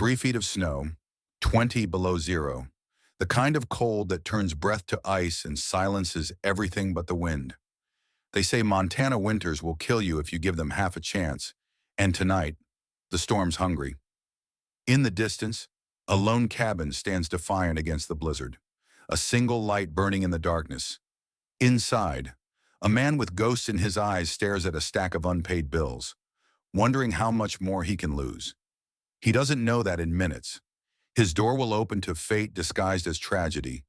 3 feet of snow, 20 below zero. The kind of cold that turns breath to ice and silences everything but the wind. They say Montana winters will kill you if you give them half a chance. And tonight, the storm's hungry. In the distance, a lone cabin stands defiant against the blizzard. A single light burning in the darkness. Inside, a man with ghosts in his eyes stares at a stack of unpaid bills, wondering how much more he can lose. He doesn't know that in minutes, his door will open to fate disguised as tragedy.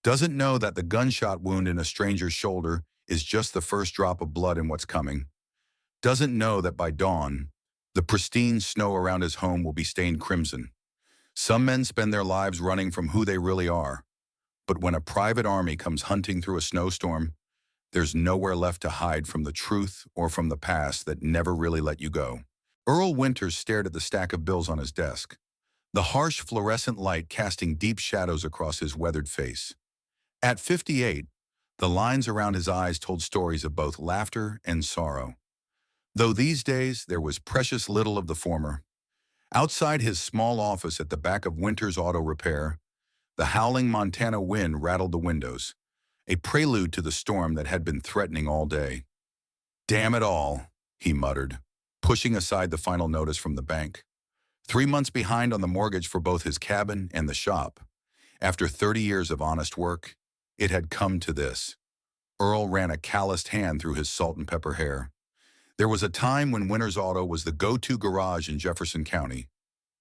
Doesn't know that the gunshot wound in a stranger's shoulder is just the first drop of blood in what's coming. Doesn't know that by dawn, the pristine snow around his home will be stained crimson. Some men spend their lives running from who they really are. But when a private army comes hunting through a snowstorm, there's nowhere left to hide from the truth or from the past that never really let you go. Earl Winters stared at the stack of bills on his desk, the harsh fluorescent light casting deep shadows across his weathered face. At 58, the lines around his eyes told stories of both laughter and sorrow. Though these days there was precious little of the former. Outside his small office at the back of Winters Auto Repair, the howling Montana wind rattled the windows, a prelude to the storm that had been threatening all day. "Damn it all," he muttered, pushing aside the final notice from the bank. 3 months behind on the mortgage for both his cabin and the shop. After 30 years of honest work, it had come to this. Earl ran a calloused hand through his salt and pepper hair. There was a time when Winters Auto was the go-to garage in Jefferson County.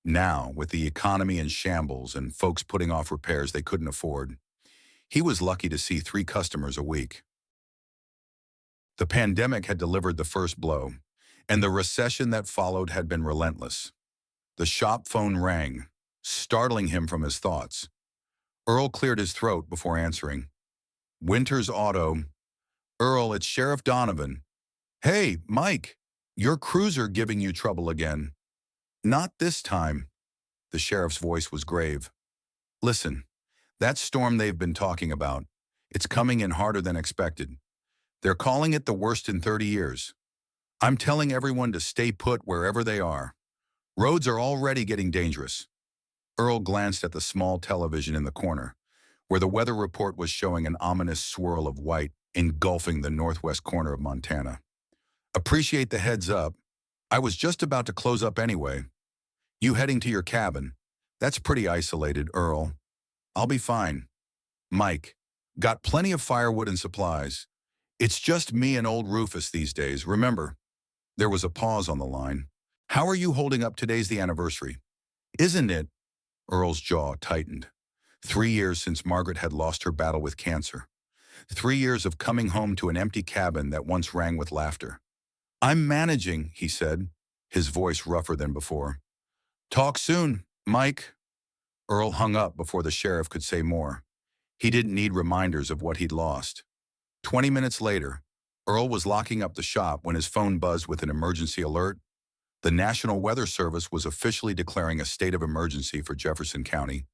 Now, with the economy in shambles and folks putting off repairs they couldn't afford, he was lucky to see 3 customers a week. The pandemic had delivered the first blow, and the recession that followed had been relentless. The shop phone rang, startling him from his thoughts. Earl cleared his throat before answering. "Winters Auto." "Earl, it's Sheriff Donovan." "Hey, Mike, your cruiser giving you trouble again." "Not this time." The sheriff's voice was grave. "Listen, that storm they've been talking about, it's coming in harder than expected. They're calling it the worst in 30 years. I'm telling everyone to stay put wherever they are. Roads are already getting dangerous." Earl glanced at the small television in the corner, where the weather report was showing an ominous swirl of white engulfing the northwest corner of Montana. "Appreciate the heads up. I was just about to close up anyway. You heading to your cabin? That's pretty isolated, Earl." "I'll be fine." "Mike, got plenty of firewood and supplies. It's just me and old Rufus these days, remember?" There was a pause on the line. "How are you holding up? Today's the anniversary." "Isn't it?" Earl's jaw tightened. 3 years since Margaret had lost her battle with cancer. 3 years of coming home to an empty cabin that once rang with laughter. "I'm managing," he said, his voice rougher than before. "Talk soon, Mike." Earl hung up before the sheriff could say more. He didn't need reminders of what he'd lost. 20 minutes later, Earl was locking up the shop when his phone buzzed with an emergency alert. The National Weather Service was officially declaring a state of emergency for Jefferson County.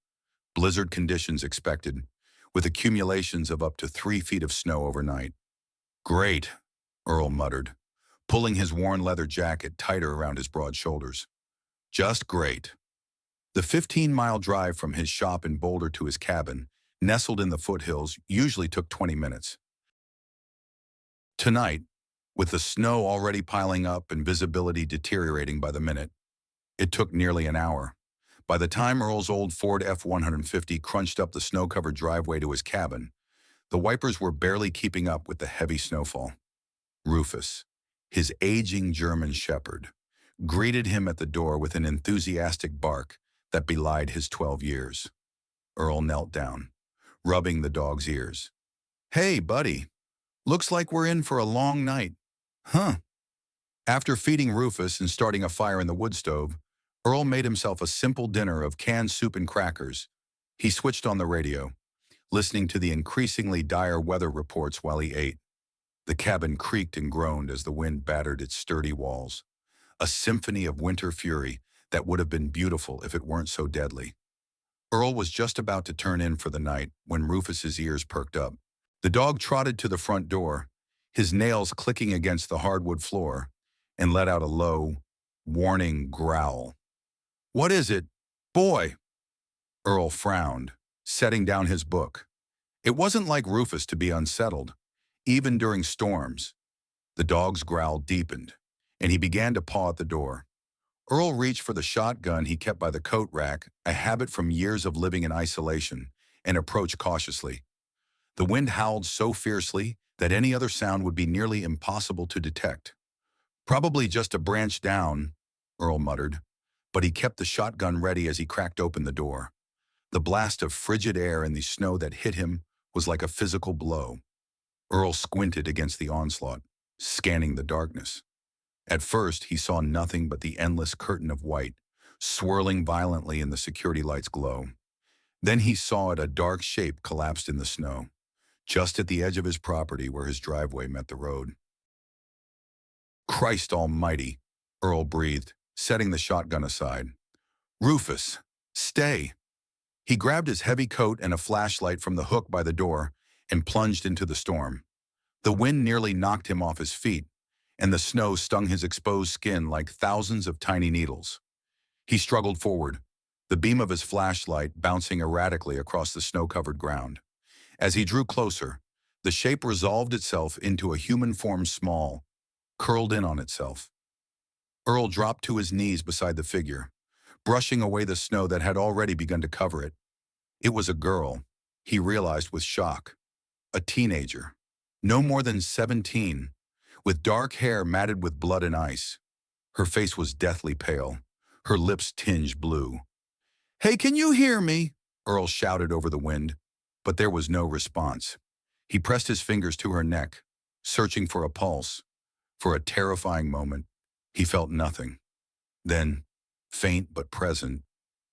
Blizzard conditions expected, with accumulations of up to 3 feet of snow overnight. "Great," Earl muttered, pulling his worn leather jacket tighter around his broad shoulders. "Just great." The 15-mile drive from his shop in Boulder to his cabin, nestled in the foothills, usually took 20 minutes. Tonight, with the snow already piling up and visibility deteriorating by the minute, it took nearly an hour. By the time Earl's old Ford F-150 crunched up the snow-covered driveway to his cabin, the wipers were barely keeping up with the heavy snowfall. Rufus, his aging German shepherd, greeted him at the door with an enthusiastic bark that belied his 12 years. Earl knelt down, rubbing the dog's ears. "Hey, buddy, looks like we're in for a long night." "Huh." After feeding Rufus and starting a fire in the wood stove, Earl made himself a simple dinner of canned soup and crackers. He switched on the radio, listening to the increasingly dire weather reports while he ate. The cabin creaked and groaned as the wind battered its sturdy walls. A symphony of winter fury that would have been beautiful if it weren't so deadly. Earl was just about to turn in for the night when Rufus's ears perked up. The dog trotted to the front door, his nails clicking against the hardwood floor, and let out a low, warning growl. "What is it?" Boy, Earl frowned, setting down his book. It wasn't like Rufus to be unsettled, even during storms. The dog's growl deepened, and he began to paw at the door. Earl reached for the shotgun he kept by the coat rack, a habit from years of living in isolation, and approached cautiously. The wind howled so fiercely that any other sound would be nearly impossible to detect. Probably just a branch down, Earl muttered, but he kept the shotgun ready as he cracked open the door. The blast of frigid air in the snow that hit him was like a physical blow. Earl squinted against the onslaught, scanning the darkness. At first, he saw nothing but the endless curtain of white, swirling violently in the security light's glow. Then he saw it, a dark shape collapsed in the snow, just at the edge of his property where his driveway met the road. Christ almighty, Earl breathed, setting the shotgun aside. Rufus, stay! He grabbed his heavy coat and a flashlight from the hook by the door and plunged into the storm. The wind nearly knocked him off his feet, and the snow stung his exposed skin like thousands of tiny needles. He struggled forward, the beam of his flashlight bouncing erratically across the snow-covered ground. As he drew closer, the shape resolved itself into a human form, small, curled in on itself. Earl dropped to his knees beside the figure, brushing away the snow that had already begun to cover it. It was a girl, he realized with shock. A teenager, no more than 17, with dark hair matted with blood and ice. Her face was deathly pale, her lips tinged blue. "Hey, can you hear me?" Earl shouted over the wind, but there was no response. He pressed his fingers to her neck, searching for a pulse. For a terrifying moment, he felt nothing. Then, faint but present,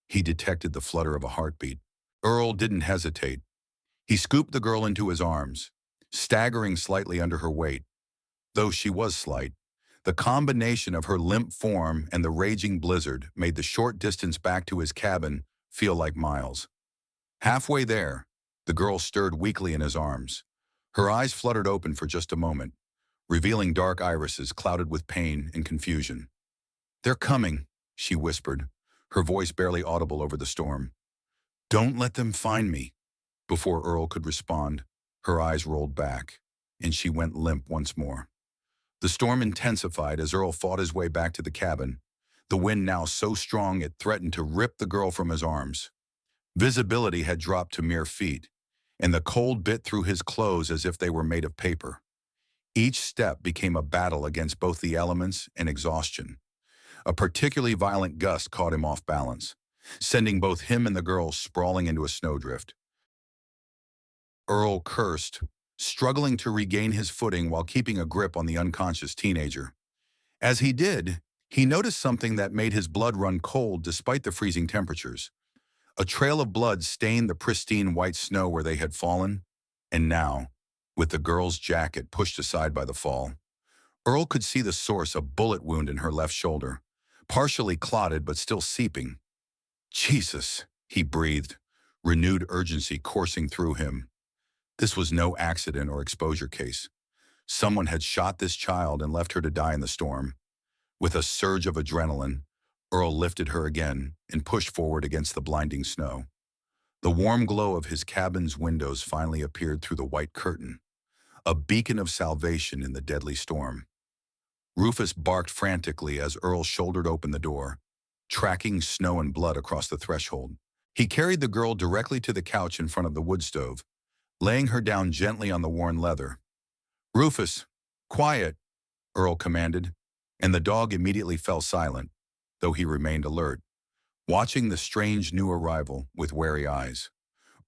he detected the flutter of a heartbeat. Earl didn't hesitate. He scooped the girl into his arms, staggering slightly under her weight. Though she was slight, the combination of her limp form and the raging blizzard made the short distance back to his cabin feel like miles. Halfway there, the girl stirred weakly in his arms. Her eyes fluttered open for just a moment, revealing dark irises clouded with pain and confusion. "They're coming," she whispered, her voice barely audible over the storm. "Don't let them find me." Before Earl could respond, her eyes rolled back, and she went limp once more. The storm intensified as Earl fought his way back to the cabin, the wind now so strong it threatened to rip the girl from his arms. Visibility had dropped to mere feet, and the cold bit through his clothes as if they were made of paper. Each step became a battle against both the elements and exhaustion. A particularly violent gust caught him off balance, sending both him and the girl sprawling into a snowdrift. Earl cursed, struggling to regain his footing while keeping a grip on the unconscious teenager. As he did, he noticed something that made his blood run cold despite the freezing temperatures. A trail of blood stained the pristine white snow where they had fallen, and now, with the girl's jacket pushed aside by the fall, Earl could see the source, a bullet wound in her left shoulder, partially clotted but still seeping. "Jesus," he breathed, renewed urgency coursing through him. This was no accident or exposure case. Someone had shot this child and left her to die in the storm. With a surge of adrenaline, Earl lifted her again and pushed forward against the blinding snow. The warm glow of his cabin's windows finally appeared through the white curtain, a beacon of salvation in the deadly storm. Rufus barked frantically as Earl shouldered open the door, tracking snow and blood across the threshold. He carried the girl directly to the couch in front of the wood stove, laying her down gently on the worn leather. "Rufus, quiet," Earl commanded, and the dog immediately fell silent, though he remained alert, watching the strange new arrival with wary eyes.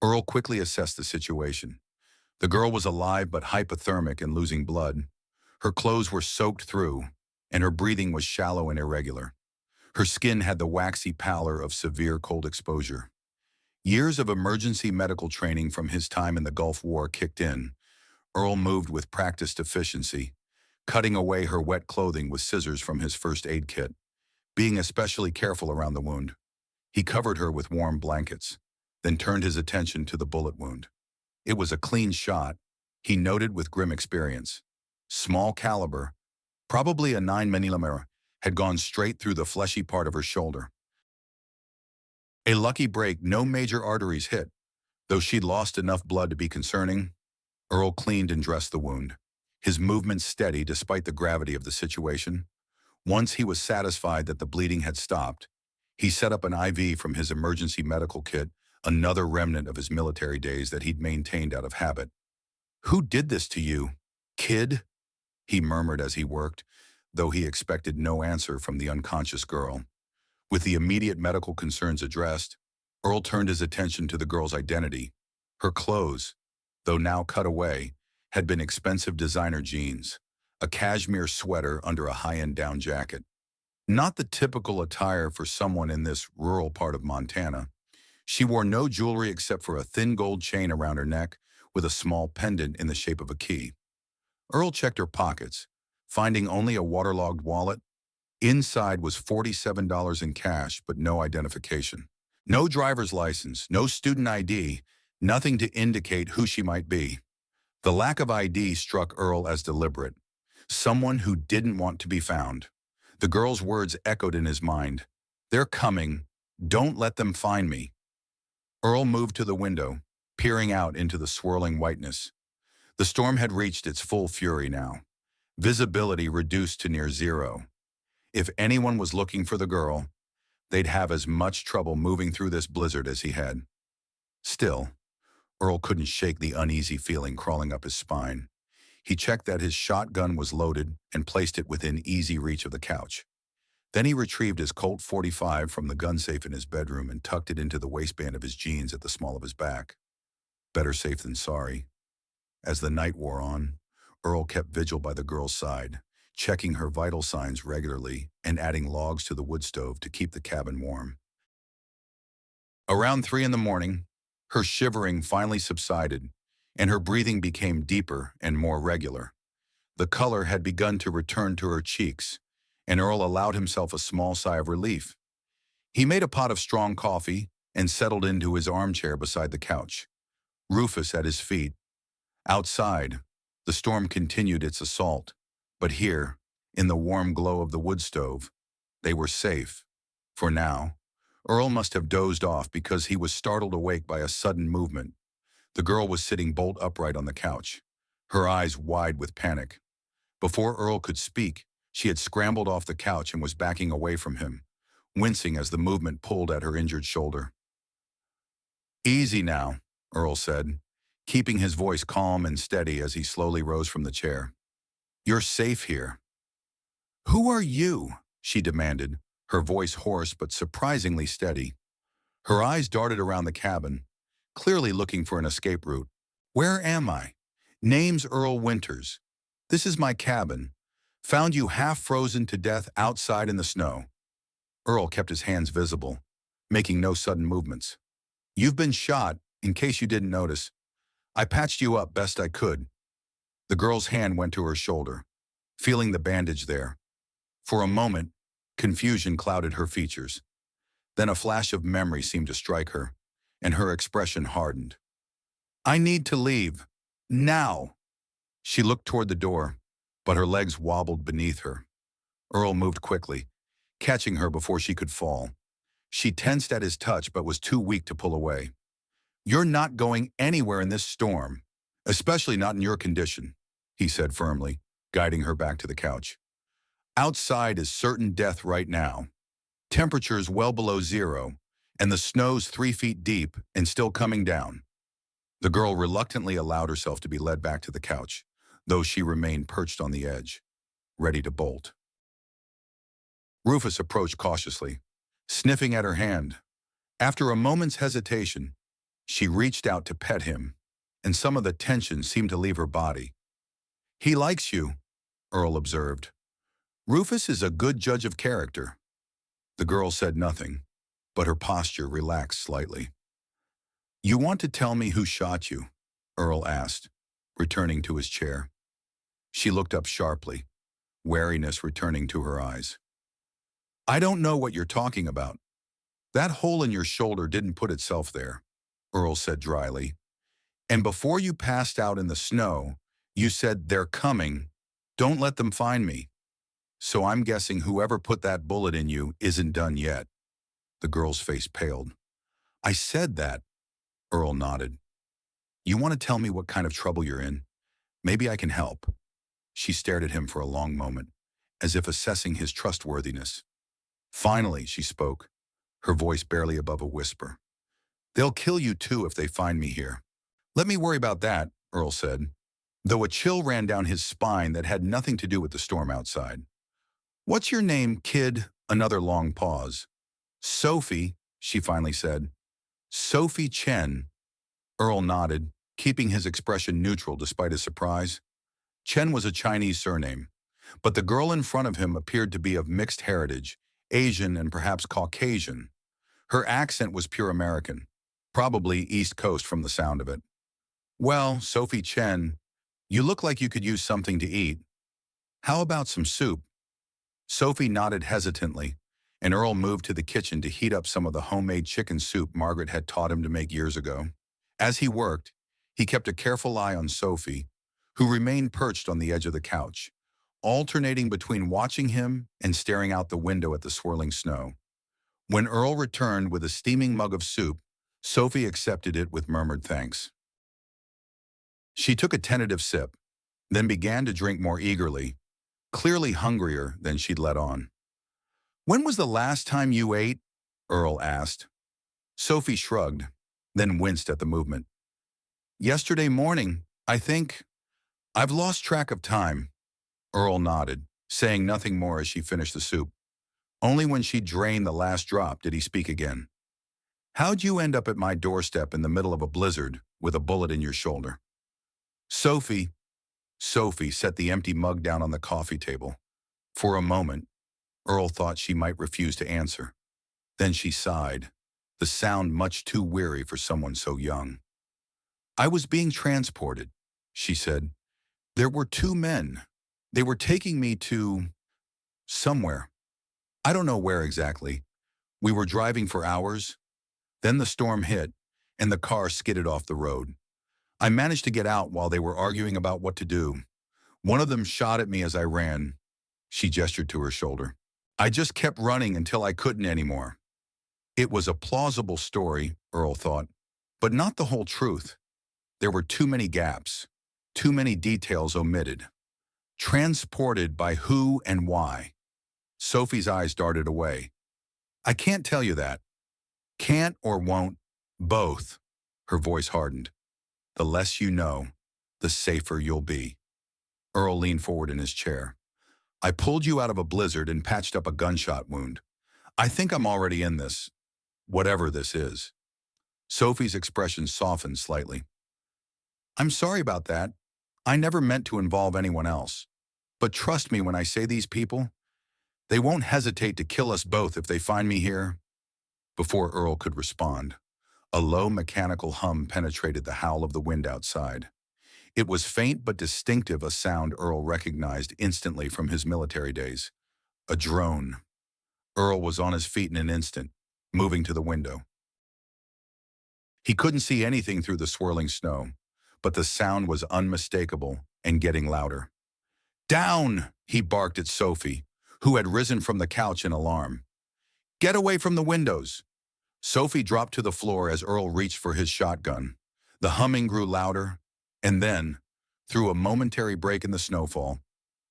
Earl quickly assessed the situation. The girl was alive but hypothermic and losing blood. Her clothes were soaked through, and her breathing was shallow and irregular. Her skin had the waxy pallor of severe cold exposure. Years of emergency medical training from his time in the Gulf War kicked in. Earl moved with practiced efficiency, cutting away her wet clothing with scissors from his first aid kit, being especially careful around the wound. He covered her with warm blankets, then turned his attention to the bullet wound. It was a clean shot, he noted with grim experience. Small caliber, probably a 9mm, had gone straight through the fleshy part of her shoulder. A lucky break, no major arteries hit. Though she'd lost enough blood to be concerning, Earl cleaned and dressed the wound, his movements steady despite the gravity of the situation. Once he was satisfied that the bleeding had stopped, he set up an IV from his emergency medical kit, another remnant of his military days that he'd maintained out of habit. "Who did this to you, kid?" he murmured as he worked, though he expected no answer from the unconscious girl. With the immediate medical concerns addressed, Earl turned his attention to the girl's identity. Her clothes, though now cut away, had been expensive designer jeans, a cashmere sweater under a high-end down jacket. Not the typical attire for someone in this rural part of Montana. She wore no jewelry except for a thin gold chain around her neck with a small pendant in the shape of a key. Earl checked her pockets, finding only a waterlogged wallet. Inside was $47 in cash, but no identification. No driver's license, no student ID, nothing to indicate who she might be. The lack of ID struck Earl as deliberate. Someone who didn't want to be found. The girl's words echoed in his mind. "They're coming. Don't let them find me." Earl moved to the window, peering out into the swirling whiteness. The storm had reached its full fury now. Visibility reduced to near zero. If anyone was looking for the girl, they'd have as much trouble moving through this blizzard as he had. Still, Earl couldn't shake the uneasy feeling crawling up his spine. He checked that his shotgun was loaded and placed it within easy reach of the couch. Then he retrieved his Colt .45 from the gun safe in his bedroom and tucked it into the waistband of his jeans at the small of his back. Better safe than sorry. As the night wore on, Earl kept vigil by the girl's side, checking her vital signs regularly and adding logs to the wood stove to keep the cabin warm. Around 3 in the morning, her shivering finally subsided, and her breathing became deeper and more regular. The color had begun to return to her cheeks, and Earl allowed himself a small sigh of relief. He made a pot of strong coffee and settled into his armchair beside the couch, Rufus at his feet. Outside, the storm continued its assault, but here, in the warm glow of the wood stove, they were safe. For now, Earl must have dozed off because he was startled awake by a sudden movement. The girl was sitting bolt upright on the couch, her eyes wide with panic. Before Earl could speak, she had scrambled off the couch and was backing away from him, wincing as the movement pulled at her injured shoulder. "Easy now," Earl said, keeping his voice calm and steady as he slowly rose from the chair. "You're safe here." "Who are you?" she demanded, her voice hoarse but surprisingly steady. Her eyes darted around the cabin, clearly looking for an escape route. "Where am I? Name's Earl Winters. This is my cabin. Found you half frozen to death outside in the snow." Earl kept his hands visible, making no sudden movements. "You've been shot, in case you didn't notice. I patched you up best I could." The girl's hand went to her shoulder, feeling the bandage there. For a moment, confusion clouded her features. Then a flash of memory seemed to strike her, and her expression hardened. "I need to leave. Now." She looked toward the door, but her legs wobbled beneath her. Earl moved quickly, catching her before she could fall. She tensed at his touch but was too weak to pull away. "You're not going anywhere in this storm, especially not in your condition," he said firmly, guiding her back to the couch. "Outside is certain death right now. Temperatures well below zero, and the snow's 3 feet deep and still coming down." The girl reluctantly allowed herself to be led back to the couch, though she remained perched on the edge, ready to bolt. Rufus approached cautiously, sniffing at her hand. After a moment's hesitation, she reached out to pet him, and some of the tension seemed to leave her body. "He likes you," Earl observed. "Rufus is a good judge of character." The girl said nothing, but her posture relaxed slightly. "You want to tell me who shot you?" Earl asked, returning to his chair. She looked up sharply, wariness returning to her eyes. "I don't know what you're talking about. That hole in your shoulder didn't put itself there," Earl said dryly. "And before you passed out in the snow, you said, 'They're coming. Don't let them find me.' So I'm guessing whoever put that bullet in you isn't done yet." The girl's face paled. I said that, Earl nodded. You want to tell me what kind of trouble you're in? Maybe I can help. She stared at him for a long moment, as if assessing his trustworthiness. Finally, she spoke, her voice barely above a whisper. They'll kill you too if they find me here. Let me worry about that, Earl said, though a chill ran down his spine that had nothing to do with the storm outside. What's your name, kid? Another long pause. Sophie, she finally said. Sophie Chen. Earl nodded, keeping his expression neutral despite his surprise. Chen was a Chinese surname, but the girl in front of him appeared to be of mixed heritage, Asian and perhaps Caucasian. Her accent was pure American, probably East Coast from the sound of it. Well, Sophie Chen, you look like you could use something to eat. How about some soup? Sophie nodded hesitantly, and Earl moved to the kitchen to heat up some of the homemade chicken soup Margaret had taught him to make years ago. As he worked, he kept a careful eye on Sophie, who remained perched on the edge of the couch, alternating between watching him and staring out the window at the swirling snow. When Earl returned with a steaming mug of soup, Sophie accepted it with murmured thanks. She took a tentative sip, then began to drink more eagerly, clearly hungrier than she'd let on. When was the last time you ate? Earl asked. Sophie shrugged, then winced at the movement. Yesterday morning, I think. I've lost track of time. Earl nodded, saying nothing more as she finished the soup. Only when she drained the last drop did he speak again. How'd you end up at my doorstep in the middle of a blizzard with a bullet in your shoulder? Sophie set the empty mug down on the coffee table. For a moment, Earl thought she might refuse to answer. Then she sighed, the sound much too weary for someone so young. I was being transported, she said. There were two men. They were taking me to somewhere. I don't know where exactly. We were driving for hours. Then the storm hit, and the car skidded off the road. I managed to get out while they were arguing about what to do. One of them shot at me as I ran. She gestured to her shoulder. I just kept running until I couldn't anymore. It was a plausible story, Earl thought, but not the whole truth. There were too many gaps, too many details omitted. Transported by who and why? Sophie's eyes darted away. I can't tell you that. Can't or won't, both. Her voice hardened. The less you know, the safer you'll be. Earl leaned forward in his chair. I pulled you out of a blizzard and patched up a gunshot wound. I think I'm already in this, whatever this is. Sophie's expression softened slightly. I'm sorry about that. I never meant to involve anyone else. But trust me when I say these people, they won't hesitate to kill us both if they find me here. Before Earl could respond, a low mechanical hum penetrated the howl of the wind outside. It was faint but distinctive, a sound Earl recognized instantly from his military days. A drone. Earl was on his feet in an instant, moving to the window. He couldn't see anything through the swirling snow, but the sound was unmistakable and getting louder. Down! He barked at Sophie, who had risen from the couch in alarm. Get away from the windows! Sophie dropped to the floor as Earl reached for his shotgun. The humming grew louder, and then, through a momentary break in the snowfall,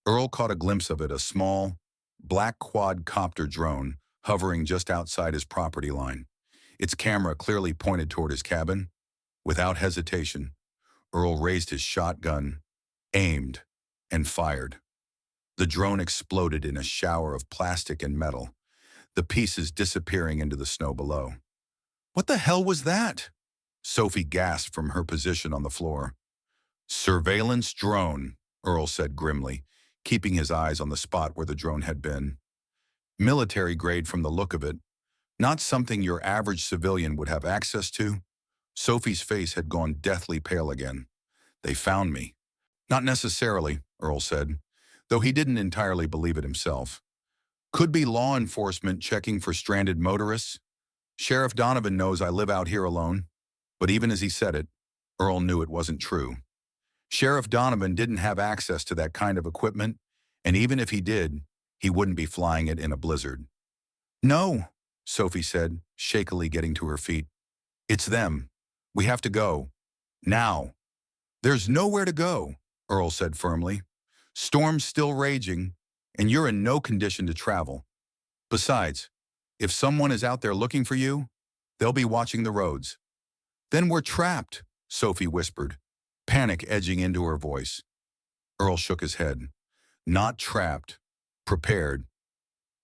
Earl caught a glimpse of it, a small, black quadcopter drone hovering just outside his property line. Its camera clearly pointed toward his cabin. Without hesitation, Earl raised his shotgun, aimed, and fired. The drone exploded in a shower of plastic and metal, the pieces disappearing into the snow below. What the hell was that? Sophie gasped from her position on the floor. Surveillance drone, Earl said grimly, keeping his eyes on the spot where the drone had been. Military grade from the look of it, not something your average civilian would have access to. Sophie's face had gone deathly pale again. They found me. Not necessarily, Earl said, though he didn't entirely believe it himself. Could be law enforcement checking for stranded motorists. Sheriff Donovan knows I live out here alone. But even as he said it, Earl knew it wasn't true. Sheriff Donovan didn't have access to that kind of equipment, and even if he did, he wouldn't be flying it in a blizzard. No, Sophie said, shakily getting to her feet. It's them. We have to go. Now. There's nowhere to go, Earl said firmly. Storm's still raging, and you're in no condition to travel. Besides, if someone is out there looking for you, they'll be watching the roads. Then we're trapped, Sophie whispered, panic edging into her voice. Earl shook his head. Not trapped. Prepared.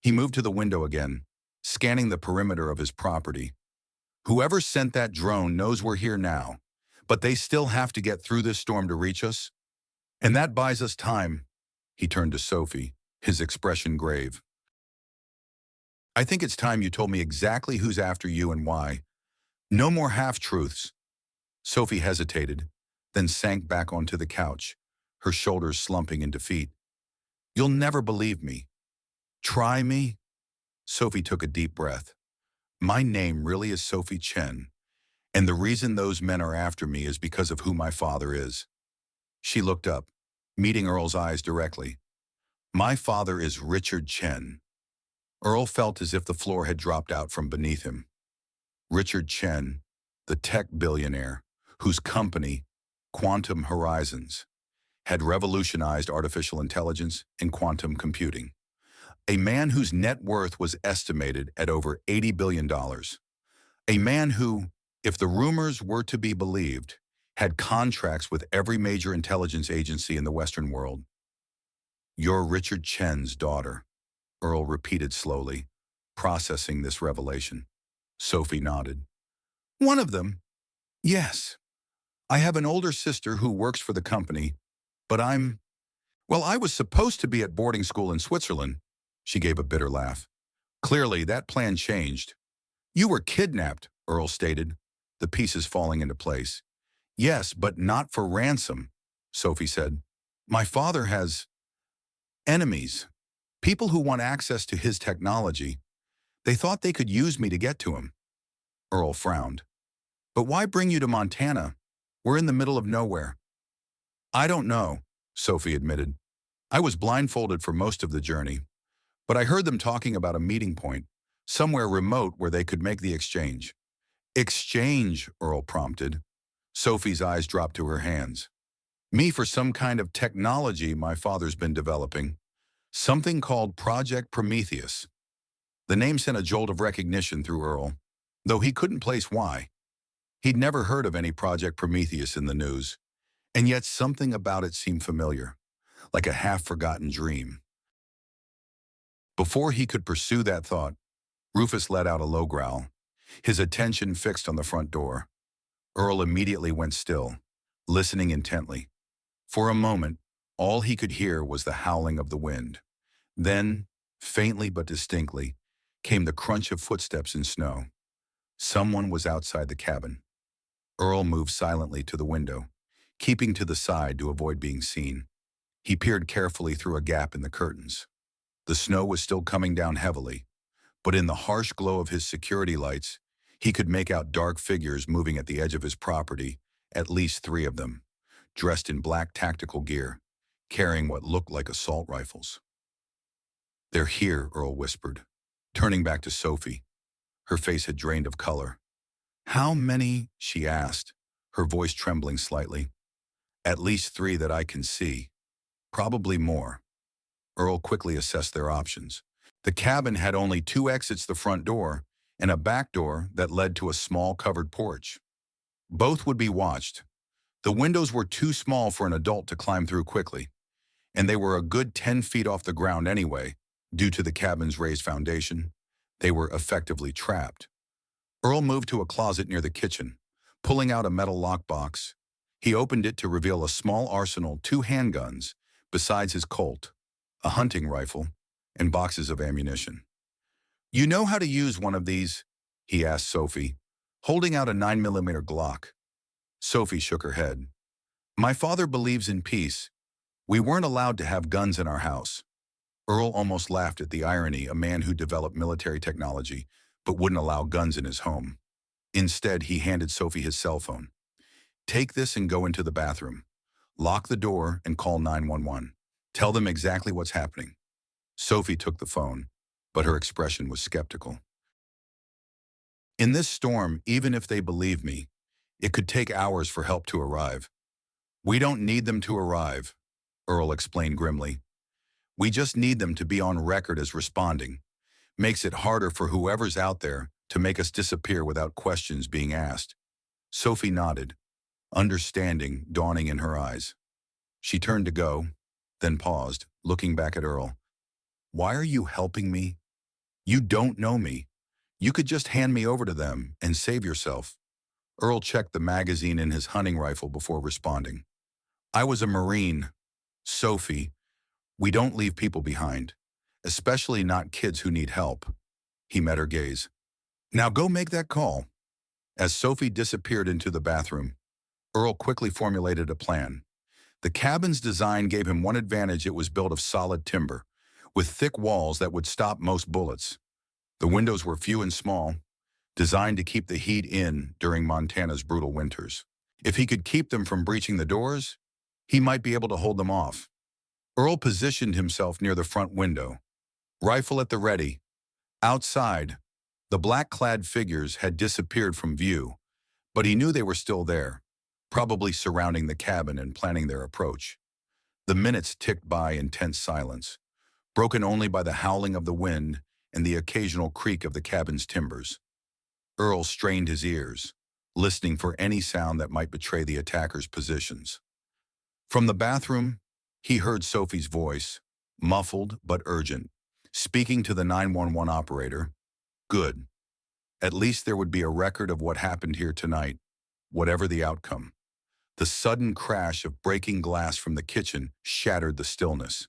He moved to the window again, scanning the perimeter of his property. Whoever sent that drone knows we're here now, but they still have to get through this storm to reach us. And that buys us time. He turned to Sophie, his expression grave. I think it's time you told me exactly who's after you and why. No more half-truths. Sophie hesitated, then sank back onto the couch, her shoulders slumping in defeat. You'll never believe me. Try me? Sophie took a deep breath. My name really is Sophie Chen, and the reason those men are after me is because of who my father is. She looked up, meeting Earl's eyes directly. My father is Richard Chen. Earl felt as if the floor had dropped out from beneath him. Richard Chen, the tech billionaire, whose company, Quantum Horizons, had revolutionized artificial intelligence and quantum computing. A man whose net worth was estimated at over $80 billion. A man who, if the rumors were to be believed, had contracts with every major intelligence agency in the Western world. You're Richard Chen's daughter, Earl repeated slowly, processing this revelation. Sophie nodded. One of them? Yes. I have an older sister who works for the company, but I was supposed to be at boarding school in Switzerland. She gave a bitter laugh. Clearly, that plan changed. You were kidnapped, Earl stated, the pieces falling into place. Yes, but not for ransom, Sophie said. My father has enemies, people who want access to his technology. They thought they could use me to get to him. Earl frowned. But why bring you to Montana? We're in the middle of nowhere. I don't know, Sophie admitted. I was blindfolded for most of the journey, but I heard them talking about a meeting point, somewhere remote where they could make the exchange. Exchange, Earl prompted. Sophie's eyes dropped to her hands. Me for some kind of technology my father's been developing. Something called Project Prometheus. The name sent a jolt of recognition through Earl, though he couldn't place why. He'd never heard of any Project Prometheus in the news, and yet something about it seemed familiar, like a half-forgotten dream. Before he could pursue that thought, Rufus let out a low growl, his attention fixed on the front door. Earl immediately went still, listening intently. For a moment, all he could hear was the howling of the wind. Then, faintly but distinctly, came the crunch of footsteps in snow. Someone was outside the cabin. Earl moved silently to the window, keeping to the side to avoid being seen. He peered carefully through a gap in the curtains. The snow was still coming down heavily, but in the harsh glow of his security lights, he could make out dark figures moving at the edge of his property, at least 3 of them, dressed in black tactical gear, carrying what looked like assault rifles. They're here, Earl whispered, turning back to Sophie. Her face had drained of color. How many? She asked, her voice trembling slightly. At least 3 that I can see. Probably more. Earl quickly assessed their options. The cabin had only 2 exits: the front door and a back door that led to a small covered porch. Both would be watched. The windows were too small for an adult to climb through quickly, and they were a good 10 feet off the ground anyway, due to the cabin's raised foundation. They were effectively trapped. Earl moved to a closet near the kitchen, pulling out a metal lockbox. He opened it to reveal a small arsenal, 2 handguns, besides his Colt, a hunting rifle, and boxes of ammunition. You know how to use one of these? He asked Sophie, holding out a 9mm Glock. Sophie shook her head. My father believes in peace. We weren't allowed to have guns in our house. Earl almost laughed at the irony, a man who developed military technology but wouldn't allow guns in his home. Instead, he handed Sophie his cell phone. Take this and go into the bathroom. Lock the door and call 911. Tell them exactly what's happening. Sophie took the phone, but her expression was skeptical. In this storm, even if they believe me, it could take hours for help to arrive. We don't need them to arrive, Earl explained grimly. We just need them to be on record as responding. Makes it harder for whoever's out there to make us disappear without questions being asked. Sophie nodded, understanding dawning in her eyes. She turned to go, then paused, looking back at Earl. Why are you helping me? You don't know me. You could just hand me over to them and save yourself. Earl checked the magazine in his hunting rifle before responding. I was a Marine. Sophie, we don't leave people behind, especially not kids who need help. He met her gaze. Now go make that call. As Sophie disappeared into the bathroom, Earl quickly formulated a plan. The cabin's design gave him one advantage: it was built of solid timber, with thick walls that would stop most bullets. The windows were few and small, designed to keep the heat in during Montana's brutal winters. If he could keep them from breaching the doors, he might be able to hold them off. Earl positioned himself near the front window, rifle at the ready. Outside, the black-clad figures had disappeared from view, but he knew they were still there, probably surrounding the cabin and planning their approach. The minutes ticked by in tense silence, broken only by the howling of the wind and the occasional creak of the cabin's timbers. Earl strained his ears, listening for any sound that might betray the attackers' positions. From the bathroom, he heard Sophie's voice, muffled but urgent, speaking to the 911 operator. Good. At least there would be a record of what happened here tonight, whatever the outcome. The sudden crash of breaking glass from the kitchen shattered the stillness.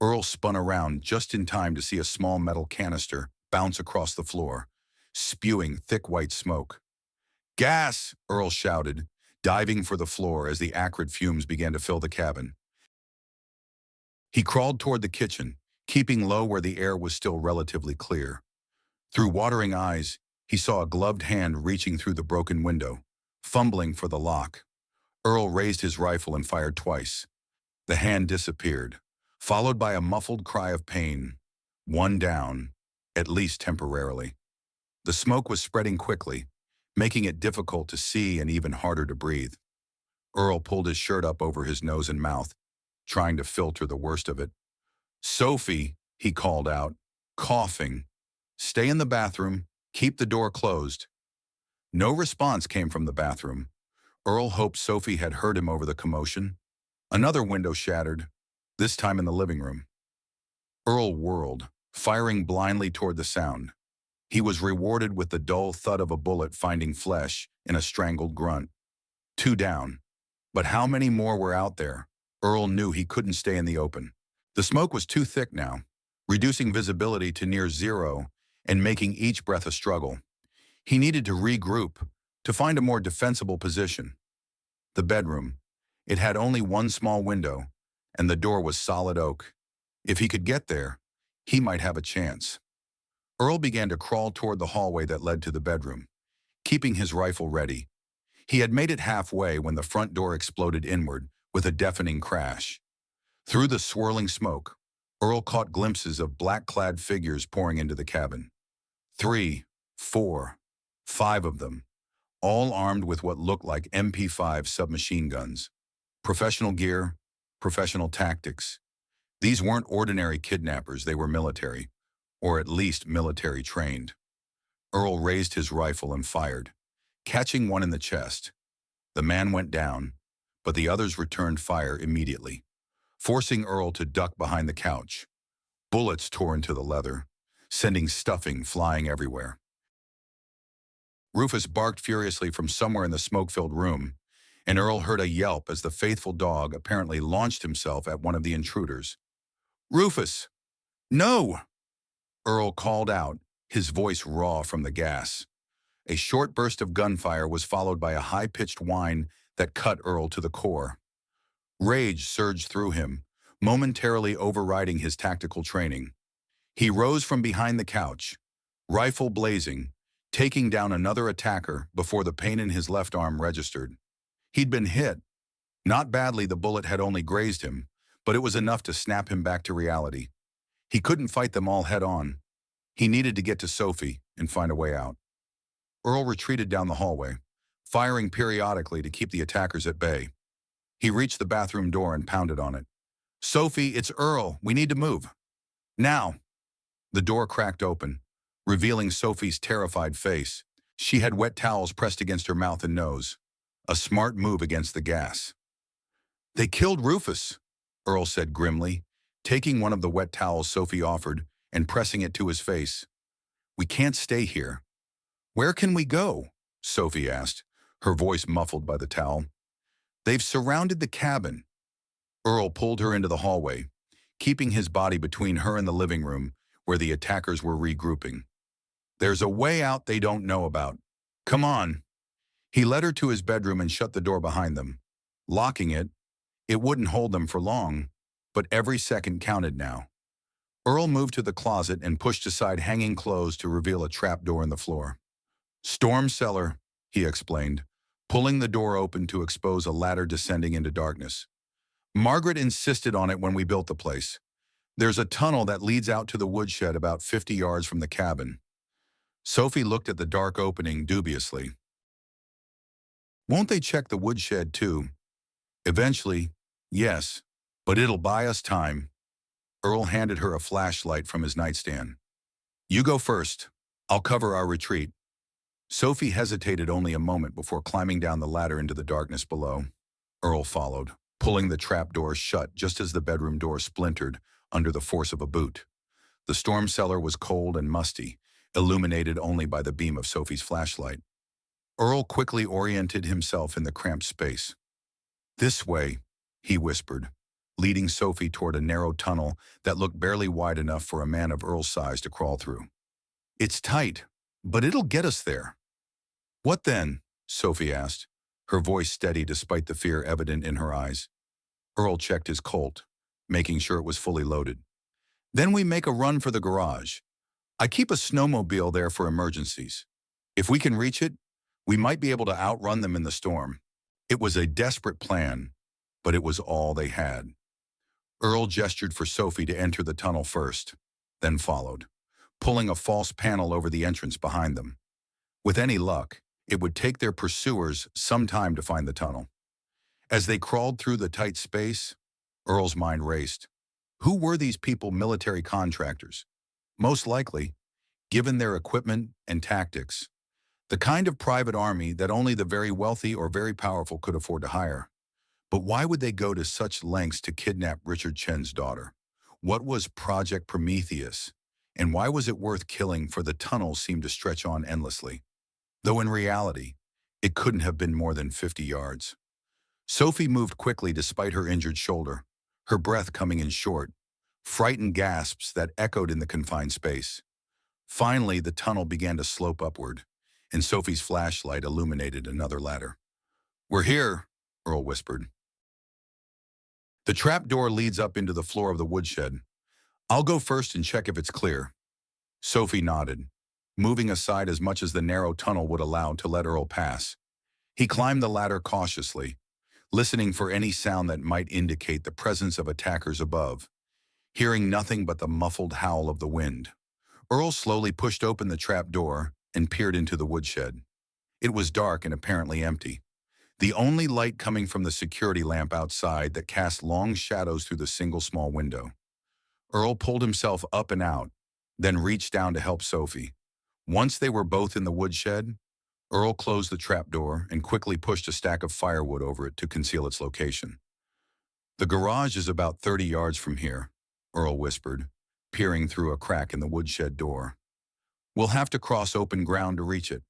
Earl spun around just in time to see a small metal canister bounce across the floor, spewing thick white smoke. Gas! Earl shouted, diving for the floor as the acrid fumes began to fill the cabin. He crawled toward the kitchen, keeping low where the air was still relatively clear. Through watering eyes, he saw a gloved hand reaching through the broken window, fumbling for the lock. Earl raised his rifle and fired twice. The hand disappeared, followed by a muffled cry of pain. One down, at least temporarily. The smoke was spreading quickly, making it difficult to see and even harder to breathe. Earl pulled his shirt up over his nose and mouth, trying to filter the worst of it. Sophie, he called out, coughing. Stay in the bathroom, keep the door closed. No response came from the bathroom. Earl hoped Sophie had heard him over the commotion. Another window shattered, this time in the living room. Earl whirled, firing blindly toward the sound. He was rewarded with the dull thud of a bullet finding flesh in a strangled grunt. 2 down. But how many more were out there? Earl knew he couldn't stay in the open. The smoke was too thick now, reducing visibility to near zero and making each breath a struggle. He needed to regroup, to find a more defensible position. The bedroom. It had only one small window, and the door was solid oak. If he could get there, he might have a chance. Earl began to crawl toward the hallway that led to the bedroom, keeping his rifle ready. He had made it halfway when the front door exploded inward with a deafening crash. Through the swirling smoke, Earl caught glimpses of black-clad figures pouring into the cabin. 3, 4, 5 of them, all armed with what looked like MP5 submachine guns. Professional gear, professional tactics. These weren't ordinary kidnappers, they were military, or at least military trained. Earl raised his rifle and fired, catching one in the chest. The man went down, but the others returned fire immediately, forcing Earl to duck behind the couch. Bullets tore into the leather, sending stuffing flying everywhere. Rufus barked furiously from somewhere in the smoke-filled room, and Earl heard a yelp as the faithful dog apparently launched himself at one of the intruders. "Rufus! No!" Earl called out, his voice raw from the gas. A short burst of gunfire was followed by a high-pitched whine that cut Earl to the core. Rage surged through him, momentarily overriding his tactical training. He rose from behind the couch, rifle blazing, taking down another attacker before the pain in his left arm registered. He'd been hit. Not badly, the bullet had only grazed him, but it was enough to snap him back to reality. He couldn't fight them all head on. He needed to get to Sophie and find a way out. Earl retreated down the hallway, firing periodically to keep the attackers at bay. He reached the bathroom door and pounded on it. "Sophie, it's Earl. We need to move. Now!" The door cracked open, revealing Sophie's terrified face. She had wet towels pressed against her mouth and nose. A smart move against the gas. "They killed Rufus," Earl said grimly, taking one of the wet towels Sophie offered and pressing it to his face. "We can't stay here." "Where can we go?" Sophie asked, her voice muffled by the towel. "They've surrounded the cabin." Earl pulled her into the hallway, keeping his body between her and the living room, where the attackers were regrouping. "There's a way out they don't know about. Come on." He led her to his bedroom and shut the door behind them. Locking it, it wouldn't hold them for long, but every second counted now. Earl moved to the closet and pushed aside hanging clothes to reveal a trap door in the floor. "Storm cellar," he explained, pulling the door open to expose a ladder descending into darkness. "Margaret insisted on it when we built the place. There's a tunnel that leads out to the woodshed about 50 yards from the cabin." Sophie looked at the dark opening dubiously. "Won't they check the woodshed too?" "Eventually, yes, but it'll buy us time." Earl handed her a flashlight from his nightstand. "You go first. I'll cover our retreat." Sophie hesitated only a moment before climbing down the ladder into the darkness below. Earl followed, pulling the trap door shut just as the bedroom door splintered under the force of a boot. The storm cellar was cold and musty, illuminated only by the beam of Sophie's flashlight. Earl quickly oriented himself in the cramped space. "This way," he whispered, leading Sophie toward a narrow tunnel that looked barely wide enough for a man of Earl's size to crawl through. "It's tight, but it'll get us there." "What then?" Sophie asked, her voice steady despite the fear evident in her eyes. Earl checked his Colt, making sure it was fully loaded. "Then we make a run for the garage. I keep a snowmobile there for emergencies. If we can reach it, we might be able to outrun them in the storm." It was a desperate plan, but it was all they had. Earl gestured for Sophie to enter the tunnel first, then followed, pulling a false panel over the entrance behind them. With any luck, it would take their pursuers some time to find the tunnel. As they crawled through the tight space, Earl's mind raced. Who were these people? Military contractors? Most likely, given their equipment and tactics. The kind of private army that only the very wealthy or very powerful could afford to hire. But why would they go to such lengths to kidnap Richard Chen's daughter? What was Project Prometheus? And why was it worth killing, for the tunnel seemed to stretch on endlessly? Though in reality, it couldn't have been more than 50 yards. Sophie moved quickly despite her injured shoulder, her breath coming in short, frightened gasps that echoed in the confined space. Finally, the tunnel began to slope upward, and Sophie's flashlight illuminated another ladder. "We're here," Earl whispered. "The trap door leads up into the floor of the woodshed. I'll go first and check if it's clear." Sophie nodded, moving aside as much as the narrow tunnel would allow to let Earl pass. He climbed the ladder cautiously, listening for any sound that might indicate the presence of attackers above, hearing nothing but the muffled howl of the wind. Earl slowly pushed open the trap door and peered into the woodshed. It was dark and apparently empty, the only light coming from the security lamp outside that cast long shadows through the single small window. Earl pulled himself up and out, then reached down to help Sophie. Once they were both in the woodshed, Earl closed the trapdoor and quickly pushed a stack of firewood over it to conceal its location. "The garage is about 30 yards from here," Earl whispered, peering through a crack in the woodshed door. "We'll have to cross open ground to reach it.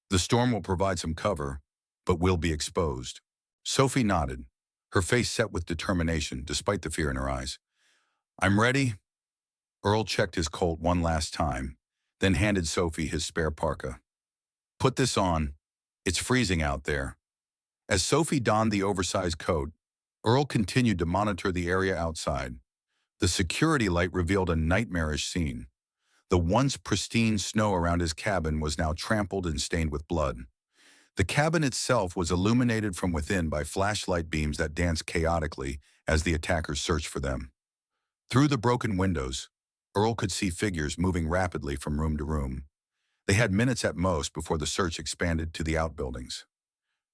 The storm will provide some cover, but we'll be exposed." Sophie nodded, her face set with determination despite the fear in her eyes. "I'm ready." Earl checked his Colt one last time, then handed Sophie his spare parka. "Put this on. It's freezing out there." As Sophie donned the oversized coat, Earl continued to monitor the area outside. The security light revealed a nightmarish scene. The once pristine snow around his cabin was now trampled and stained with blood. The cabin itself was illuminated from within by flashlight beams that danced chaotically as the attackers searched for them. Through the broken windows, Earl could see figures moving rapidly from room to room. They had minutes at most before the search expanded to the outbuildings.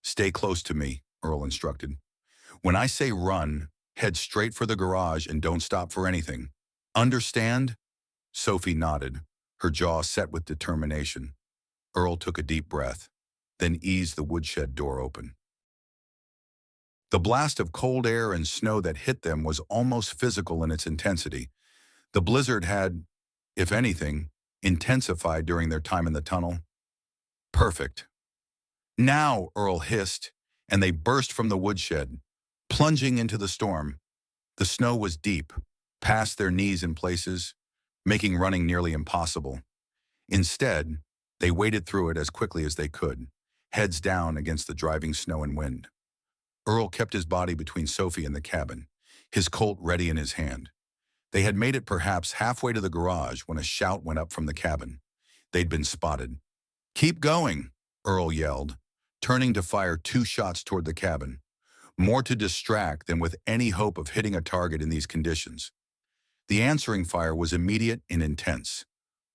Stay close to me, Earl instructed. When I say run, head straight for the garage and don't stop for anything. Understand? Sophie nodded, her jaw set with determination. Earl took a deep breath, then eased the woodshed door open. The blast of cold air and snow that hit them was almost physical in its intensity. The blizzard had, if anything, intensified during their time in the tunnel. Perfect. Now, Earl hissed, and they burst from the woodshed, plunging into the storm. The snow was deep, past their knees in places, making running nearly impossible. Instead, they waded through it as quickly as they could, heads down against the driving snow and wind. Earl kept his body between Sophie and the cabin, his Colt ready in his hand. They had made it perhaps halfway to the garage when a shout went up from the cabin. They'd been spotted. "Keep going," Earl yelled, turning to fire 2 shots toward the cabin, more to distract than with any hope of hitting a target in these conditions. The answering fire was immediate and intense.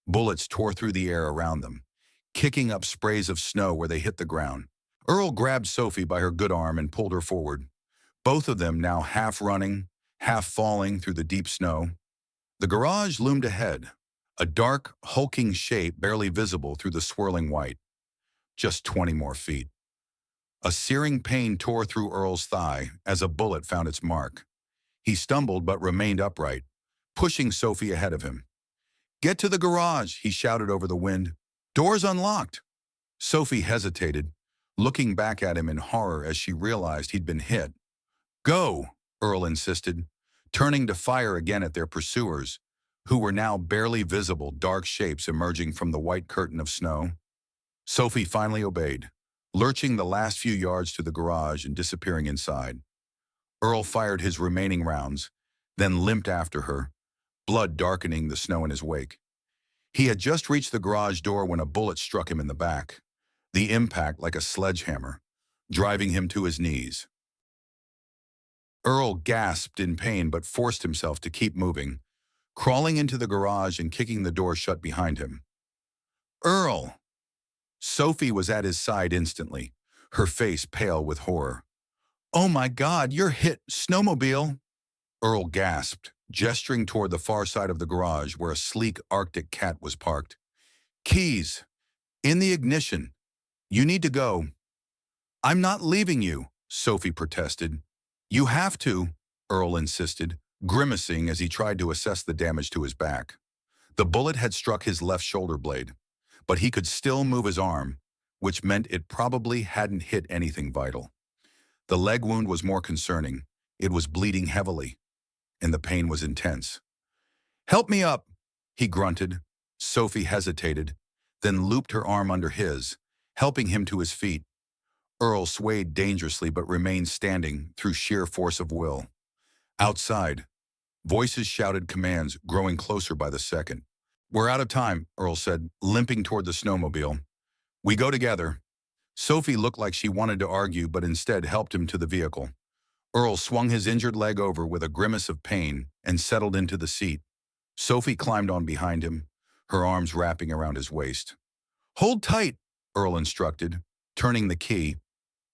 Bullets tore through the air around them, kicking up sprays of snow where they hit the ground. Earl grabbed Sophie by her good arm and pulled her forward, both of them now half running, half falling through the deep snow. The garage loomed ahead, a dark, hulking shape barely visible through the swirling white. Just 20 more feet. A searing pain tore through Earl's thigh as a bullet found its mark. He stumbled but remained upright, pushing Sophie ahead of him. "Get to the garage," he shouted over the wind. "Door's unlocked." Sophie hesitated, looking back at him in horror as she realized he'd been hit. "Go," Earl insisted, turning to fire again at their pursuers, who were now barely visible dark shapes emerging from the white curtain of snow. Sophie finally obeyed, lurching the last few yards to the garage and disappearing inside. Earl fired his remaining rounds, then limped after her, blood darkening the snow in his wake. He had just reached the garage door when a bullet struck him in the back, the impact like a sledgehammer, driving him to his knees. Earl gasped in pain but forced himself to keep moving, crawling into the garage and kicking the door shut behind him. "Earl!" Sophie was at his side instantly, her face pale with horror. "Oh my God, you're hit, snowmobile!" Earl gasped, gesturing toward the far side of the garage where a sleek Arctic cat was parked. "Keys! In the ignition! You need to go." "I'm not leaving you," Sophie protested. "You have to," Earl insisted, grimacing as he tried to assess the damage to his back. The bullet had struck his left shoulder blade, but he could still move his arm, which meant it probably hadn't hit anything vital. The leg wound was more concerning. It was bleeding heavily, and the pain was intense. "Help me up," he grunted. Sophie hesitated, then looped her arm under his, helping him to his feet. Earl swayed dangerously but remained standing through sheer force of will. Outside, voices shouted commands, growing closer by the second. "We're out of time," Earl said, limping toward the snowmobile. "We go together." Sophie looked like she wanted to argue but instead helped him to the vehicle. Earl swung his injured leg over with a grimace of pain and settled into the seat. Sophie climbed on behind him, her arms wrapping around his waist. "Hold tight," Earl instructed, turning the key.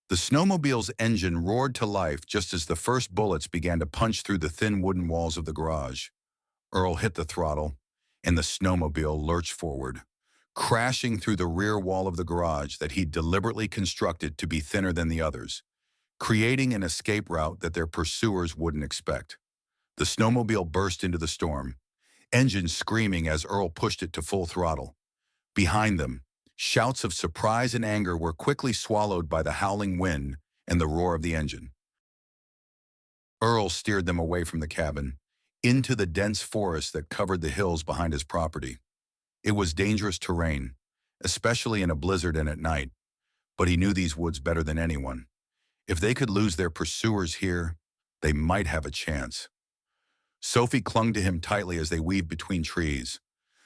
The snowmobile's engine roared to life just as the first bullets began to punch through the thin wooden walls of the garage. Earl hit the throttle, and the snowmobile lurched forward, crashing through the rear wall of the garage that he'd deliberately constructed to be thinner than the others, creating an escape route that their pursuers wouldn't expect. The snowmobile burst into the storm, engine screaming as Earl pushed it to full throttle. Behind them, shouts of surprise and anger were quickly swallowed by the howling wind and the roar of the engine. Earl steered them away from the cabin, into the dense forest that covered the hills behind his property. It was dangerous terrain, especially in a blizzard and at night, but he knew these woods better than anyone. If they could lose their pursuers here, they might have a chance. Sophie clung to him tightly as they weaved between trees,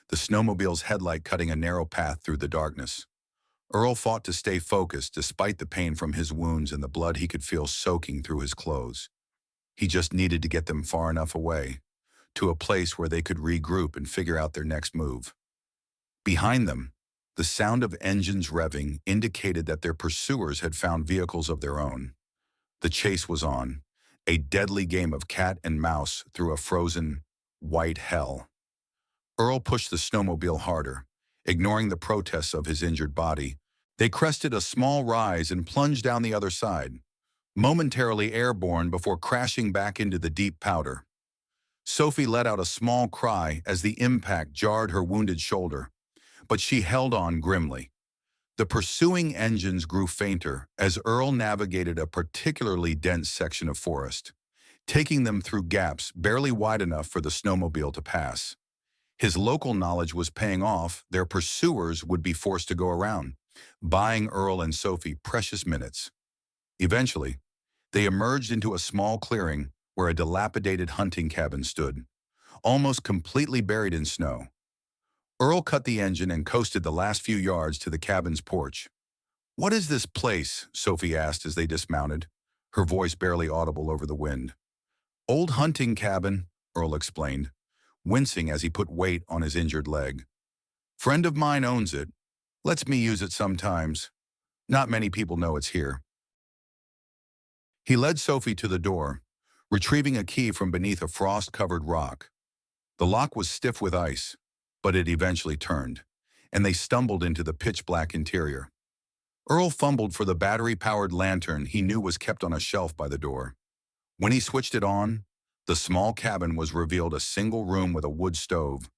the snowmobile's headlight cutting a narrow path through the darkness. Earl fought to stay focused despite the pain from his wounds and the blood he could feel soaking through his clothes. He just needed to get them far enough away, to a place where they could regroup and figure out their next move. Behind them, The sound of engines revving indicated that their pursuers had found vehicles of their own. The chase was on, a deadly game of cat and mouse through a frozen, white hell. Earl pushed the snowmobile harder, ignoring the protests of his injured body. They crested a small rise and plunged down the other side, momentarily airborne before crashing back into the deep powder. Sophie let out a small cry as the impact jarred her wounded shoulder, but she held on grimly. The pursuing engines grew fainter as Earl navigated a particularly dense section of forest, taking them through gaps barely wide enough for the snowmobile to pass. His local knowledge was paying off. Their pursuers would be forced to go around, buying Earl and Sophie precious minutes. Eventually, they emerged into a small clearing where a dilapidated hunting cabin stood, almost completely buried in snow. Earl cut the engine and coasted the last few yards to the cabin's porch. "What is this place?" Sophie asked as they dismounted, her voice barely audible over the wind. "Old hunting cabin," Earl explained, wincing as he put weight on his injured leg. "Friend of mine owns it. Lets me use it sometimes. Not many people know it's here." He led Sophie to the door, retrieving a key from beneath a frost-covered rock. The lock was stiff with ice, but it eventually turned, and they stumbled into the pitch-black interior. Earl fumbled for the battery-powered lantern he knew was kept on a shelf by the door. When he switched it on, the small cabin was revealed a single room with a wood stove,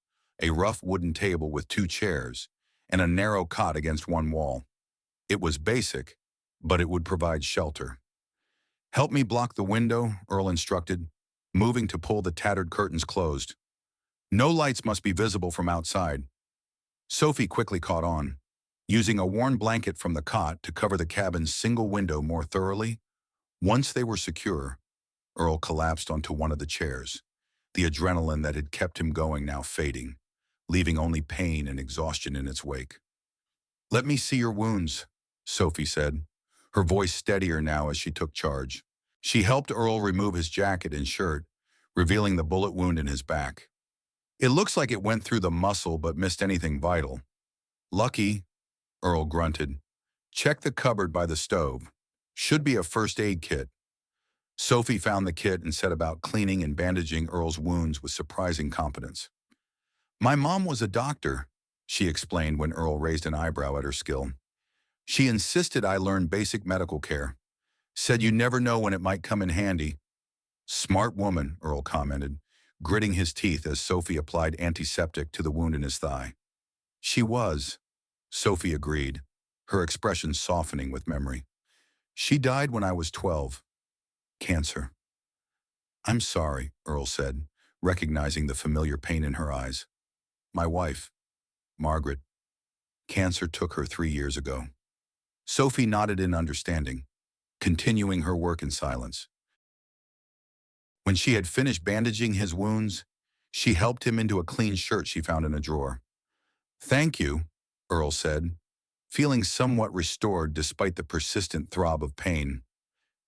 a rough wooden table with 2 chairs, and a narrow cot against one wall. It was basic, but it would provide shelter. "Help me block the window," Earl instructed, moving to pull the tattered curtains closed. "No lights must be visible from outside." Sophie quickly caught on, using a worn blanket from the cot to cover the cabin's single window more thoroughly. Once they were secure, Earl collapsed onto one of the chairs, the adrenaline that had kept him going now fading, leaving only pain and exhaustion in its wake. "Let me see your wounds," Sophie said, her voice steadier now as she took charge. She helped Earl remove his jacket and shirt, revealing the bullet wound in his back. "It looks like it went through the muscle but missed anything vital." "Lucky," Earl grunted. "Check the cupboard by the stove. Should be a first aid kit." Sophie found the kit and set about cleaning and bandaging Earl's wounds with surprising competence. "My mom was a doctor," she explained when Earl raised an eyebrow at her skill. "She insisted I learn basic medical care. Said you never know when it might come in handy." "Smart woman," Earl commented, gritting his teeth as Sophie applied antiseptic to the wound in his thigh. "She was," Sophie agreed, her expression softening with memory. "She died when I was 12. Cancer." "I'm sorry," Earl said, recognizing the familiar pain in her eyes. "My wife, Margaret. Cancer took her 3 years ago." Sophie nodded in understanding, continuing her work in silence. When she had finished bandaging his wounds, she helped him into a clean shirt she found in a drawer. "Thank you," Earl said, feeling somewhat restored despite the persistent throb of pain.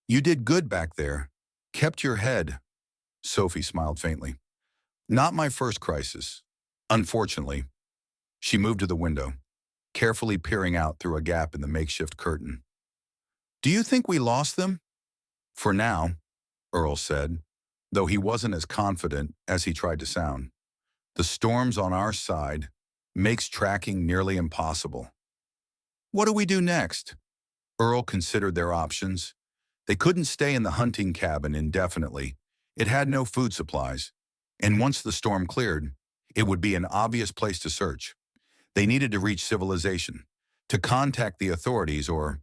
"You did good back there. Kept your head." Sophie smiled faintly. "Not my first crisis, unfortunately." She moved to the window, carefully peering out through a gap in the makeshift curtain. "Do you think we lost them?" "For now," Earl said, though he wasn't as confident as he tried to sound. "The storm's on our side, makes tracking nearly impossible." "What do we do next?" Earl considered their options. They couldn't stay in the hunting cabin indefinitely. It had no food supplies, and once the storm cleared, it would be an obvious place to search. They needed to reach civilization, to contact the authorities or,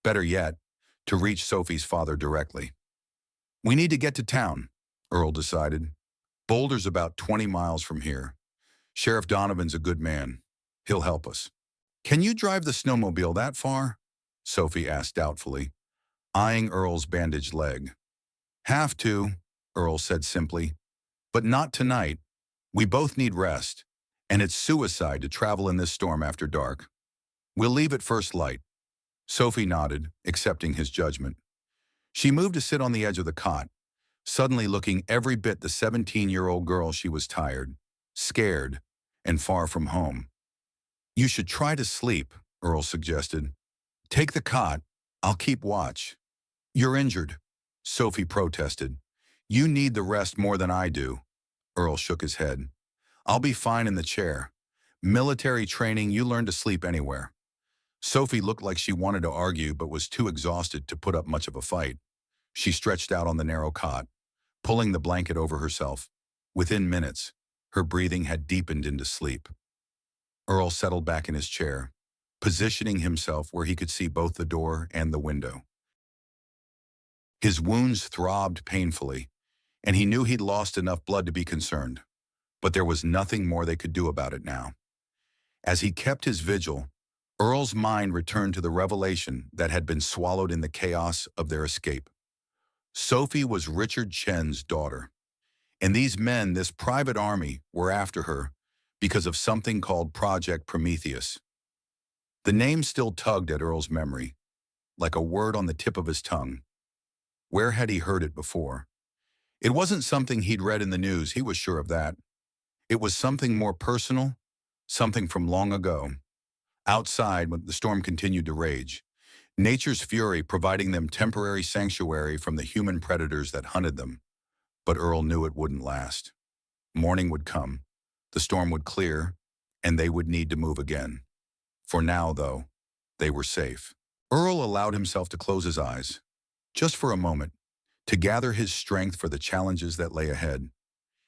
better yet, to reach Sophie's father directly. "We need to get to town," Earl decided. "Boulder's about 20 miles from here. Sheriff Donovan's a good man. He'll help us." "Can you drive the snowmobile that far?" Sophie asked doubtfully, eyeing Earl's bandaged leg. "Have to," Earl said simply, "but not tonight. We both need rest, and it's suicide to travel in this storm after dark. We'll leave at first light." Sophie nodded, accepting his judgment. She moved to sit on the edge of the cot, suddenly looking every bit the 17-year-old girl she was tired, scared, and far from home. You should try to sleep, Earl suggested. Take the cot. I'll keep watch. You're injured, Sophie protested. You need the rest more than I do. Earl shook his head. I'll be fine in the chair. Military training, you learn to sleep anywhere. Sophie looked like she wanted to argue but was too exhausted to put up much of a fight. She stretched out on the narrow cot, pulling the blanket over herself. Within minutes, her breathing had deepened into sleep. Earl settled back in his chair, positioning himself where he could see both the door and the window. His wounds throbbed painfully, and he knew he'd lost enough blood to be concerned. But there was nothing more they could do about it now. As he kept his vigil, Earl's mind returned to the revelation that had been swallowed in the chaos of their escape. Sophie was Richard Chen's daughter, and these men, this private army, were after her because of something called Project Prometheus. The name still tugged at Earl's memory, like a word on the tip of his tongue. Where had he heard it before? It wasn't something he'd read in the news, he was sure of that. It was something more personal, something from long ago. Outside, when the storm continued to rage, nature's fury providing them temporary sanctuary from the human predators that hunted them. But Earl knew it wouldn't last. Morning would come, the storm would clear, and they would need to move again. For now, though, they were safe. Earl allowed himself to close his eyes, just for a moment, to gather his strength for the challenges that lay ahead.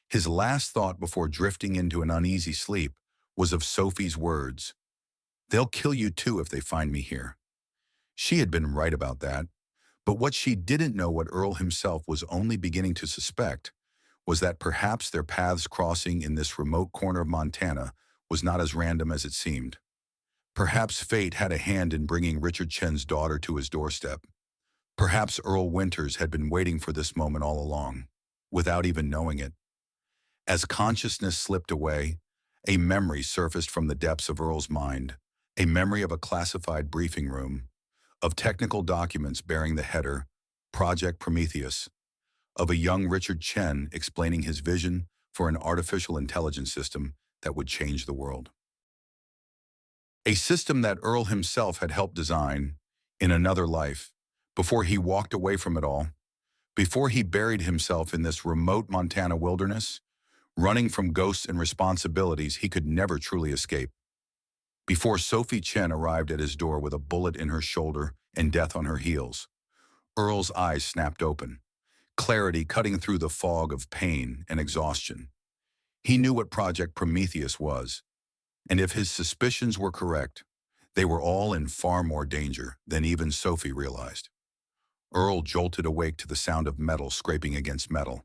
His last thought before drifting into an uneasy sleep was of Sophie's words. They'll kill you too if they find me here. She had been right about that, but what she didn't know, what Earl himself was only beginning to suspect, was that perhaps their paths crossing in this remote corner of Montana was not as random as it seemed. Perhaps fate had a hand in bringing Richard Chen's daughter to his doorstep. Perhaps Earl Winters had been waiting for this moment all along, without even knowing it. As consciousness slipped away, a memory surfaced from the depths of Earl's mind, a memory of a classified briefing room, of technical documents bearing the header, Project Prometheus, of a young Richard Chen explaining his vision for an artificial intelligence system that would change the world. A system that Earl himself had helped design in another life, before he walked away from it all, before he buried himself in this remote Montana wilderness, running from ghosts and responsibilities he could never truly escape. Before Sophie Chen arrived at his door with a bullet in her shoulder and death on her heels, Earl's eyes snapped open, clarity cutting through the fog of pain and exhaustion. He knew what Project Prometheus was, and if his suspicions were correct, they were all in far more danger than even Sophie realized. Earl jolted awake to the sound of metal scraping against metal.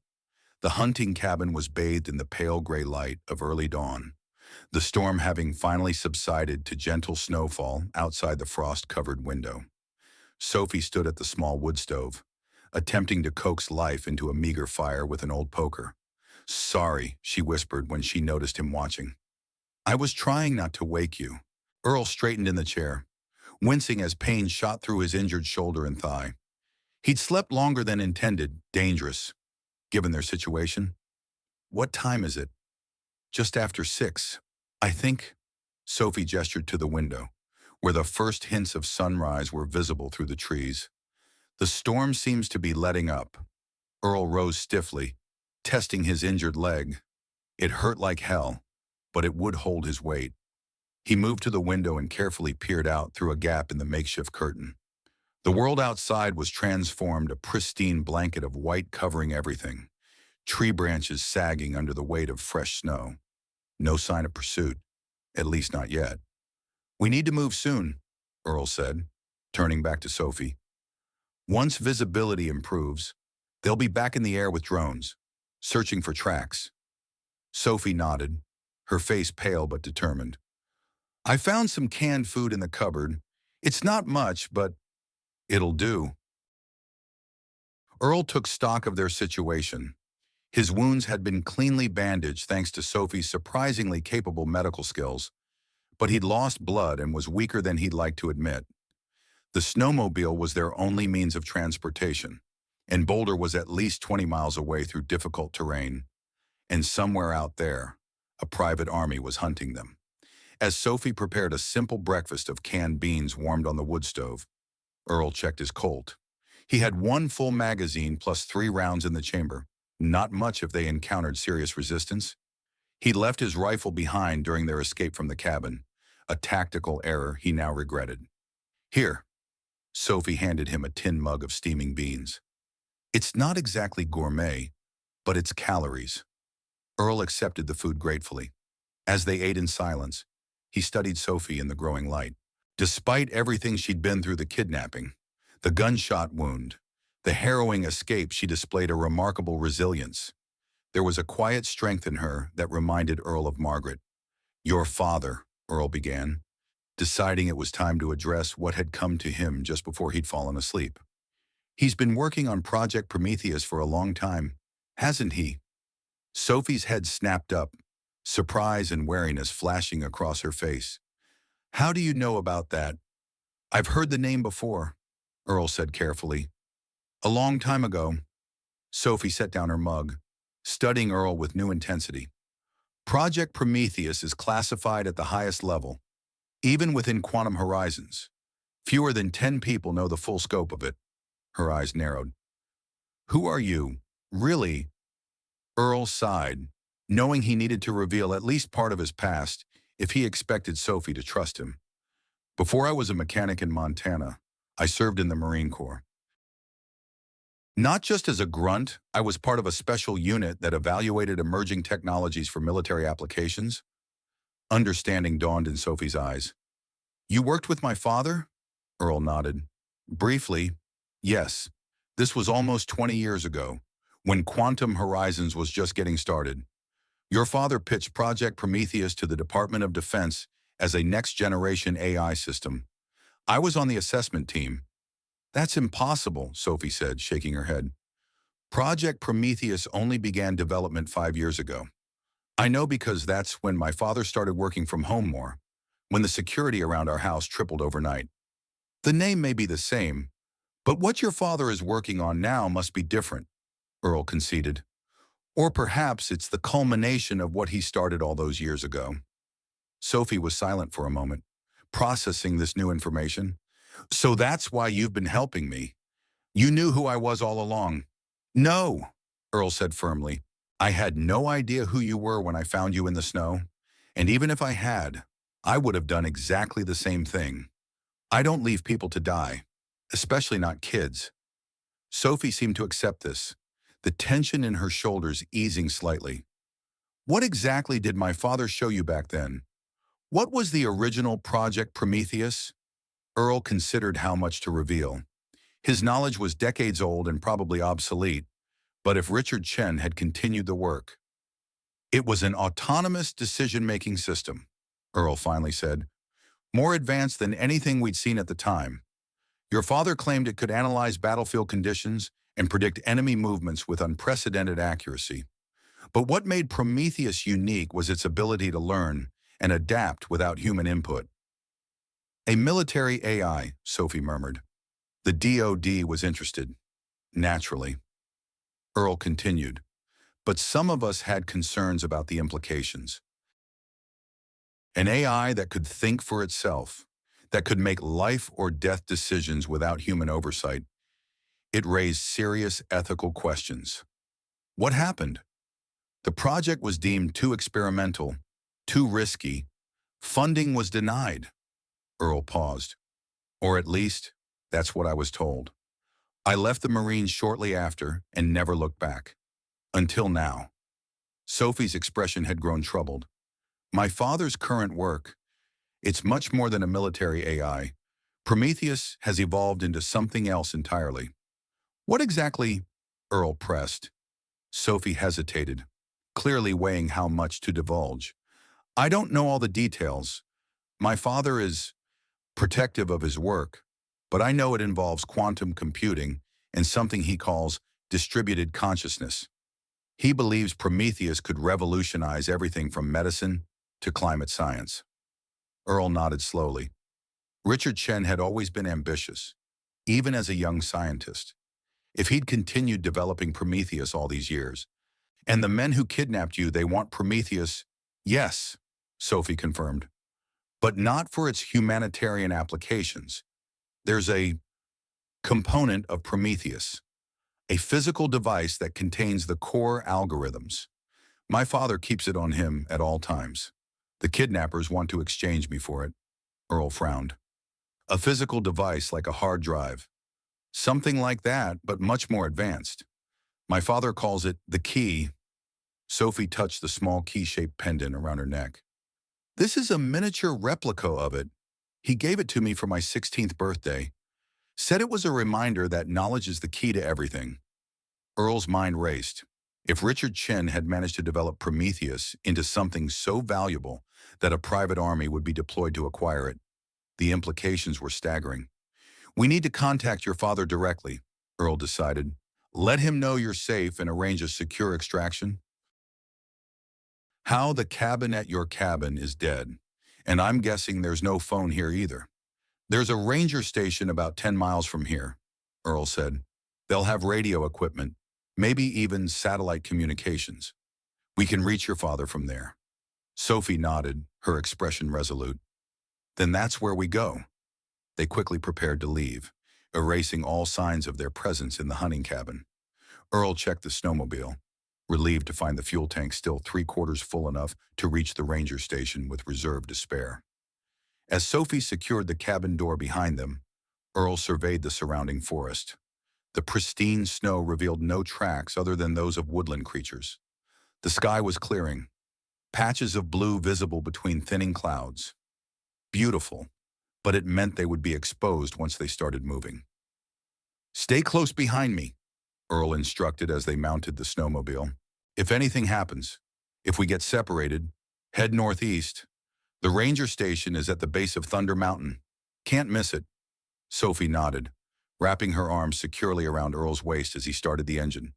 The hunting cabin was bathed in the pale gray light of early dawn, the storm having finally subsided to gentle snowfall outside the frost-covered window. Sophie stood at the small wood stove, attempting to coax life into a meager fire with an old poker. "Sorry," she whispered when she noticed him watching. "I was trying not to wake you." Earl straightened in the chair, wincing as pain shot through his injured shoulder and thigh. He'd slept longer than intended, dangerous, given their situation. "What time is it?" "Just after 6. I think," Sophie gestured to the window, where the first hints of sunrise were visible through the trees. "The storm seems to be letting up." Earl rose stiffly, testing his injured leg. It hurt like hell, but it would hold his weight. He moved to the window and carefully peered out through a gap in the makeshift curtain. The world outside was transformed, a pristine blanket of white covering everything, tree branches sagging under the weight of fresh snow. No sign of pursuit, at least not yet. "We need to move soon," Earl said, turning back to Sophie. "Once visibility improves, they'll be back in the air with drones, searching for tracks." Sophie nodded, her face pale but determined. "I found some canned food in the cupboard. It's not much, but it'll do." Earl took stock of their situation. His wounds had been cleanly bandaged thanks to Sophie's surprisingly capable medical skills, but he'd lost blood and was weaker than he'd like to admit. The snowmobile was their only means of transportation, and Boulder was at least 20 miles away through difficult terrain. And somewhere out there, a private army was hunting them. As Sophie prepared a simple breakfast of canned beans warmed on the wood stove, Earl checked his Colt. He had one full magazine plus 3 rounds in the chamber. Not much if they encountered serious resistance. He'd left his rifle behind during their escape from the cabin, a tactical error he now regretted. Here, Sophie handed him a tin mug of steaming beans. It's not exactly gourmet, but it's calories. Earl accepted the food gratefully. As they ate in silence, he studied Sophie in the growing light. Despite everything she'd been through, the kidnapping, the gunshot wound, the harrowing escape, she displayed a remarkable resilience. There was a quiet strength in her that reminded Earl of Margaret. "Your father," Earl began, deciding it was time to address what had come to him just before he'd fallen asleep. "He's been working on Project Prometheus for a long time, hasn't he?" Sophie's head snapped up, surprise and wariness flashing across her face. "How do you know about that?" "I've heard the name before," Earl said carefully. "A long time ago." Sophie set down her mug, studying Earl with new intensity. "Project Prometheus is classified at the highest level, even within quantum horizons. Fewer than 10 people know the full scope of it." Her eyes narrowed. "Who are you, really?" Earl sighed, knowing he needed to reveal at least part of his past if he expected Sophie to trust him. "Before I was a mechanic in Montana, I served in the Marine Corps. Not just as a grunt, I was part of a special unit that evaluated emerging technologies for military applications." Understanding dawned in Sophie's eyes. "You worked with my father?" Earl nodded. "Briefly, yes. This was almost 20 years ago, when Quantum Horizons was just getting started. Your father pitched Project Prometheus to the Department of Defense as a next-generation AI system. I was on the assessment team." "That's impossible," Sophie said, shaking her head. "Project Prometheus only began development 5 years ago. I know because that's when my father started working from home more, when the security around our house tripled overnight. The name may be the same, but what your father is working on now must be different," Earl conceded. "Or perhaps it's the culmination of what he started all those years ago." Sophie was silent for a moment, processing this new information. "So that's why you've been helping me. You knew who I was all along." "No," Earl said firmly. "I had no idea who you were when I found you in the snow. And even if I had, I would have done exactly the same thing. I don't leave people to die, especially not kids." Sophie seemed to accept this, the tension in her shoulders easing slightly. "What exactly did my father show you back then? What was the original Project Prometheus?" Earl considered how much to reveal. His knowledge was decades old and probably obsolete, but if Richard Chen had continued the work. "It was an autonomous decision-making system," Earl finally said, "more advanced than anything we'd seen at the time. Your father claimed it could analyze battlefield conditions and predict enemy movements with unprecedented accuracy. But what made Prometheus unique was its ability to learn and adapt without human input." "A military AI," Sophie murmured. The DoD was interested. Naturally. Earl continued, "But some of us had concerns about the implications. An AI that could think for itself, that could make life or death decisions without human oversight. It raised serious ethical questions. What happened? The project was deemed too experimental, too risky. Funding was denied." Earl paused. "Or at least, that's what I was told. I left the Marines shortly after and never looked back. Until now." Sophie's expression had grown troubled. "My father's current work, it's much more than a military AI. Prometheus has evolved into something else entirely." "What exactly?" Earl pressed. Sophie hesitated, clearly weighing how much to divulge. "I don't know all the details. My father is protective of his work, but I know it involves quantum computing and something he calls distributed consciousness. He believes Prometheus could revolutionize everything from medicine to climate science." Earl nodded slowly. Richard Chen had always been ambitious, even as a young scientist. If he'd continued developing Prometheus all these years, "And the men who kidnapped you, they want Prometheus." "Yes," Sophie confirmed. but not for its humanitarian applications. There's a component of Prometheus, a physical device that contains the core algorithms. My father keeps it on him at all times. The kidnappers want to exchange me for it. Earl frowned. A physical device like a hard drive. Something like that, but much more advanced. My father calls it the key. Sophie touched the small key-shaped pendant around her neck. This is a miniature replica of it. He gave it to me for my 16th birthday. Said it was a reminder that knowledge is the key to everything. Earl's mind raced. If Richard Chin had managed to develop Prometheus into something so valuable that a private army would be deployed to acquire it, the implications were staggering. We need to contact your father directly, Earl decided. Let him know you're safe and arrange a secure extraction. How the cabin at your cabin is dead, and I'm guessing there's no phone here either. There's a ranger station about 10 miles from here, Earl said. They'll have radio equipment, maybe even satellite communications. We can reach your father from there. Sophie nodded, her expression resolute. Then that's where we go. They quickly prepared to leave, erasing all signs of their presence in the hunting cabin. Earl checked the snowmobile, relieved to find the fuel tank still 3/4 full enough to reach the ranger station with reserve to spare. As Sophie secured the cabin door behind them, Earl surveyed the surrounding forest. The pristine snow revealed no tracks other than those of woodland creatures. The sky was clearing, patches of blue visible between thinning clouds. Beautiful, but it meant they would be exposed once they started moving. Stay close behind me, Earl instructed as they mounted the snowmobile. If anything happens, if we get separated, head northeast. The ranger station is at the base of Thunder Mountain. Can't miss it. Sophie nodded, wrapping her arms securely around Earl's waist as he started the engine.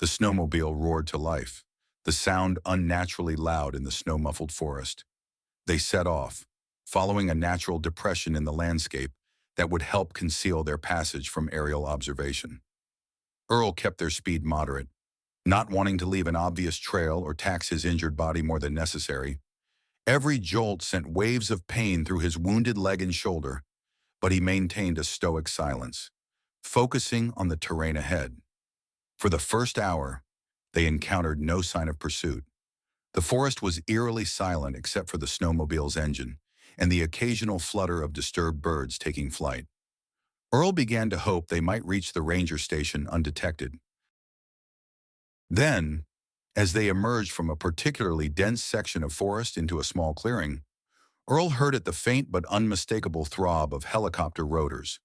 The snowmobile roared to life, the sound unnaturally loud in the snow-muffled forest. They set off, following a natural depression in the landscape that would help conceal their passage from aerial observation. Earl kept their speed moderate, not wanting to leave an obvious trail or tax his injured body more than necessary. Every jolt sent waves of pain through his wounded leg and shoulder, but he maintained a stoic silence, focusing on the terrain ahead. For the first hour, they encountered no sign of pursuit. The forest was eerily silent except for the snowmobile's engine and the occasional flutter of disturbed birds taking flight. Earl began to hope they might reach the ranger station undetected. Then, as they emerged from a particularly dense section of forest into a small clearing, Earl heard the faint but unmistakable throb of helicopter rotors.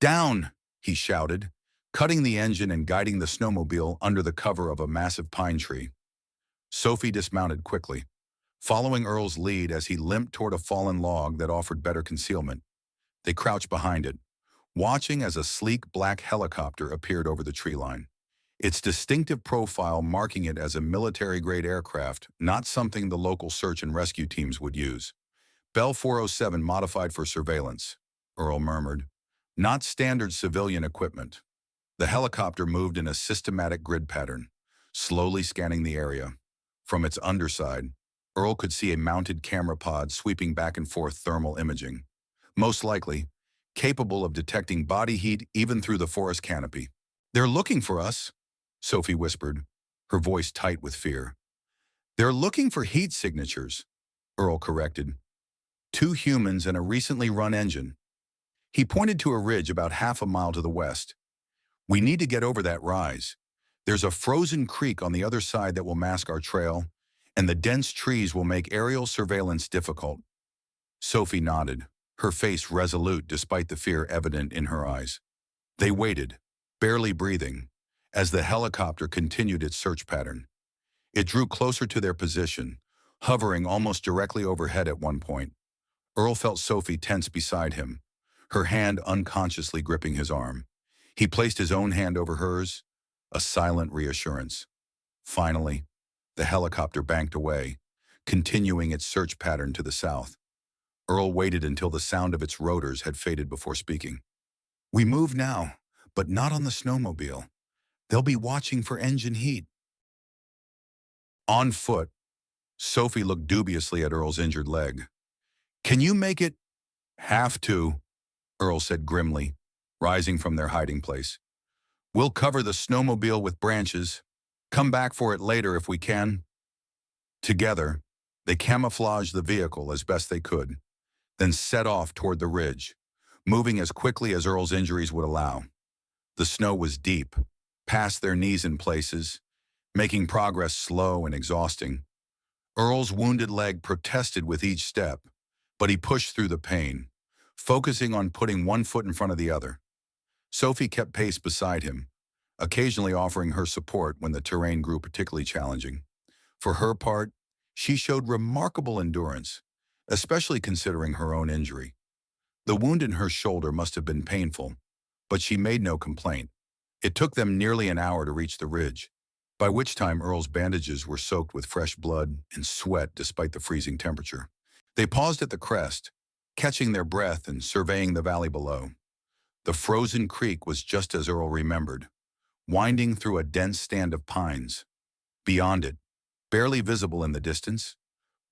Down, he shouted, cutting the engine and guiding the snowmobile under the cover of a massive pine tree. Sophie dismounted quickly, following Earl's lead as he limped toward a fallen log that offered better concealment. They crouched behind it, watching as a sleek black helicopter appeared over the tree line, its distinctive profile marking it as a military-grade aircraft, not something the local search and rescue teams would use. Bell 407 modified for surveillance, Earl murmured. Not standard civilian equipment. The helicopter moved in a systematic grid pattern, slowly scanning the area. From its underside, Earl could see a mounted camera pod sweeping back and forth thermal imaging, most likely capable of detecting body heat even through the forest canopy. They're looking for us, Sophie whispered, her voice tight with fear. They're looking for heat signatures, Earl corrected. 2 humans and a recently run engine. He pointed to a ridge about half a mile to the west. We need to get over that rise. There's a frozen creek on the other side that will mask our trail, and the dense trees will make aerial surveillance difficult. Sophie nodded, her face resolute despite the fear evident in her eyes. They waited, barely breathing, as the helicopter continued its search pattern. It drew closer to their position, hovering almost directly overhead at one point. Earl felt Sophie tense beside him, her hand unconsciously gripping his arm. He placed his own hand over hers, a silent reassurance. Finally, the helicopter banked away, continuing its search pattern to the south. Earl waited until the sound of its rotors had faded before speaking. We move now, but not on the snowmobile. They'll be watching for engine heat. On foot, Sophie looked dubiously at Earl's injured leg. Can you make it? Have to, Earl said grimly, rising from their hiding place. We'll cover the snowmobile with branches. Come back for it later if we can. Together, they camouflaged the vehicle as best they could, then set off toward the ridge, moving as quickly as Earl's injuries would allow. The snow was deep, past their knees in places, making progress slow and exhausting. Earl's wounded leg protested with each step, but he pushed through the pain, focusing on putting one foot in front of the other. Sophie kept pace beside him, occasionally offering her support when the terrain grew particularly challenging. For her part, she showed remarkable endurance, especially considering her own injury. The wound in her shoulder must have been painful, but she made no complaint. It took them nearly an hour to reach the ridge, by which time Earl's bandages were soaked with fresh blood and sweat despite the freezing temperature. They paused at the crest, catching their breath and surveying the valley below. The frozen creek was just as Earl remembered, winding through a dense stand of pines. Beyond it, barely visible in the distance,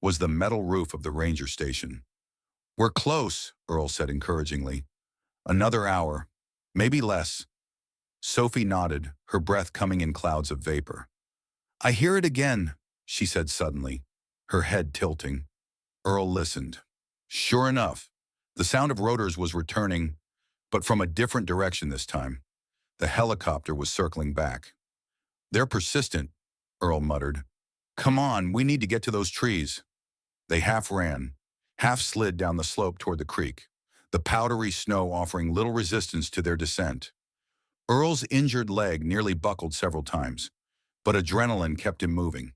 was the metal roof of the ranger station. We're close, Earl said encouragingly. Another hour, maybe less. Sophie nodded, her breath coming in clouds of vapor. I hear it again, she said suddenly, her head tilting. Earl listened. Sure enough, the sound of rotors was returning, but from a different direction this time. The helicopter was circling back. They're persistent, Earl muttered. Come on, we need to get to those trees. They half ran, half slid down the slope toward the creek, the powdery snow offering little resistance to their descent. Earl's injured leg nearly buckled several times, but adrenaline kept him moving.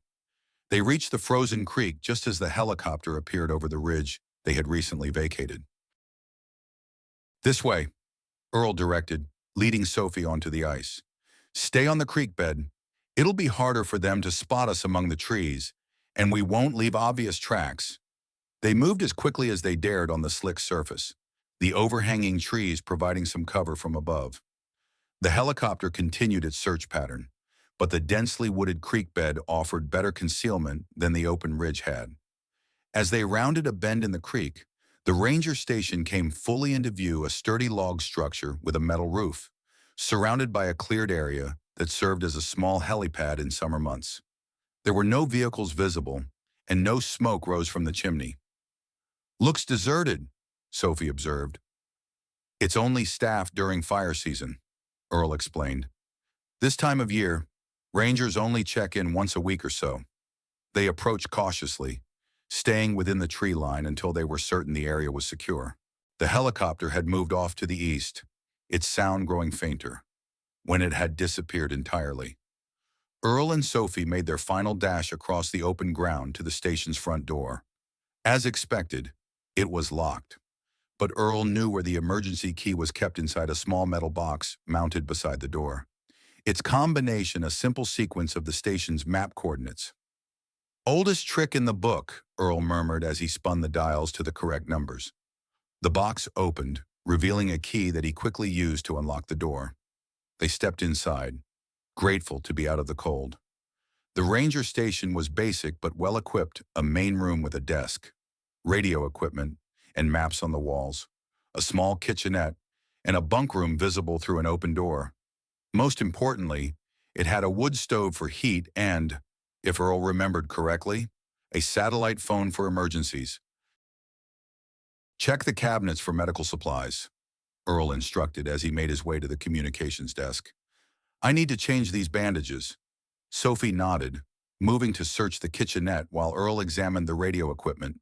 They reached the frozen creek just as the helicopter appeared over the ridge they had recently vacated. This way, Earl directed, leading Sophie onto the ice. Stay on the creek bed. It'll be harder for them to spot us among the trees, and we won't leave obvious tracks. They moved as quickly as they dared on the slick surface, the overhanging trees providing some cover from above. The helicopter continued its search pattern, but the densely wooded creek bed offered better concealment than the open ridge had. As they rounded a bend in the creek, the ranger station came fully into view, a sturdy log structure with a metal roof, surrounded by a cleared area that served as a small helipad in summer months. There were no vehicles visible, and no smoke rose from the chimney. Looks deserted, Sophie observed. It's only staffed during fire season, Earl explained. This time of year, rangers only check in once a week or so. They approached cautiously, staying within the tree line until they were certain the area was secure. The helicopter had moved off to the east, its sound growing fainter, when it had disappeared entirely. Earl and Sophie made their final dash across the open ground to the station's front door. As expected, it was locked, but Earl knew where the emergency key was kept inside a small metal box mounted beside the door. Its combination a simple sequence of the station's map coordinates. Oldest trick in the book, Earl murmured as he spun the dials to the correct numbers. The box opened, revealing a key that he quickly used to unlock the door. They stepped inside, grateful to be out of the cold. The ranger station was basic but well-equipped, a main room with a desk, radio equipment, and maps on the walls, a small kitchenette, and a bunk room visible through an open door. Most importantly, it had a wood stove for heat and, if Earl remembered correctly, a satellite phone for emergencies. Check the cabinets for medical supplies, Earl instructed as he made his way to the communications desk. I need to change these bandages. Sophie nodded, moving to search the kitchenette while Earl examined the radio equipment.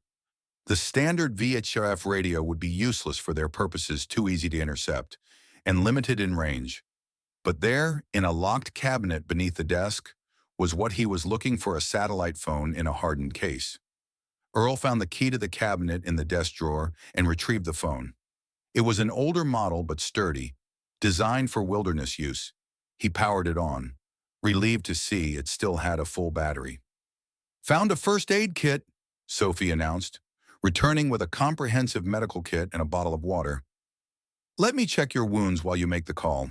The standard VHF radio would be useless for their purposes, too easy to intercept, and limited in range. But there, in a locked cabinet beneath the desk, was what he was looking for, a satellite phone in a hardened case. Earl found the key to the cabinet in the desk drawer and retrieved the phone. It was an older model but sturdy, designed for wilderness use. He powered it on, relieved to see it still had a full battery. Found a first aid kit, Sophie announced, returning with a comprehensive medical kit and a bottle of water. Let me check your wounds while you make the call.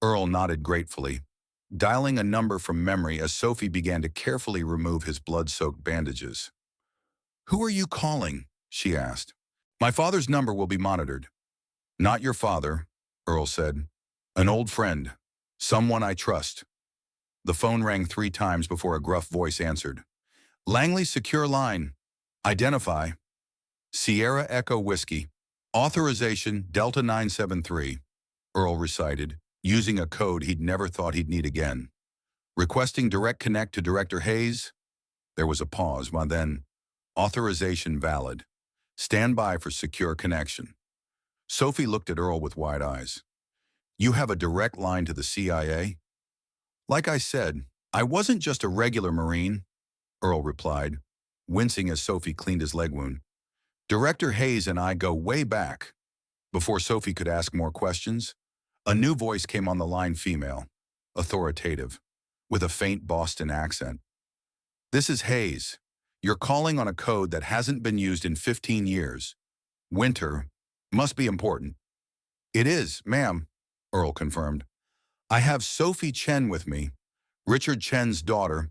Earl nodded gratefully, dialing a number from memory as Sophie began to carefully remove his blood-soaked bandages. Who are you calling? she asked. My father's number will be monitored. Not your father, Earl said. An old friend. Someone I trust. The phone rang 3 times before a gruff voice answered. Langley Secure Line. Identify. Sierra Echo Whiskey. Authorization Delta 973. Earl recited, using a code he'd never thought he'd need again. Requesting direct connect to Director Hayes. There was a pause, while then, authorization valid. Stand by for secure connection. Sophie looked at Earl with wide eyes. You have a direct line to the CIA? Like I said, I wasn't just a regular Marine, Earl replied, wincing as Sophie cleaned his leg wound. Director Hayes and I go way back. Before Sophie could ask more questions, a new voice came on the line, female, authoritative, with a faint Boston accent. This is Hayes. You're calling on a code that hasn't been used in 15 years. Winter. Must be important. It is, ma'am, Earl confirmed. I have Sophie Chen with me, Richard Chen's daughter.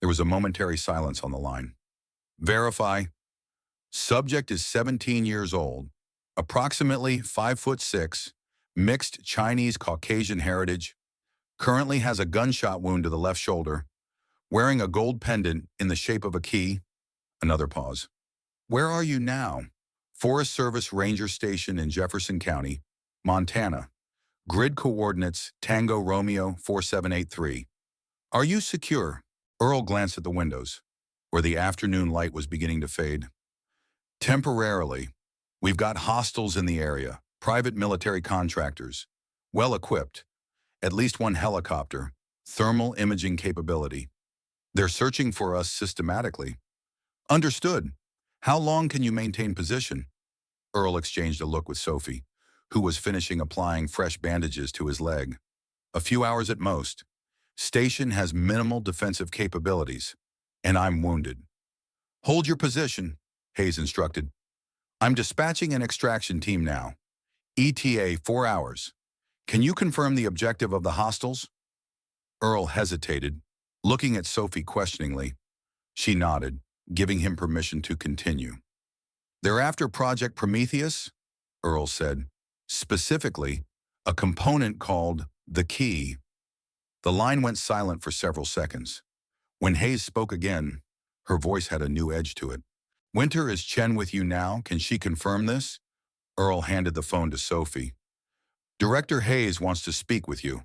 There was a momentary silence on the line. Verify. Subject is 17 years old, approximately 5'6", mixed Chinese-Caucasian heritage, currently has a gunshot wound to the left shoulder, wearing a gold pendant in the shape of a key. Another pause. Where are you now? Forest Service Ranger Station in Jefferson County, Montana. Grid coordinates Tango Romeo 4783. Are you secure? Earl glanced at the windows, where the afternoon light was beginning to fade. Temporarily. We've got hostiles in the area, private military contractors, well-equipped, at least one helicopter, thermal imaging capability. They're searching for us systematically. Understood. How long can you maintain position? Earl exchanged a look with Sophie, who was finishing applying fresh bandages to his leg. A few hours at most. Station has minimal defensive capabilities, and I'm wounded. Hold your position, Hayes instructed. I'm dispatching an extraction team now. ETA 4 hours. Can you confirm the objective of the hostiles? Earl hesitated, looking at Sophie questioningly. She nodded, giving him permission to continue. They're after Project Prometheus, Earl said. Specifically, a component called the key. The line went silent for several seconds. When Hayes spoke again, her voice had a new edge to it. Winter, is Chen with you now? Can she confirm this? Earl handed the phone to Sophie. Director Hayes wants to speak with you.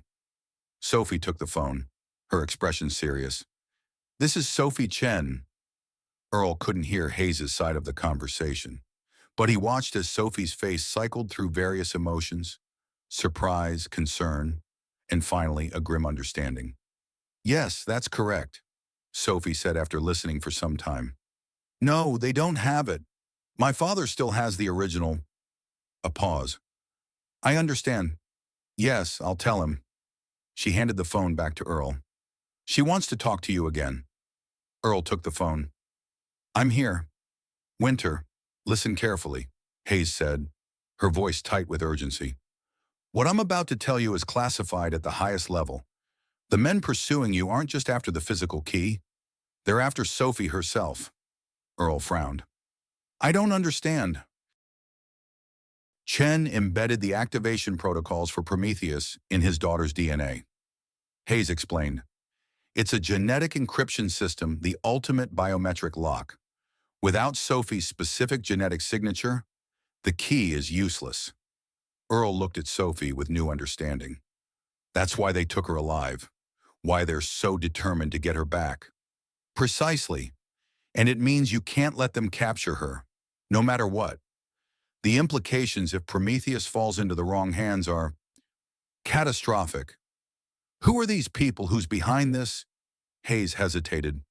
Sophie took the phone, her expression serious. This is Sophie Chen. Earl couldn't hear Hayes' side of the conversation, but he watched as Sophie's face cycled through various emotions, surprise, concern, and finally a grim understanding. Yes, that's correct, Sophie said after listening for some time. No, they don't have it. My father still has the original. A pause. I understand. Yes, I'll tell him. She handed the phone back to Earl. She wants to talk to you again. Earl took the phone. I'm here. Winter, listen carefully, Hayes said, her voice tight with urgency. What I'm about to tell you is classified at the highest level. The men pursuing you aren't just after the physical key. They're after Sophie herself. Earl frowned. I don't understand. Chen embedded the activation protocols for Prometheus in his daughter's DNA. Hayes explained. It's a genetic encryption system, the ultimate biometric lock. Without Sophie's specific genetic signature, the key is useless. Earl looked at Sophie with new understanding. That's why they took her alive, why they're so determined to get her back. Precisely. And it means you can't let them capture her, no matter what. The implications if Prometheus falls into the wrong hands are catastrophic. Who are these people who's behind this? Hayes hesitated.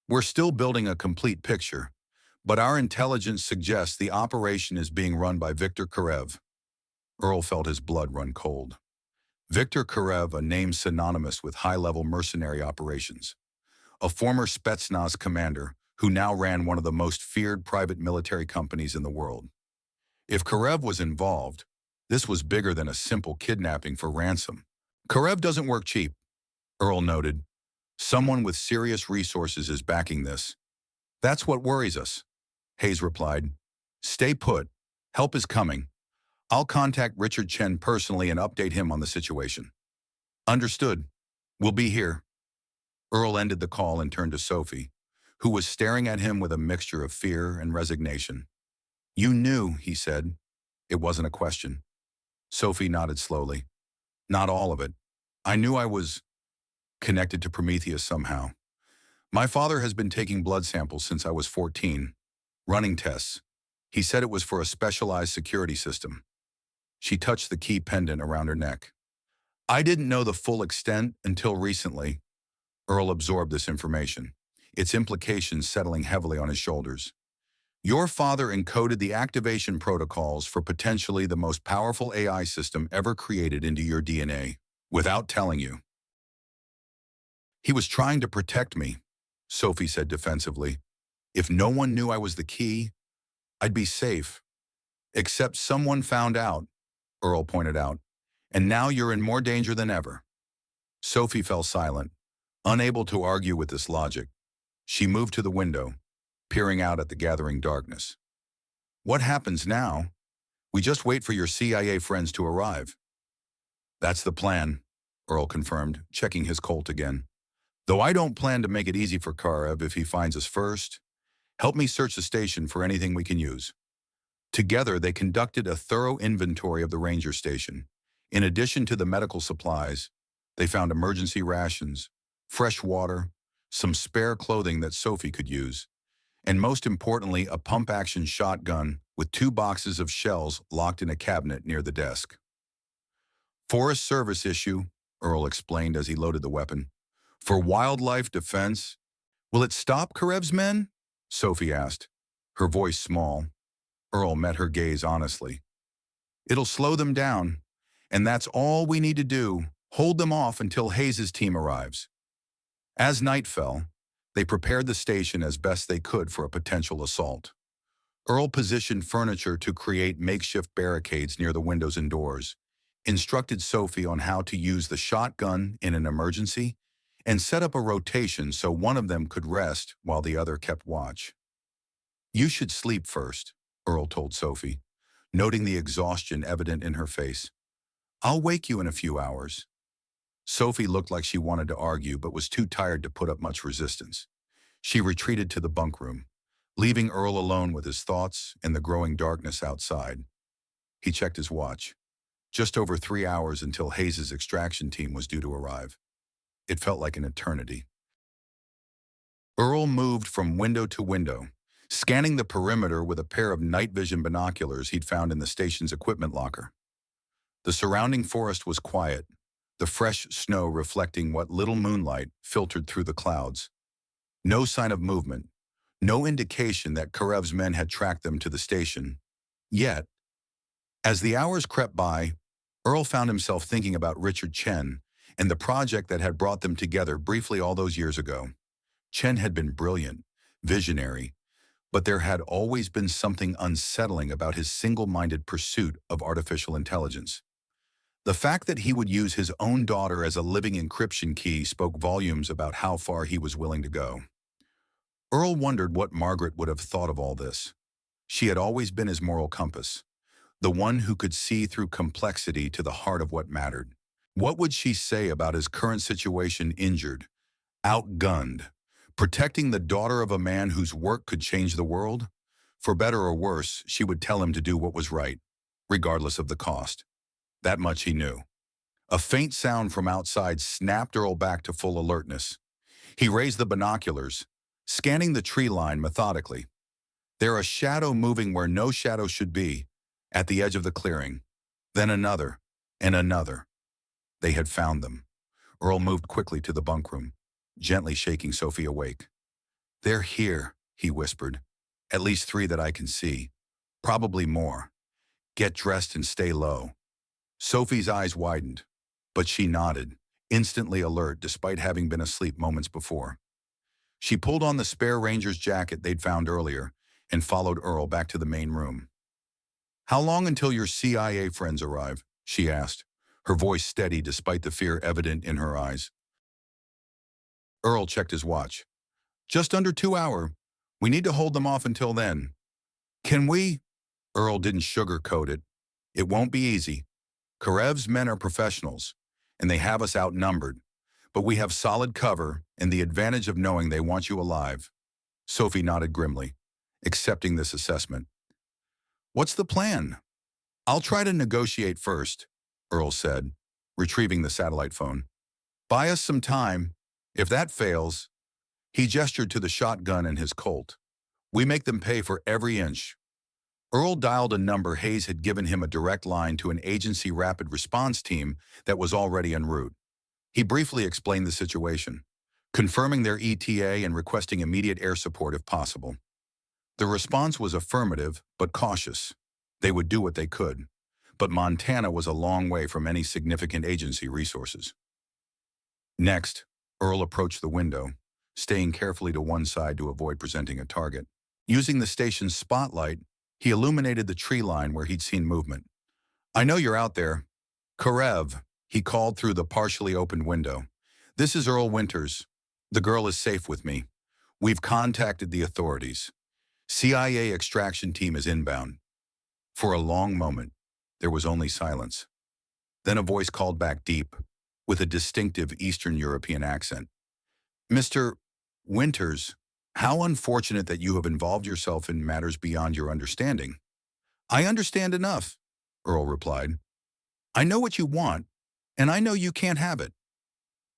We're still building a complete picture, but our intelligence suggests the operation is being run by Viktor Karev. Earl felt his blood run cold. Viktor Karev, a name synonymous with high-level mercenary operations. A former Spetsnaz commander who now ran one of the most feared private military companies in the world. If Karev was involved, this was bigger than a simple kidnapping for ransom. Karev doesn't work cheap, Earl noted. Someone with serious resources is backing this. That's what worries us. Hayes replied. Stay put. Help is coming. I'll contact Richard Chen personally and update him on the situation. Understood. We'll be here. Earl ended the call and turned to Sophie, who was staring at him with a mixture of fear and resignation. You knew, he said. It wasn't a question. Sophie nodded slowly. Not all of it. I knew I was connected to Prometheus somehow. My father has been taking blood samples since I was 14, running tests. He said it was for a specialized security system. She touched the key pendant around her neck. I didn't know the full extent until recently. Earl absorbed this information, its implications settling heavily on his shoulders. Your father encoded the activation protocols for potentially the most powerful AI system ever created into your DNA, without telling you. He was trying to protect me, Sophie said defensively. If no one knew I was the key, I'd be safe. Except someone found out, Earl pointed out, and now you're in more danger than ever. Sophie fell silent, unable to argue with this logic. She moved to the window, peering out at the gathering darkness. What happens now? We just wait for your CIA friends to arrive. That's the plan, Earl confirmed, checking his Colt again. Though I don't plan to make it easy for Karev if he finds us first. Help me search the station for anything we can use. Together, they conducted a thorough inventory of the ranger station. In addition to the medical supplies, they found emergency rations, fresh water, some spare clothing that Sophie could use, and most importantly, a pump-action shotgun with 2 boxes of shells locked in a cabinet near the desk. Forest Service issue, Earl explained as he loaded the weapon. For wildlife defense. Will it stop Karev's men? Sophie asked, her voice small. Earl met her gaze honestly. It'll slow them down, and that's all we need to do, hold them off until Hayes' team arrives. As night fell, they prepared the station as best they could for a potential assault. Earl positioned furniture to create makeshift barricades near the windows and doors, instructed Sophie on how to use the shotgun in an emergency, and set up a rotation so one of them could rest while the other kept watch. You should sleep first, Earl told Sophie, noting the exhaustion evident in her face. I'll wake you in a few hours. Sophie looked like she wanted to argue but was too tired to put up much resistance. She retreated to the bunk room, leaving Earl alone with his thoughts and the growing darkness outside. He checked his watch. Just over 3 hours until Hayes' extraction team was due to arrive. It felt like an eternity. Earl moved from window to window, scanning the perimeter with a pair of night vision binoculars he'd found in the station's equipment locker. The surrounding forest was quiet, the fresh snow reflecting what little moonlight filtered through the clouds. No sign of movement, no indication that Karev's men had tracked them to the station. Yet, as the hours crept by, Earl found himself thinking about Richard Chen and the project that had brought them together briefly all those years ago. Chen had been brilliant, visionary, but there had always been something unsettling about his single-minded pursuit of artificial intelligence. The fact that he would use his own daughter as a living encryption key spoke volumes about how far he was willing to go. Earl wondered what Margaret would have thought of all this. She had always been his moral compass, the one who could see through complexity to the heart of what mattered. What would she say about his current situation, injured, outgunned, protecting the daughter of a man whose work could change the world? For better or worse, she would tell him to do what was right, regardless of the cost. That much he knew. A faint sound from outside snapped Earl back to full alertness. He raised the binoculars, scanning the tree line methodically. There a shadow moving where no shadow should be, at the edge of the clearing. Then another, and another. They had found them. Earl moved quickly to the bunk room, gently shaking Sophie awake. They're here, he whispered. At least 3 that I can see. Probably more. Get dressed and stay low. Sophie's eyes widened, but she nodded, instantly alert despite having been asleep moments before. She pulled on the spare ranger's jacket they'd found earlier and followed Earl back to the main room. How long until your CIA friends arrive? She asked, her voice steady despite the fear evident in her eyes. Earl checked his watch. Just under 2 hours. We need to hold them off until then. Can we? Earl didn't sugarcoat it. It won't be easy. Karev's men are professionals, and they have us outnumbered. But we have solid cover and the advantage of knowing they want you alive. Sophie nodded grimly, accepting this assessment. What's the plan? I'll try to negotiate first, Earl said, retrieving the satellite phone. Buy us some time. If that fails, he gestured to the shotgun and his Colt. We make them pay for every inch. Earl dialed a number Hayes had given him a direct line to an agency rapid response team that was already en route. He briefly explained the situation, confirming their ETA and requesting immediate air support if possible. The response was affirmative, but cautious. They would do what they could, but Montana was a long way from any significant agency resources. Next, Earl approached the window, staying carefully to one side to avoid presenting a target. Using the station's spotlight, he illuminated the tree line where he'd seen movement. I know you're out there. Karev, he called through the partially opened window. This is Earl Winters. The girl is safe with me. We've contacted the authorities. CIA extraction team is inbound. For a long moment, there was only silence. Then a voice called back deep, with a distinctive Eastern European accent. Mr. Winters, how unfortunate that you have involved yourself in matters beyond your understanding. I understand enough, Earl replied. I know what you want, and I know you can't have it.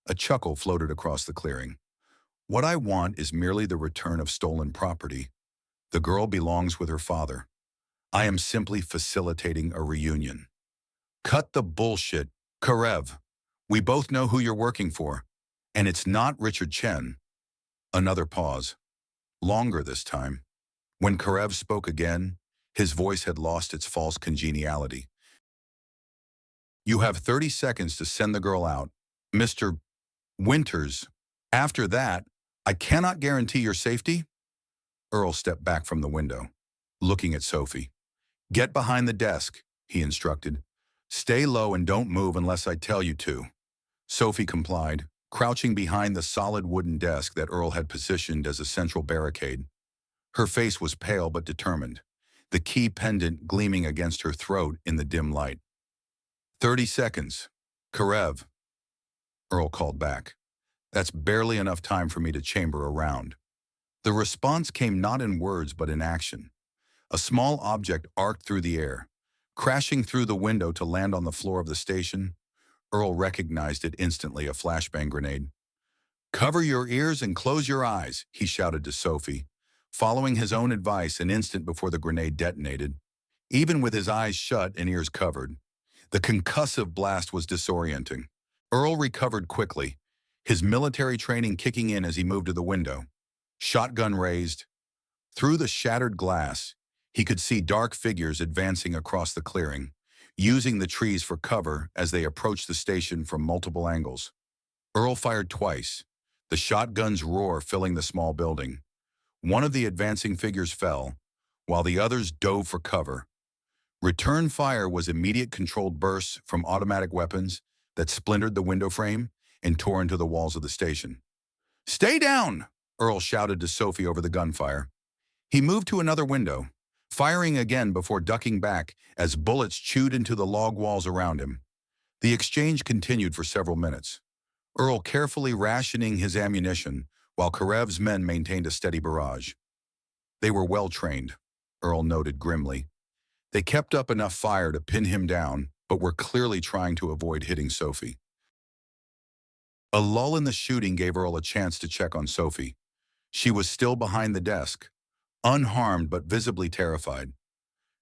A chuckle floated across the clearing. What I want is merely the return of stolen property. The girl belongs with her father. I am simply facilitating a reunion. Cut the bullshit, Karev. We both know who you're working for, and it's not Richard Chen. Another pause. Longer this time. When Karev spoke again, his voice had lost its false congeniality. You have 30 seconds to send the girl out, Mr. Winters. After that, I cannot guarantee your safety. Earl stepped back from the window, looking at Sophie. Get behind the desk, he instructed. Stay low and don't move unless I tell you to. Sophie complied, crouching behind the solid wooden desk that Earl had positioned as a central barricade. Her face was pale but determined, the key pendant gleaming against her throat in the dim light. 30 seconds. Karev. Earl called back. That's barely enough time for me to chamber a round. The response came not in words but in action. A small object arced through the air, crashing through the window to land on the floor of the station. Earl recognized it instantly, a flashbang grenade. Cover your ears and close your eyes, he shouted to Sophie, following his own advice an instant before the grenade detonated. Even with his eyes shut and ears covered, the concussive blast was disorienting. Earl recovered quickly, his military training kicking in as he moved to the window. Shotgun raised. Through the shattered glass, he could see dark figures advancing across the clearing, using the trees for cover as they approached the station from multiple angles. Earl fired twice, the shotgun's roar filling the small building. One of the advancing figures fell, while the others dove for cover. Return fire was immediate controlled bursts from automatic weapons that splintered the window frame and tore into the walls of the station. Stay down, Earl shouted to Sophie over the gunfire. He moved to another window, firing again before ducking back as bullets chewed into the log walls around him. The exchange continued for several minutes, Earl carefully rationing his ammunition while Karev's men maintained a steady barrage. They were well trained, Earl noted grimly. They kept up enough fire to pin him down, but were clearly trying to avoid hitting Sophie. A lull in the shooting gave Earl a chance to check on Sophie. She was still behind the desk, unharmed but visibly terrified.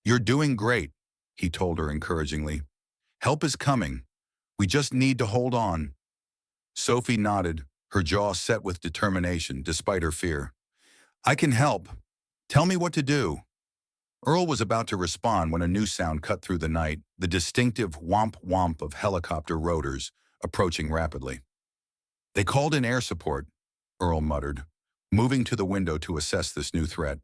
You're doing great, he told her encouragingly. Help is coming. We just need to hold on. Sophie nodded, her jaw set with determination despite her fear. I can help. Tell me what to do. Earl was about to respond when a new sound cut through the night, the distinctive whomp-whomp of helicopter rotors approaching rapidly. They called in air support, Earl muttered, moving to the window to assess this new threat.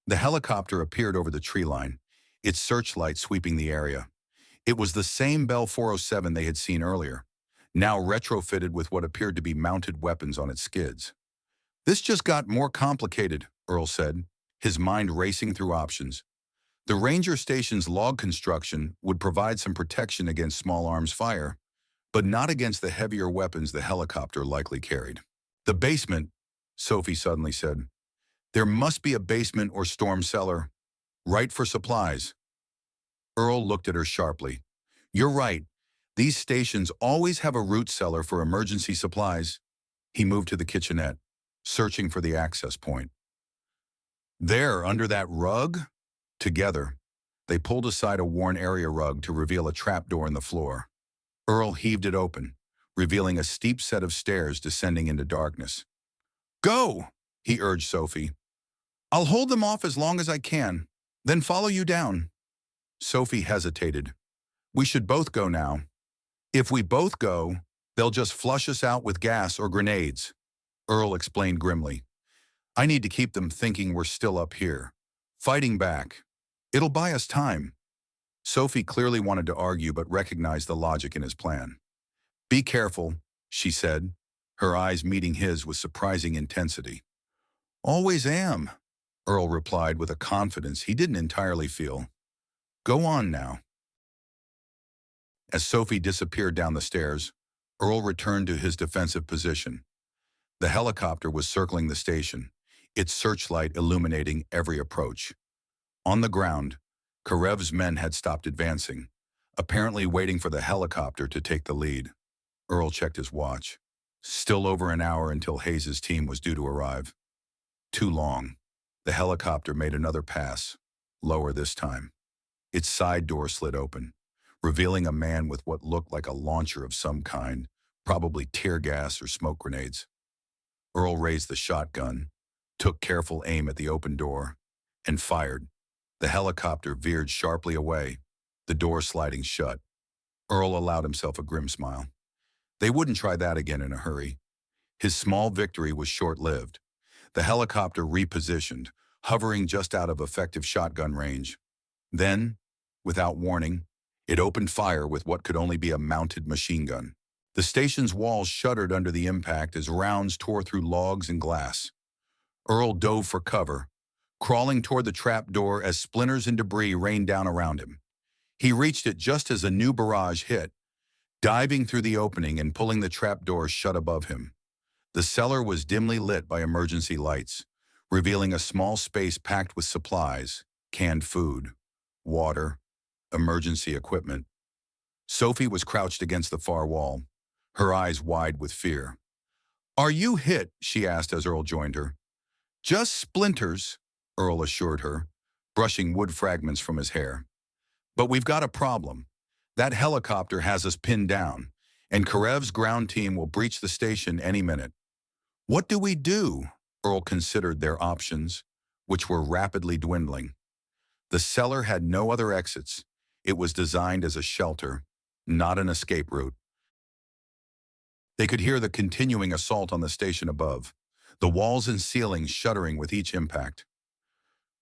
The helicopter appeared over the tree line, its searchlight sweeping the area. It was the same Bell 407 they had seen earlier, now retrofitted with what appeared to be mounted weapons on its skids. This just got more complicated, Earl said, his mind racing through options. The ranger station's log construction would provide some protection against small arms fire, but not against the heavier weapons the helicopter likely carried. The basement, Sophie suddenly said. There must be a basement or storm cellar, right for supplies. Earl looked at her sharply. You're right. These stations always have a root cellar for emergency supplies. He moved to the kitchenette, searching for the access point. There, under that rug? Together, they pulled aside a worn area rug to reveal a trapdoor in the floor. Earl heaved it open, revealing a steep set of stairs descending into darkness. Go, he urged Sophie. I'll hold them off as long as I can, then follow you down. Sophie hesitated. We should both go now. If we both go, they'll just flush us out with gas or grenades, Earl explained grimly. I need to keep them thinking we're still up here, fighting back. It'll buy us time. Sophie clearly wanted to argue but recognized the logic in his plan. Be careful, she said, her eyes meeting his with surprising intensity. Always am, Earl replied with a confidence he didn't entirely feel. Go on now. As Sophie disappeared down the stairs, Earl returned to his defensive position. The helicopter was circling the station, its searchlight illuminating every approach. On the ground, Karev's men had stopped advancing, apparently waiting for the helicopter to take the lead. Earl checked his watch. Still over an hour until Hayes' team was due to arrive. Too long. The helicopter made another pass, lower this time. Its side door slid open, revealing a man with what looked like a launcher of some kind, probably tear gas or smoke grenades. Earl raised the shotgun, took careful aim at the open door, and fired. The helicopter veered sharply away, the door sliding shut. Earl allowed himself a grim smile. They wouldn't try that again in a hurry. His small victory was short-lived. The helicopter repositioned, hovering just out of effective shotgun range. Then, without warning, it opened fire with what could only be a mounted machine gun. The station's walls shuddered under the impact as rounds tore through logs and glass. Earl dove for cover, crawling toward the trap door as splinters and debris rained down around him. He reached it just as a new barrage hit, diving through the opening and pulling the trap door shut above him. The cellar was dimly lit by emergency lights, revealing a small space packed with supplies, canned food, water, emergency equipment. Sophie was crouched against the far wall, her eyes wide with fear. Are you hit? She asked as Earl joined her. Just splinters, Earl assured her, brushing wood fragments from his hair. But we've got a problem. That helicopter has us pinned down, and Karev's ground team will breach the station any minute. What do we do? Earl considered their options, which were rapidly dwindling. The cellar had no other exits. It was designed as a shelter, not an escape route. They could hear the continuing assault on the station above, the walls and ceilings shuddering with each impact.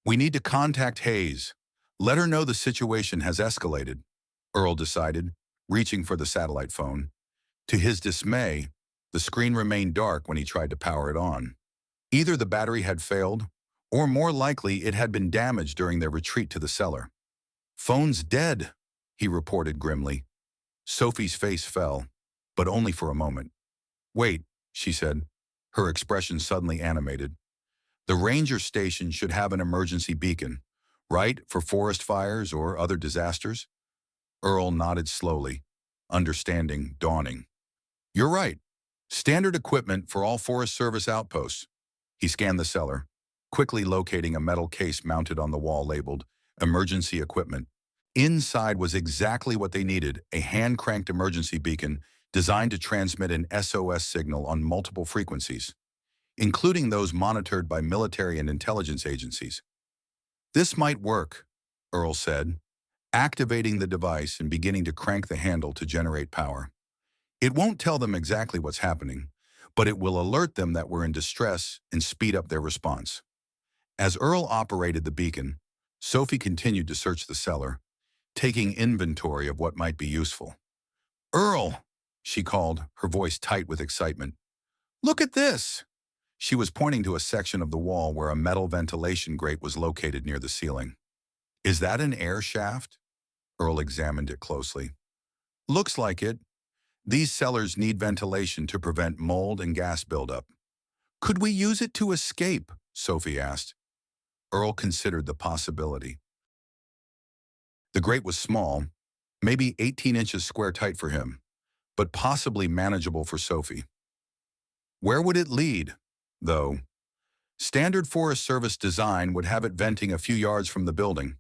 We need to contact Hayes. Let her know the situation has escalated, Earl decided, reaching for the satellite phone. To his dismay, the screen remained dark when he tried to power it on. Either the battery had failed, or more likely it had been damaged during their retreat to the cellar. Phone's dead, he reported grimly. Sophie's face fell, but only for a moment. Wait, she said, her expression suddenly animated. The ranger station should have an emergency beacon, right, for forest fires or other disasters? Earl nodded slowly, understanding dawning. You're right. Standard equipment for all Forest Service outposts. He scanned the cellar, quickly locating a metal case mounted on the wall labeled Emergency Equipment. Inside was exactly what they needed, a hand-cranked emergency beacon designed to transmit an SOS signal on multiple frequencies, including those monitored by military and intelligence agencies. This might work, Earl said, activating the device and beginning to crank the handle to generate power. It won't tell them exactly what's happening, but it will alert them that we're in distress and speed up their response. As Earl operated the beacon, Sophie continued to search the cellar, taking inventory of what might be useful. Earl, she called, her voice tight with excitement. Look at this! She was pointing to a section of the wall where a metal ventilation grate was located near the ceiling. Is that an air shaft? Earl examined it closely. Looks like it. These cellars need ventilation to prevent mold and gas buildup. Could we use it to escape? Sophie asked. Earl considered the possibility. The grate was small, maybe 18 inches square tight for him, but possibly manageable for Sophie. Where would it lead, though? Standard Forest Service design would have it venting a few yards from the building,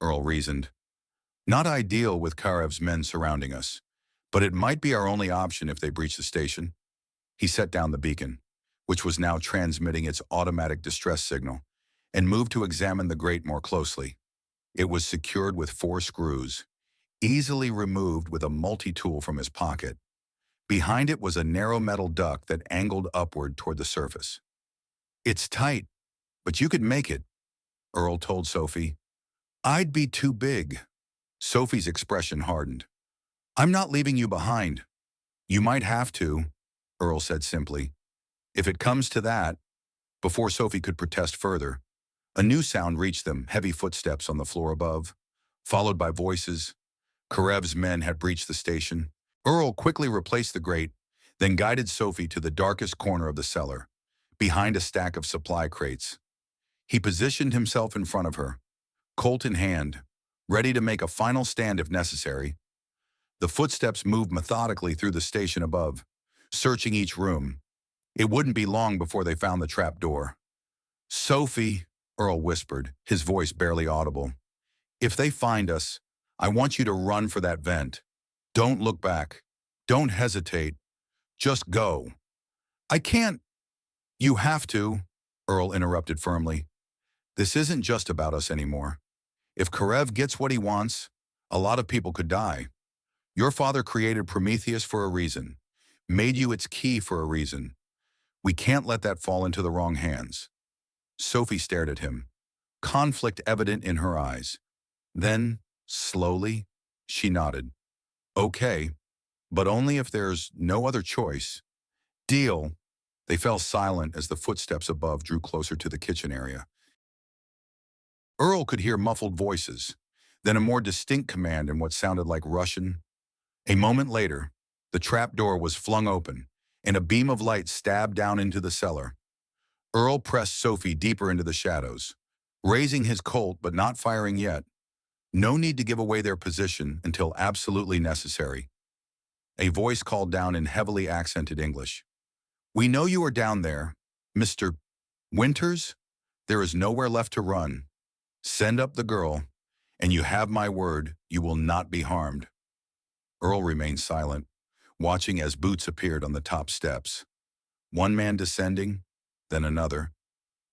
Earl reasoned. Not ideal with Karev's men surrounding us, but it might be our only option if they breach the station. He set down the beacon, which was now transmitting its automatic distress signal, and moved to examine the grate more closely. It was secured with 4 screws, easily removed with a multi-tool from his pocket. Behind it was a narrow metal duct that angled upward toward the surface. It's tight, but you could make it, Earl told Sophie. I'd be too big. Sophie's expression hardened. I'm not leaving you behind. You might have to, Earl said simply. If it comes to that, before Sophie could protest further, a new sound reached them, heavy footsteps on the floor above, followed by voices. Karev's men had breached the station. Earl quickly replaced the grate, then guided Sophie to the darkest corner of the cellar, behind a stack of supply crates. He positioned himself in front of her, Colt in hand, ready to make a final stand if necessary. The footsteps moved methodically through the station above, searching each room. It wouldn't be long before they found the trap door. Sophie, Earl whispered, his voice barely audible. If they find us, I want you to run for that vent. Don't look back. Don't hesitate. Just go. I can't. You have to, Earl interrupted firmly. This isn't just about us anymore. If Karev gets what he wants, a lot of people could die. Your father created Prometheus for a reason, made you its key for a reason. We can't let that fall into the wrong hands. Sophie stared at him, conflict evident in her eyes. Then, slowly, she nodded. Okay, but only if there's no other choice. Deal. They fell silent as the footsteps above drew closer to the kitchen area. Earl could hear muffled voices, then a more distinct command in what sounded like Russian. A moment later, the trap door was flung open, and a beam of light stabbed down into the cellar. Earl pressed Sophie deeper into the shadows, raising his Colt but not firing yet. No need to give away their position until absolutely necessary. A voice called down in heavily accented English. We know you are down there, Mr. Winters. There is nowhere left to run. Send up the girl, and you have my word, you will not be harmed. Earl remained silent, watching as boots appeared on the top steps. One man descending, then another,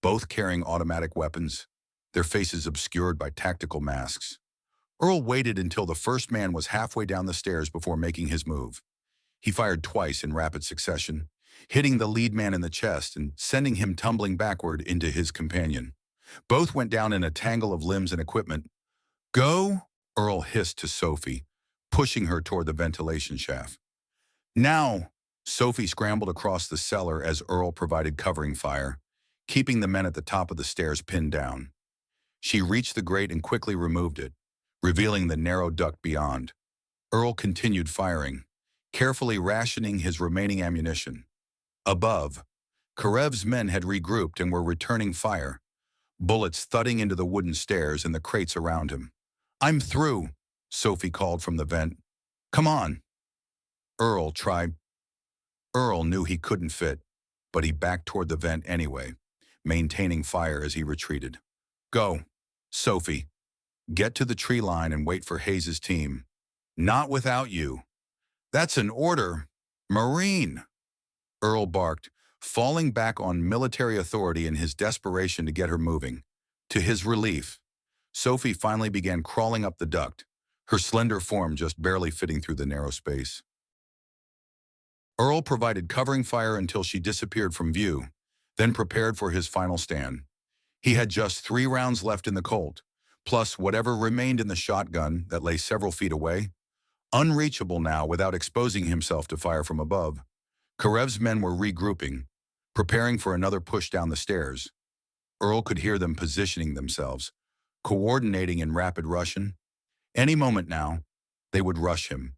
both carrying automatic weapons, their faces obscured by tactical masks. Earl waited until the first man was halfway down the stairs before making his move. He fired twice in rapid succession, hitting the lead man in the chest and sending him tumbling backward into his companion. Both went down in a tangle of limbs and equipment. Go, Earl hissed to Sophie, pushing her toward the ventilation shaft. Now, Sophie scrambled across the cellar as Earl provided covering fire, keeping the men at the top of the stairs pinned down. She reached the grate and quickly removed it, revealing the narrow duct beyond. Earl continued firing, carefully rationing his remaining ammunition. Above, Karev's men had regrouped and were returning fire, bullets thudding into the wooden stairs and the crates around him. I'm through, Sophie called from the vent. Come on. Earl tried. Earl knew he couldn't fit, but he backed toward the vent anyway, maintaining fire as he retreated. Go, Sophie. Get to the tree line and wait for Hayes' team. Not without you. That's an order. Marine. Earl barked, falling back on military authority in his desperation to get her moving. To his relief, Sophie finally began crawling up the duct, her slender form just barely fitting through the narrow space. Earl provided covering fire until she disappeared from view, then prepared for his final stand. He had just 3 rounds left in the Colt, plus whatever remained in the shotgun that lay several feet away. Unreachable now without exposing himself to fire from above, Karev's men were regrouping, preparing for another push down the stairs. Earl could hear them positioning themselves, coordinating in rapid Russian. Any moment now, they would rush him.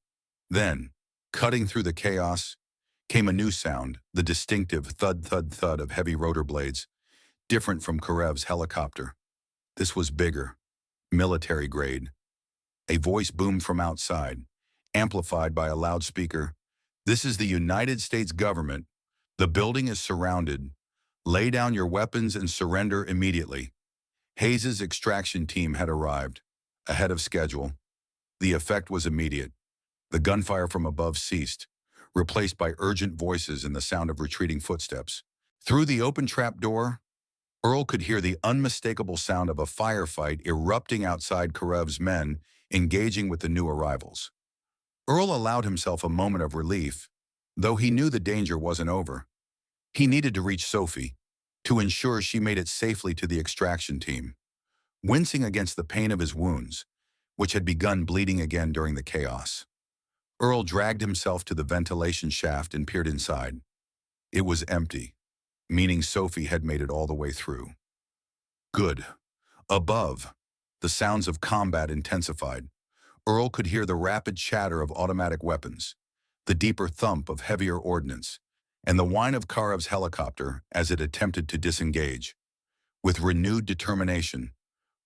Then, cutting through the chaos, came a new sound, the distinctive thud-thud-thud of heavy rotor blades, different from Karev's helicopter. This was bigger, military grade. A voice boomed from outside, amplified by a loudspeaker. "This is the United States government. The building is surrounded. Lay down your weapons and surrender immediately." Hayes's extraction team had arrived, ahead of schedule. The effect was immediate. The gunfire from above ceased, replaced by urgent voices and the sound of retreating footsteps. Through the open trapdoor, Earl could hear the unmistakable sound of a firefight erupting outside Karev's men, engaging with the new arrivals. Earl allowed himself a moment of relief, though he knew the danger wasn't over. He needed to reach Sophie, to ensure she made it safely to the extraction team. Wincing against the pain of his wounds, which had begun bleeding again during the chaos, Earl dragged himself to the ventilation shaft and peered inside. It was empty, meaning Sophie had made it all the way through. Good. Above, the sounds of combat intensified. Earl could hear the rapid chatter of automatic weapons, the deeper thump of heavier ordnance, and the whine of Karev's helicopter as it attempted to disengage. With renewed determination,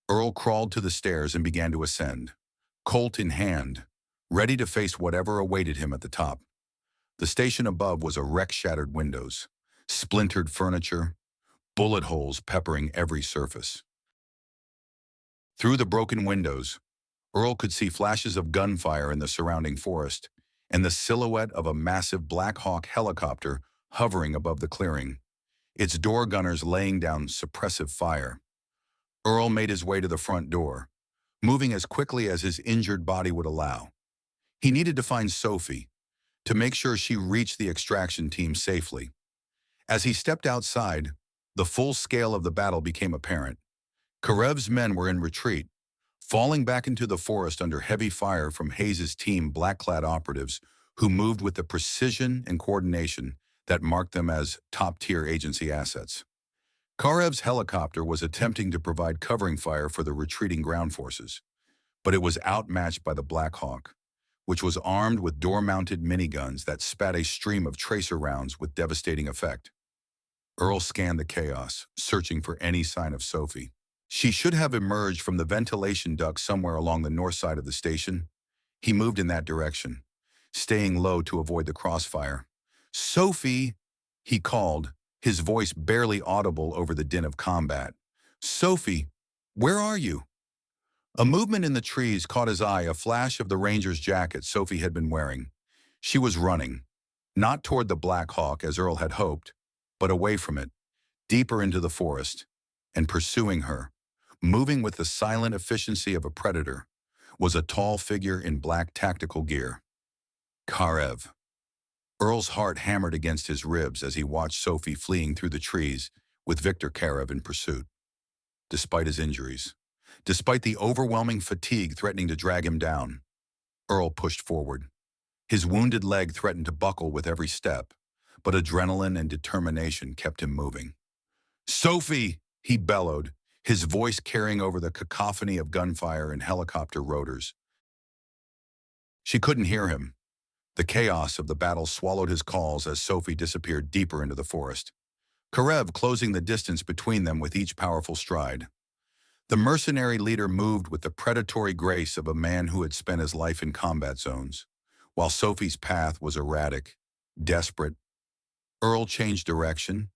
Earl crawled to the stairs and began to ascend, Colt in hand, ready to face whatever awaited him at the top. The station above was a wreck-shattered windows, splintered furniture, bullet holes peppering every surface. Through the broken windows, Earl could see flashes of gunfire in the surrounding forest and the silhouette of a massive Black Hawk helicopter hovering above the clearing, its door gunners laying down suppressive fire. Earl made his way to the front door, moving as quickly as his injured body would allow. He needed to find Sophie, to make sure she reached the extraction team safely. As he stepped outside, the full scale of the battle became apparent. Karev's men were in retreat, falling back into the forest under heavy fire from Hayes's team black-clad operatives who moved with the precision and coordination that marked them as top-tier agency assets. Karev's helicopter was attempting to provide covering fire for the retreating ground forces, but it was outmatched by the Black Hawk, which was armed with door-mounted miniguns that spat a stream of tracer rounds with devastating effect. Earl scanned the chaos, searching for any sign of Sophie. She should have emerged from the ventilation duct somewhere along the north side of the station. He moved in that direction, staying low to avoid the crossfire. "Sophie," he called, his voice barely audible over the din of combat. "Sophie, where are you?" A movement in the trees caught his eye, a flash of the ranger's jacket Sophie had been wearing. She was running, not toward the Black Hawk as Earl had hoped, but away from it, deeper into the forest, and pursuing her, moving with the silent efficiency of a predator, was a tall figure in black tactical gear. Karev. Earl's heart hammered against his ribs as he watched Sophie fleeing through the trees with Viktor Karev in pursuit. Despite his injuries, despite the overwhelming fatigue threatening to drag him down, Earl pushed forward. His wounded leg threatened to buckle with every step, but adrenaline and determination kept him moving. "Sophie!" he bellowed, his voice carrying over the cacophony of gunfire and helicopter rotors. She couldn't hear him. The chaos of the battle swallowed his calls as Sophie disappeared deeper into the forest, Karev closing the distance between them with each powerful stride. The mercenary leader moved with the predatory grace of a man who had spent his life in combat zones, while Sophie's path was erratic, desperate. Earl changed direction,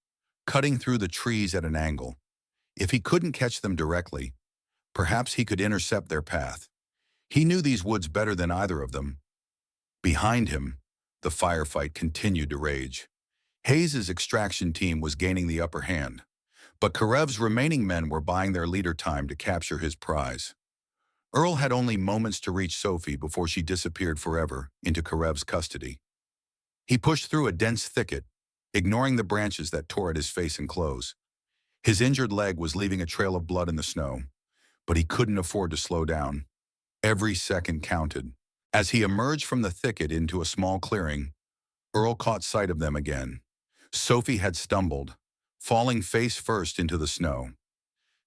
cutting through the trees at an angle. If he couldn't catch them directly, perhaps he could intercept their path. He knew these woods better than either of them. Behind him, the firefight continued to rage. Hayes's extraction team was gaining the upper hand, but Karev's remaining men were buying their leader time to capture his prize. Earl had only moments to reach Sophie before she disappeared forever into Karev's custody. He pushed through a dense thicket, ignoring the branches that tore at his face and clothes. His injured leg was leaving a trail of blood in the snow, but he couldn't afford to slow down. Every second counted. As he emerged from the thicket into a small clearing, Earl caught sight of them again. Sophie had stumbled, falling face first into the snow.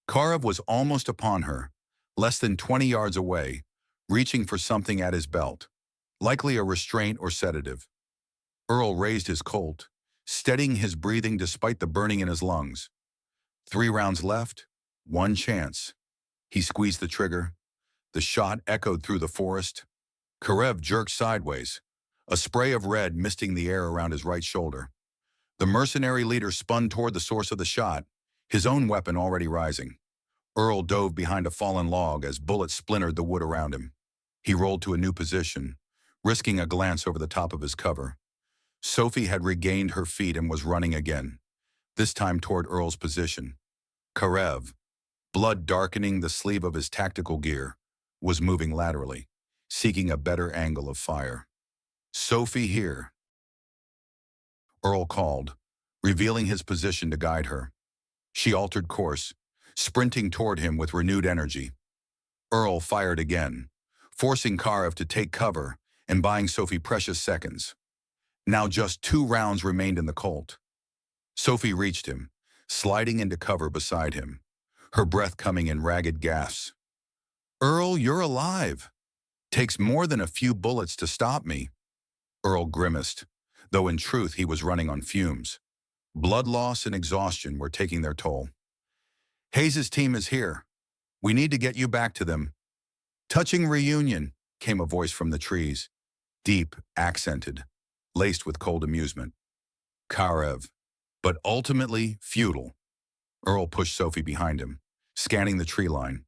Karev was almost upon her, less than 20 yards away, reaching for something at his belt, likely a restraint or sedative. Earl raised his Colt, steadying his breathing despite the burning in his lungs. 3 rounds left, one chance. He squeezed the trigger. The shot echoed through the forest. Karev jerked sideways, a spray of red misting the air around his right shoulder. The mercenary leader spun toward the source of the shot, his own weapon already rising. Earl dove behind a fallen log as bullets splintered the wood around him. He rolled to a new position, risking a glance over the top of his cover. Sophie had regained her feet and was running again, this time toward Earl's position. Karev, blood darkening the sleeve of his tactical gear, was moving laterally, seeking a better angle of fire. "Sophie here," Earl called, revealing his position to guide her. She altered course, sprinting toward him with renewed energy. Earl fired again, forcing Karev to take cover and buying Sophie precious seconds. Now just 2 rounds remained in the Colt. Sophie reached him, sliding into cover beside him, her breath coming in ragged gasps. "Earl, you're alive. Takes more than a few bullets to stop me." Earl grimaced, though in truth he was running on fumes. Blood loss and exhaustion were taking their toll. "Hayes's team is here. We need to get you back to them." "Touching reunion," came a voice from the trees, deep, accented, laced with cold amusement. Karev, but ultimately futile. Earl pushed Sophie behind him, scanning the tree line.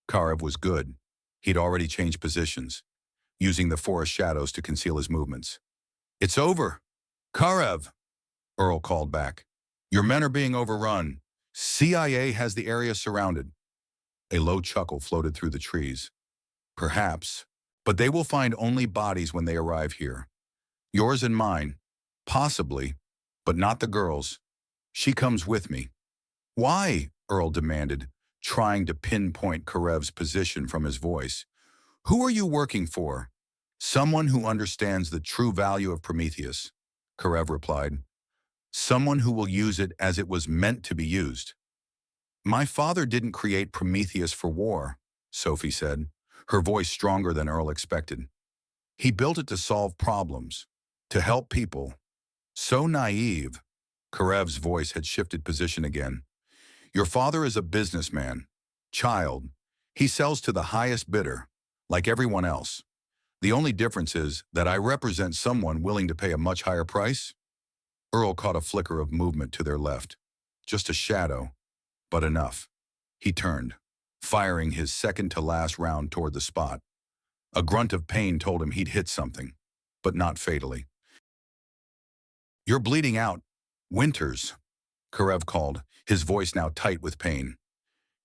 Karev was good. He'd already changed positions, using the forest shadows to conceal his movements. "It's over. Karev," Earl called back. "Your men are being overrun. CIA has the area surrounded." A low chuckle floated through the trees. "Perhaps, but they will find only bodies when they arrive here. Yours and mine, possibly, but not the girl's. She comes with me." "Why?" Earl demanded, trying to pinpoint Karev's position from his voice. "Who are you working for?" "Someone who understands the true value of Prometheus," Karev replied. "Someone who will use it as it was meant to be used." "My father didn't create Prometheus for war," Sophie said, her voice stronger than Earl expected. "He built it to solve problems, to help people." "So naive." Karev's voice had shifted position again. "Your father is a businessman. Child. He sells to the highest bidder, like everyone else. The only difference is that I represent someone willing to pay a much higher price." Earl caught a flicker of movement to their left. Just a shadow, but enough. He turned, firing his second-to-last round toward the spot. A grunt of pain told him he'd hit something, but not fatally. "You're bleeding out. Winters," Karev called, his voice now tight with pain.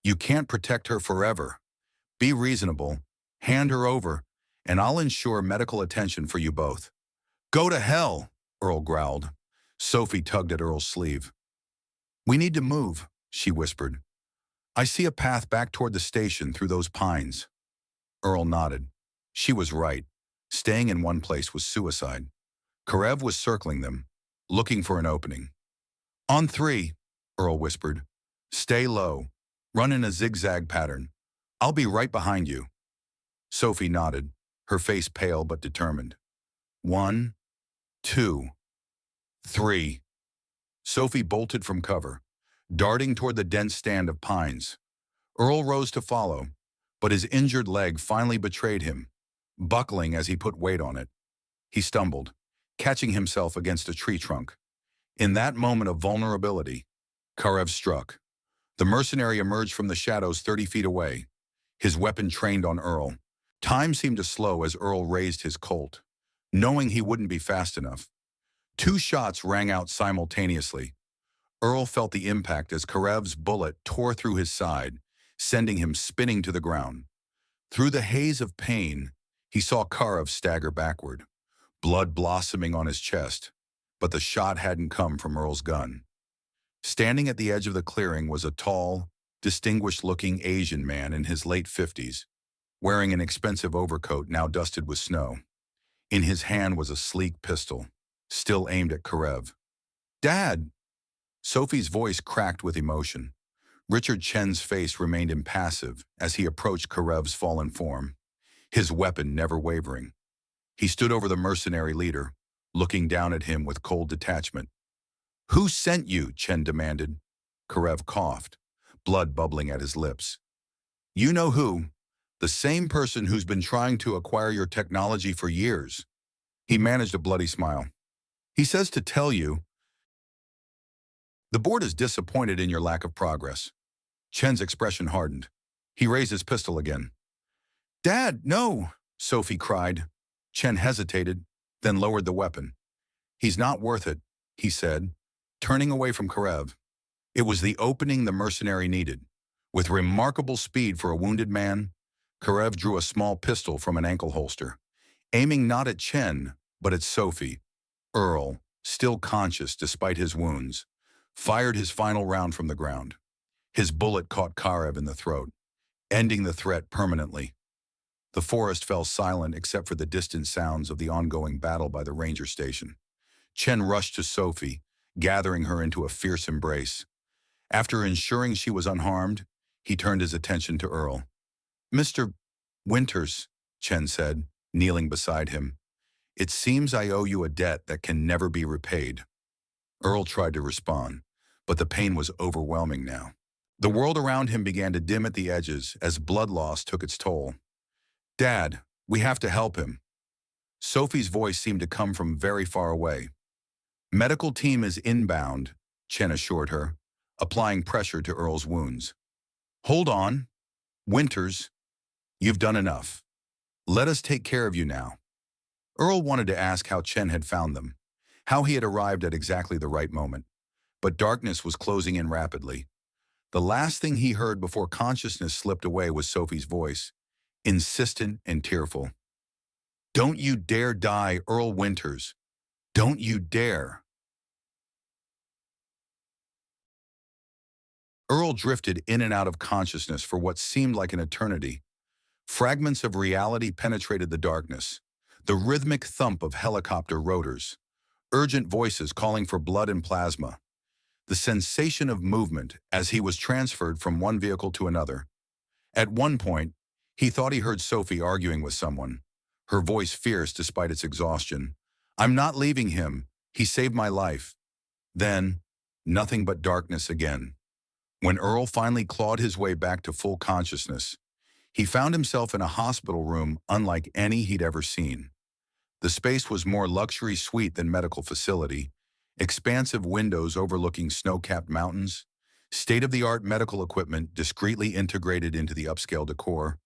"You can't protect her forever. Be reasonable, hand her over, and I'll ensure medical attention for you both." "Go to hell," Earl growled. Sophie tugged at Earl's sleeve. "We need to move," she whispered. "I see a path back toward the station through those pines." Earl nodded. She was right. Staying in one place was suicide. Karev was circling them, looking for an opening. "On 3, Earl whispered. "Stay low. Run in a zigzag pattern. I'll be right behind you." Sophie nodded, her face pale but determined. 1, 2, 3. Sophie bolted from cover, darting toward the dense stand of pines. Earl rose to follow, but his injured leg finally betrayed him, buckling as he put weight on it. He stumbled, catching himself against a tree trunk. In that moment of vulnerability, Karev struck. The mercenary emerged from the shadows 30 feet away, his weapon trained on Earl. Time seemed to slow as Earl raised his Colt, knowing he wouldn't be fast enough. 2 shots rang out simultaneously. Earl felt the impact as Karev's bullet tore through his side, sending him spinning to the ground. Through the haze of pain, he saw Karev stagger backward, blood blossoming on his chest, but the shot hadn't come from Earl's gun. Standing at the edge of the clearing was a tall, distinguished-looking Asian man in his late 50s, wearing an expensive overcoat now dusted with snow. In his hand was a sleek pistol, still aimed at Karev. "Dad!" Sophie's voice cracked with emotion. Richard Chen's face remained impassive as he approached Karev's fallen form, his weapon never wavering. He stood over the mercenary leader, looking down at him with cold detachment. "Who sent you?" Chen demanded. Karev coughed, blood bubbling at his lips. "You know who. The same person who's been trying to acquire your technology for years." He managed a bloody smile. "He says to tell you, the board is disappointed in your lack of progress." Chen's expression hardened. He raised his pistol again. "Dad, no!" Sophie cried. Chen hesitated, then lowered the weapon. "He's not worth it," he said, turning away from Karev. It was the opening the mercenary needed. With remarkable speed for a wounded man, Karev drew a small pistol from an ankle holster, aiming not at Chen, but at Sophie. Earl, still conscious despite his wounds, fired his final round from the ground. His bullet caught Karev in the throat, ending the threat permanently. The forest fell silent except for the distant sounds of the ongoing battle by the ranger station. Chen rushed to Sophie, gathering her into a fierce embrace. After ensuring she was unharmed, he turned his attention to Earl. "Mr. Winters," Chen said, kneeling beside him, "it seems I owe you a debt that can never be repaid." Earl tried to respond, but the pain was overwhelming now. The world around him began to dim at the edges as blood loss took its toll. "Dad, we have to help him." Sophie's voice seemed to come from very far away. "Medical team is inbound," Chen assured her, applying pressure to Earl's wounds. "Hold on. Winters, you've done enough. Let us take care of you now." Earl wanted to ask how Chen had found them, how he had arrived at exactly the right moment. But darkness was closing in rapidly. The last thing he heard before consciousness slipped away was Sophie's voice, insistent and tearful. "Don't you dare die, Earl Winters. Don't you dare." Earl drifted in and out of consciousness for what seemed like an eternity. Fragments of reality penetrated the darkness, the rhythmic thump of helicopter rotors, urgent voices calling for blood and plasma, the sensation of movement as he was transferred from one vehicle to another. At one point, he thought he heard Sophie arguing with someone, her voice fierce despite its exhaustion. "I'm not leaving him. He saved my life." Then, nothing but darkness again. When Earl finally clawed his way back to full consciousness, he found himself in a hospital room unlike any he'd ever seen. The space was more luxury suite than medical facility, expansive windows overlooking snow-capped mountains, state-of-the-art medical equipment discreetly integrated into the upscale decor,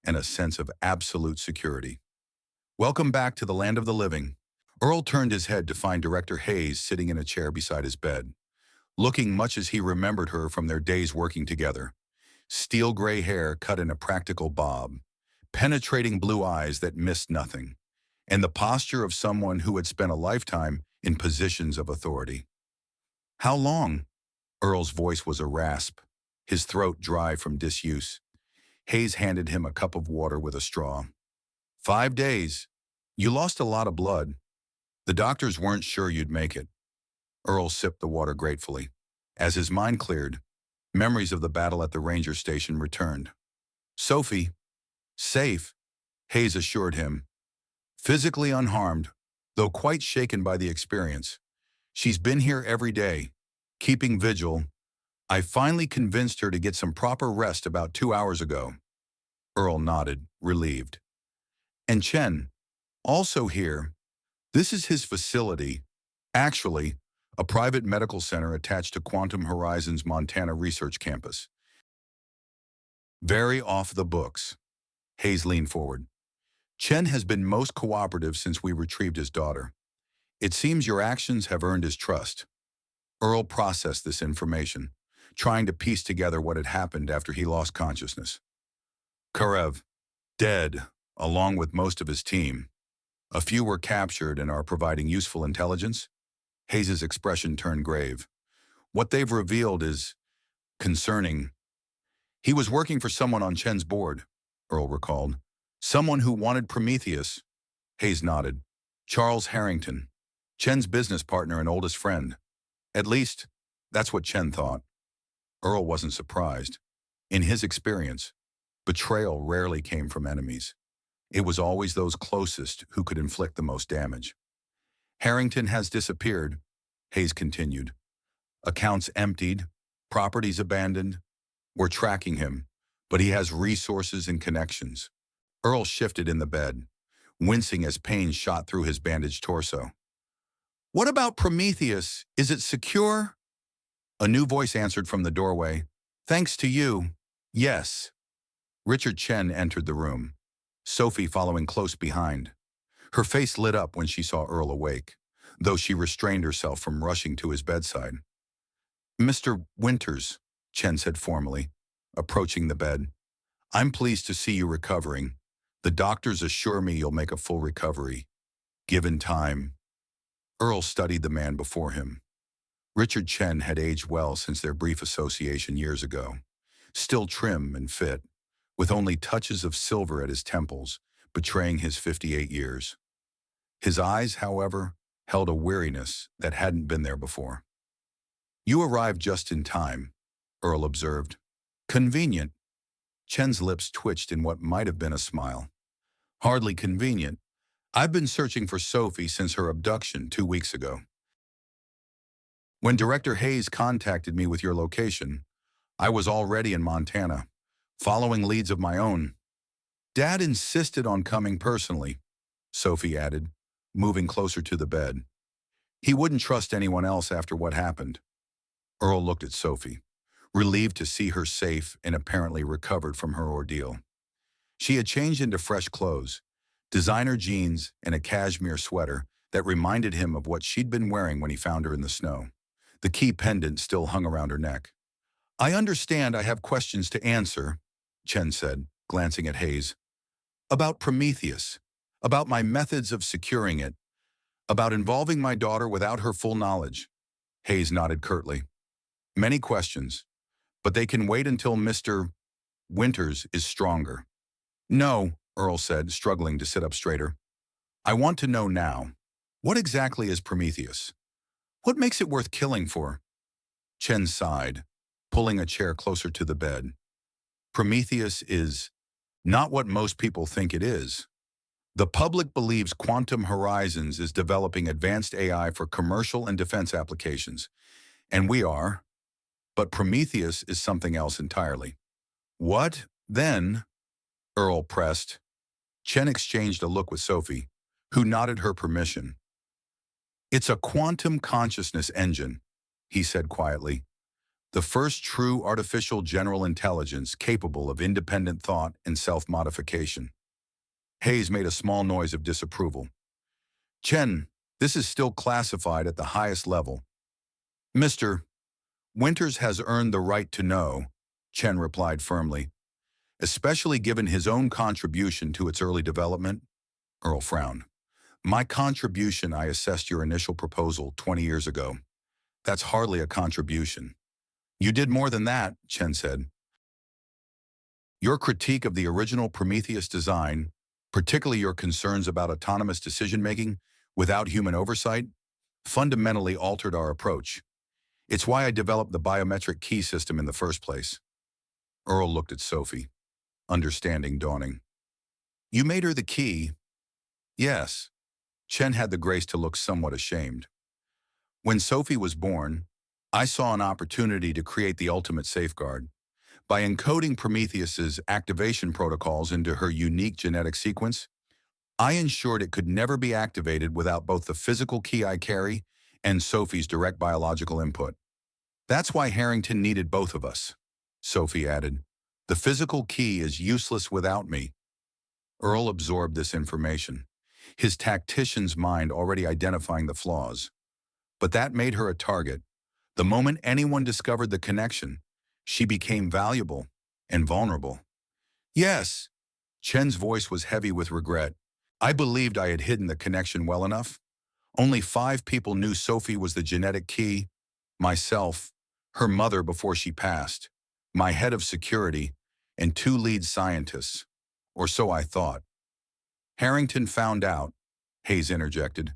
and a sense of absolute security. "Welcome back to the land of the living." Earl turned his head to find Director Hayes sitting in a chair beside his bed, looking much as he remembered her from their days working together. Steel gray hair cut in a practical bob, penetrating blue eyes that missed nothing, and the posture of someone who had spent a lifetime in positions of authority. "How long?" Earl's voice was a rasp, his throat dry from disuse. Hayes handed him a cup of water with a straw. 5 days. You lost a lot of blood. The doctors weren't sure you'd make it." Earl sipped the water gratefully. As his mind cleared, memories of the battle at the ranger station returned. "Sophie, safe," Hayes assured him. "Physically unharmed, though quite shaken by the experience. She's been here every day, keeping vigil. I finally convinced her to get some proper rest about 2 hours ago." Earl nodded, relieved. "And Chen, also here. This is his facility. Actually, a private medical center attached to Quantum Horizon's Montana Research Campus. Very off the books." Hayes leaned forward. "Chen has been most cooperative since we retrieved his daughter. It seems your actions have earned his trust." Earl processed this information, trying to piece together what had happened after he lost consciousness. "Karev, dead, along with most of his team. A few were captured and are providing useful intelligence." Hayes' expression turned grave. "What they've revealed is concerning. He was working for someone on Chen's board," Earl recalled. "Someone who wanted Prometheus." Hayes nodded. "Charles Harrington, Chen's business partner and oldest friend. At least, that's what Chen thought." Earl wasn't surprised. In his experience, betrayal rarely came from enemies. It was always those closest who could inflict the most damage. Harrington has disappeared, Hayes continued. Accounts emptied, properties abandoned. We're tracking him, but he has resources and connections. Earl shifted in the bed, wincing as pain shot through his bandaged torso. What about Prometheus? Is it secure? A new voice answered from the doorway. Thanks to you, yes. Richard Chen entered the room, Sophie following close behind. Her face lit up when she saw Earl awake, though she restrained herself from rushing to his bedside. Mr. Winters, Chen said formally, approaching the bed. I'm pleased to see you recovering. The doctors assure me you'll make a full recovery, given time. Earl studied the man before him. Richard Chen had aged well since their brief association years ago, still trim and fit, with only touches of silver at his temples, betraying his 58 years. His eyes, however, held a weariness that hadn't been there before. You arrived just in time, Earl observed. Convenient. Chen's lips twitched in what might have been a smile. Hardly convenient. I've been searching for Sophie since her abduction 2 weeks ago. When Director Hayes contacted me with your location, I was already in Montana, following leads of my own. Dad insisted on coming personally, Sophie added, moving closer to the bed. He wouldn't trust anyone else after what happened. Earl looked at Sophie, relieved to see her safe and apparently recovered from her ordeal. She had changed into fresh clothes, designer jeans and a cashmere sweater that reminded him of what she'd been wearing when he found her in the snow. The key pendant still hung around her neck. I understand I have questions to answer, Chen said, glancing at Hayes. About Prometheus, about my methods of securing it, about involving my daughter without her full knowledge. Hayes nodded curtly. Many questions, but they can wait until Mr. Winters is stronger. No, Earl said, struggling to sit up straighter. I want to know now. What exactly is Prometheus? What makes it worth killing for? Chen sighed, pulling a chair closer to the bed. Prometheus is not what most people think it is. The public believes Quantum Horizons is developing advanced AI for commercial and defense applications, and we are. But Prometheus is something else entirely. What, then? Earl pressed. Chen exchanged a look with Sophie, who nodded her permission. It's a quantum consciousness engine, he said quietly. The first true artificial general intelligence capable of independent thought and self-modification. Hayes made a small noise of disapproval. Chen, this is still classified at the highest level. Mr. Winters has earned the right to know, Chen replied firmly, especially given his own contribution to its early development. Earl frowned. My contribution, I assessed your initial proposal 20 years ago. That's hardly a contribution. You did more than that, Chen said. Your critique of the original Prometheus design, particularly your concerns about autonomous decision-making without human oversight, fundamentally altered our approach. It's why I developed the biometric key system in the first place. Earl looked at Sophie, understanding dawning. You made her the key? Yes. Chen had the grace to look somewhat ashamed. When Sophie was born, I saw an opportunity to create the ultimate safeguard. By encoding Prometheus's activation protocols into her unique genetic sequence, I ensured it could never be activated without both the physical key I carry and Sophie's direct biological input. That's why Harrington needed both of us, Sophie added. The physical key is useless without me. Earl absorbed this information, his tactician's mind already identifying the flaws. But that made her a target. The moment anyone discovered the connection, she became valuable and vulnerable. Yes, Chen's voice was heavy with regret. I believed I had hidden the connection well enough. Only 5 people knew Sophie was the genetic key. Myself, her mother before she passed, my head of security, and 2 lead scientists. Or so I thought. Harrington found out, Hayes interjected.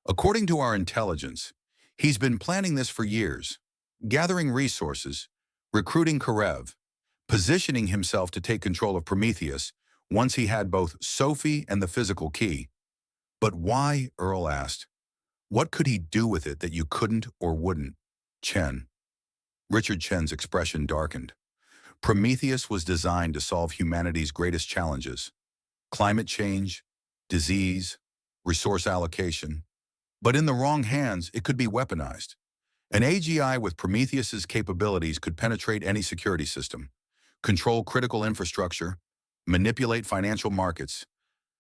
According to our intelligence, he's been planning this for years, gathering resources, recruiting Karev, positioning himself to take control of Prometheus once he had both Sophie and the physical key. But why, Earl asked. What could he do with it that you couldn't or wouldn't? Chen. Richard Chen's expression darkened. Prometheus was designed to solve humanity's greatest challenges: climate change, disease, resource allocation. But in the wrong hands, it could be weaponized. An AGI with Prometheus's capabilities could penetrate any security system, control critical infrastructure, manipulate financial markets,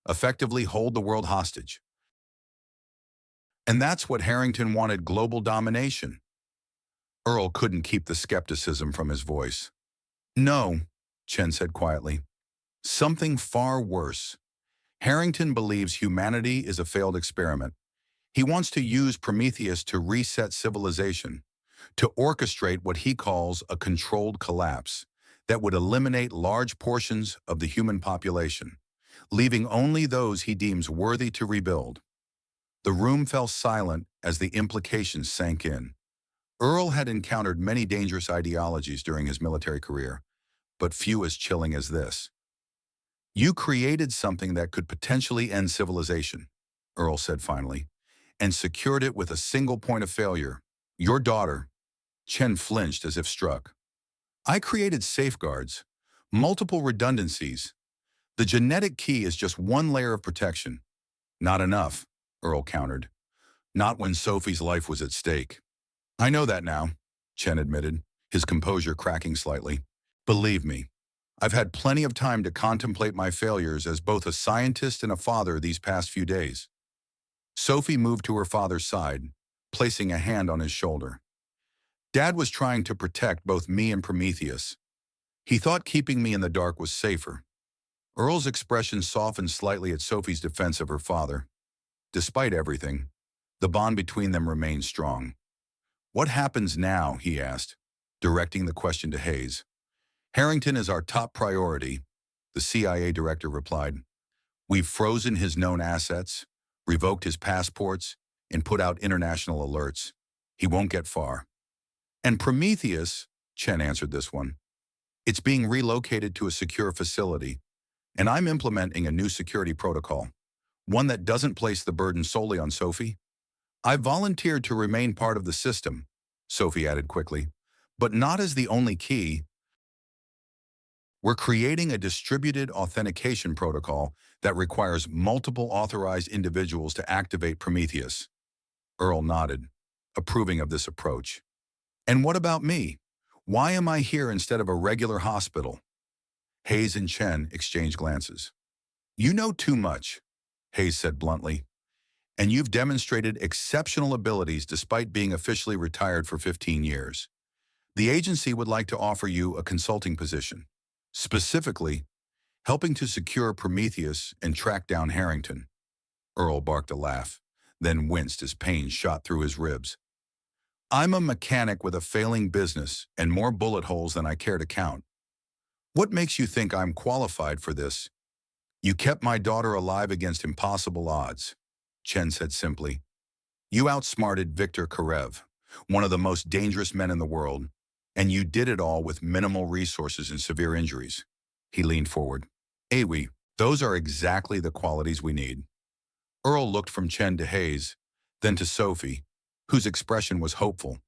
effectively hold the world hostage. And that's what Harrington wanted: global domination. Earl couldn't keep the skepticism from his voice. No, Chen said quietly. Something far worse. Harrington believes humanity is a failed experiment. He wants to use Prometheus to reset civilization, to orchestrate what he calls a controlled collapse that would eliminate large portions of the human population, leaving only those he deems worthy to rebuild. The room fell silent as the implications sank in. Earl had encountered many dangerous ideologies during his military career, but few as chilling as this. You created something that could potentially end civilization, Earl said finally, and secured it with a single point of failure: your daughter. Chen flinched as if struck. I created safeguards, multiple redundancies. The genetic key is just one layer of protection. Not enough, Earl countered. Not when Sophie's life was at stake. I know that now, Chen admitted, his composure cracking slightly. Believe me, I've had plenty of time to contemplate my failures as both a scientist and a father these past few days. Sophie moved to her father's side, placing a hand on his shoulder. Dad was trying to protect both me and Prometheus. He thought keeping me in the dark was safer. Earl's expression softened slightly at Sophie's defense of her father. Despite everything, the bond between them remained strong. What happens now, he asked, directing the question to Hayes. Harrington is our top priority, the CIA director replied. We've frozen his known assets, revoked his passports, and put out international alerts. He won't get far. And Prometheus, Chen answered this one. It's being relocated to a secure facility, and I'm implementing a new security protocol, one that doesn't place the burden solely on Sophie. I volunteered to remain part of the system, Sophie added quickly, but not as the only key. We're creating a distributed authentication protocol that requires multiple authorized individuals to activate Prometheus. Earl nodded, approving of this approach. And what about me? Why am I here instead of a regular hospital? Hayes and Chen exchanged glances. You know too much, Hayes said bluntly, and you've demonstrated exceptional abilities despite being officially retired for 15 years. The agency would like to offer you a consulting position, specifically helping to secure Prometheus and track down Harrington. Earl barked a laugh, then winced as pain shot through his ribs. I'm a mechanic with a failing business and more bullet holes than I care to count. What makes you think I'm qualified for this? You kept my daughter alive against impossible odds, Chen said simply. You outsmarted Victor Karev, one of the most dangerous men in the world, and you did it all with minimal resources and severe injuries. He leaned forward. Awi, those are exactly the qualities we need. Earl looked from Chen to Hayes, then to Sophie, whose expression was hopeful.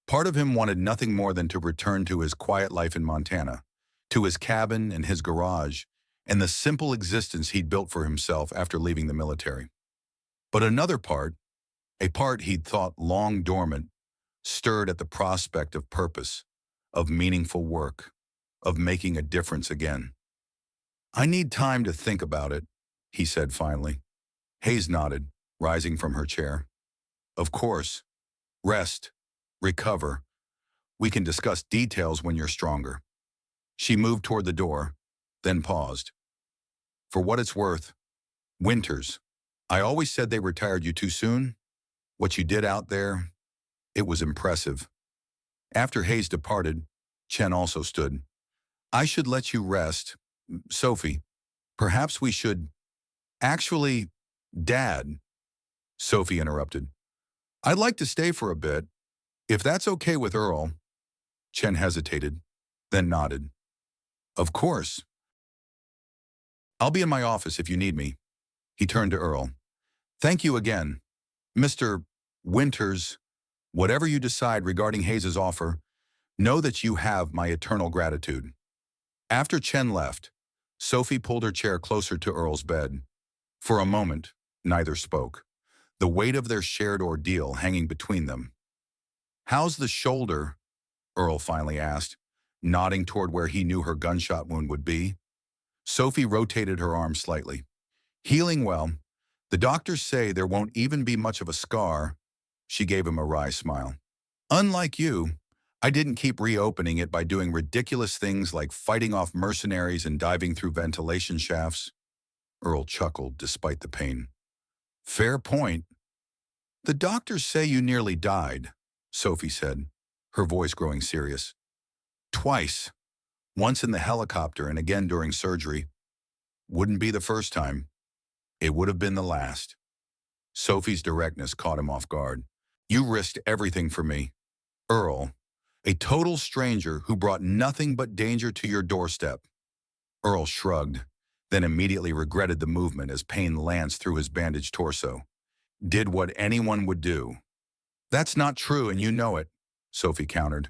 Part of him wanted nothing more than to return to his quiet life in Montana, to his cabin and his garage, and the simple existence he'd built for himself after leaving the military. But another part, a part he'd thought long dormant, stirred at the prospect of purpose, of meaningful work, of making a difference again. I need time to think about it, he said finally. Hayes nodded, rising from her chair. Of course. Rest. Recover. We can discuss details when you're stronger. She moved toward the door, then paused. For what it's worth, Winters, I always said they retired you too soon. What you did out there, it was impressive. After Hayes departed, Chen also stood. I should let you rest. Sophie, perhaps we should… Actually, Dad, Sophie interrupted. I'd like to stay for a bit, if that's okay with Earl. Chen hesitated, then nodded. Of course. I'll be in my office if you need me. He turned to Earl. Thank you again, Mr. Winters. Whatever you decide regarding Hayes's offer, know that you have my eternal gratitude. After Chen left, Sophie pulled her chair closer to Earl's bed. For a moment, neither spoke, the weight of their shared ordeal hanging between them. How's the shoulder? Earl finally asked, nodding toward where he knew her gunshot wound would be. Sophie rotated her arm slightly. Healing well. The doctors say there won't even be much of a scar. She gave him a wry smile. Unlike you, I didn't keep reopening it by doing ridiculous things like fighting off mercenaries and diving through ventilation shafts. Earl chuckled despite the pain. Fair point. The doctors say you nearly died, Sophie said, her voice growing serious. Twice. Once in the helicopter and again during surgery. Wouldn't be the first time. It would have been the last. Sophie's directness caught him off guard. You risked everything for me. Earl, a total stranger who brought nothing but danger to your doorstep. Earl shrugged, then immediately regretted the movement as pain lanced through his bandaged torso. Did what anyone would do. That's not true, and you know it, Sophie countered.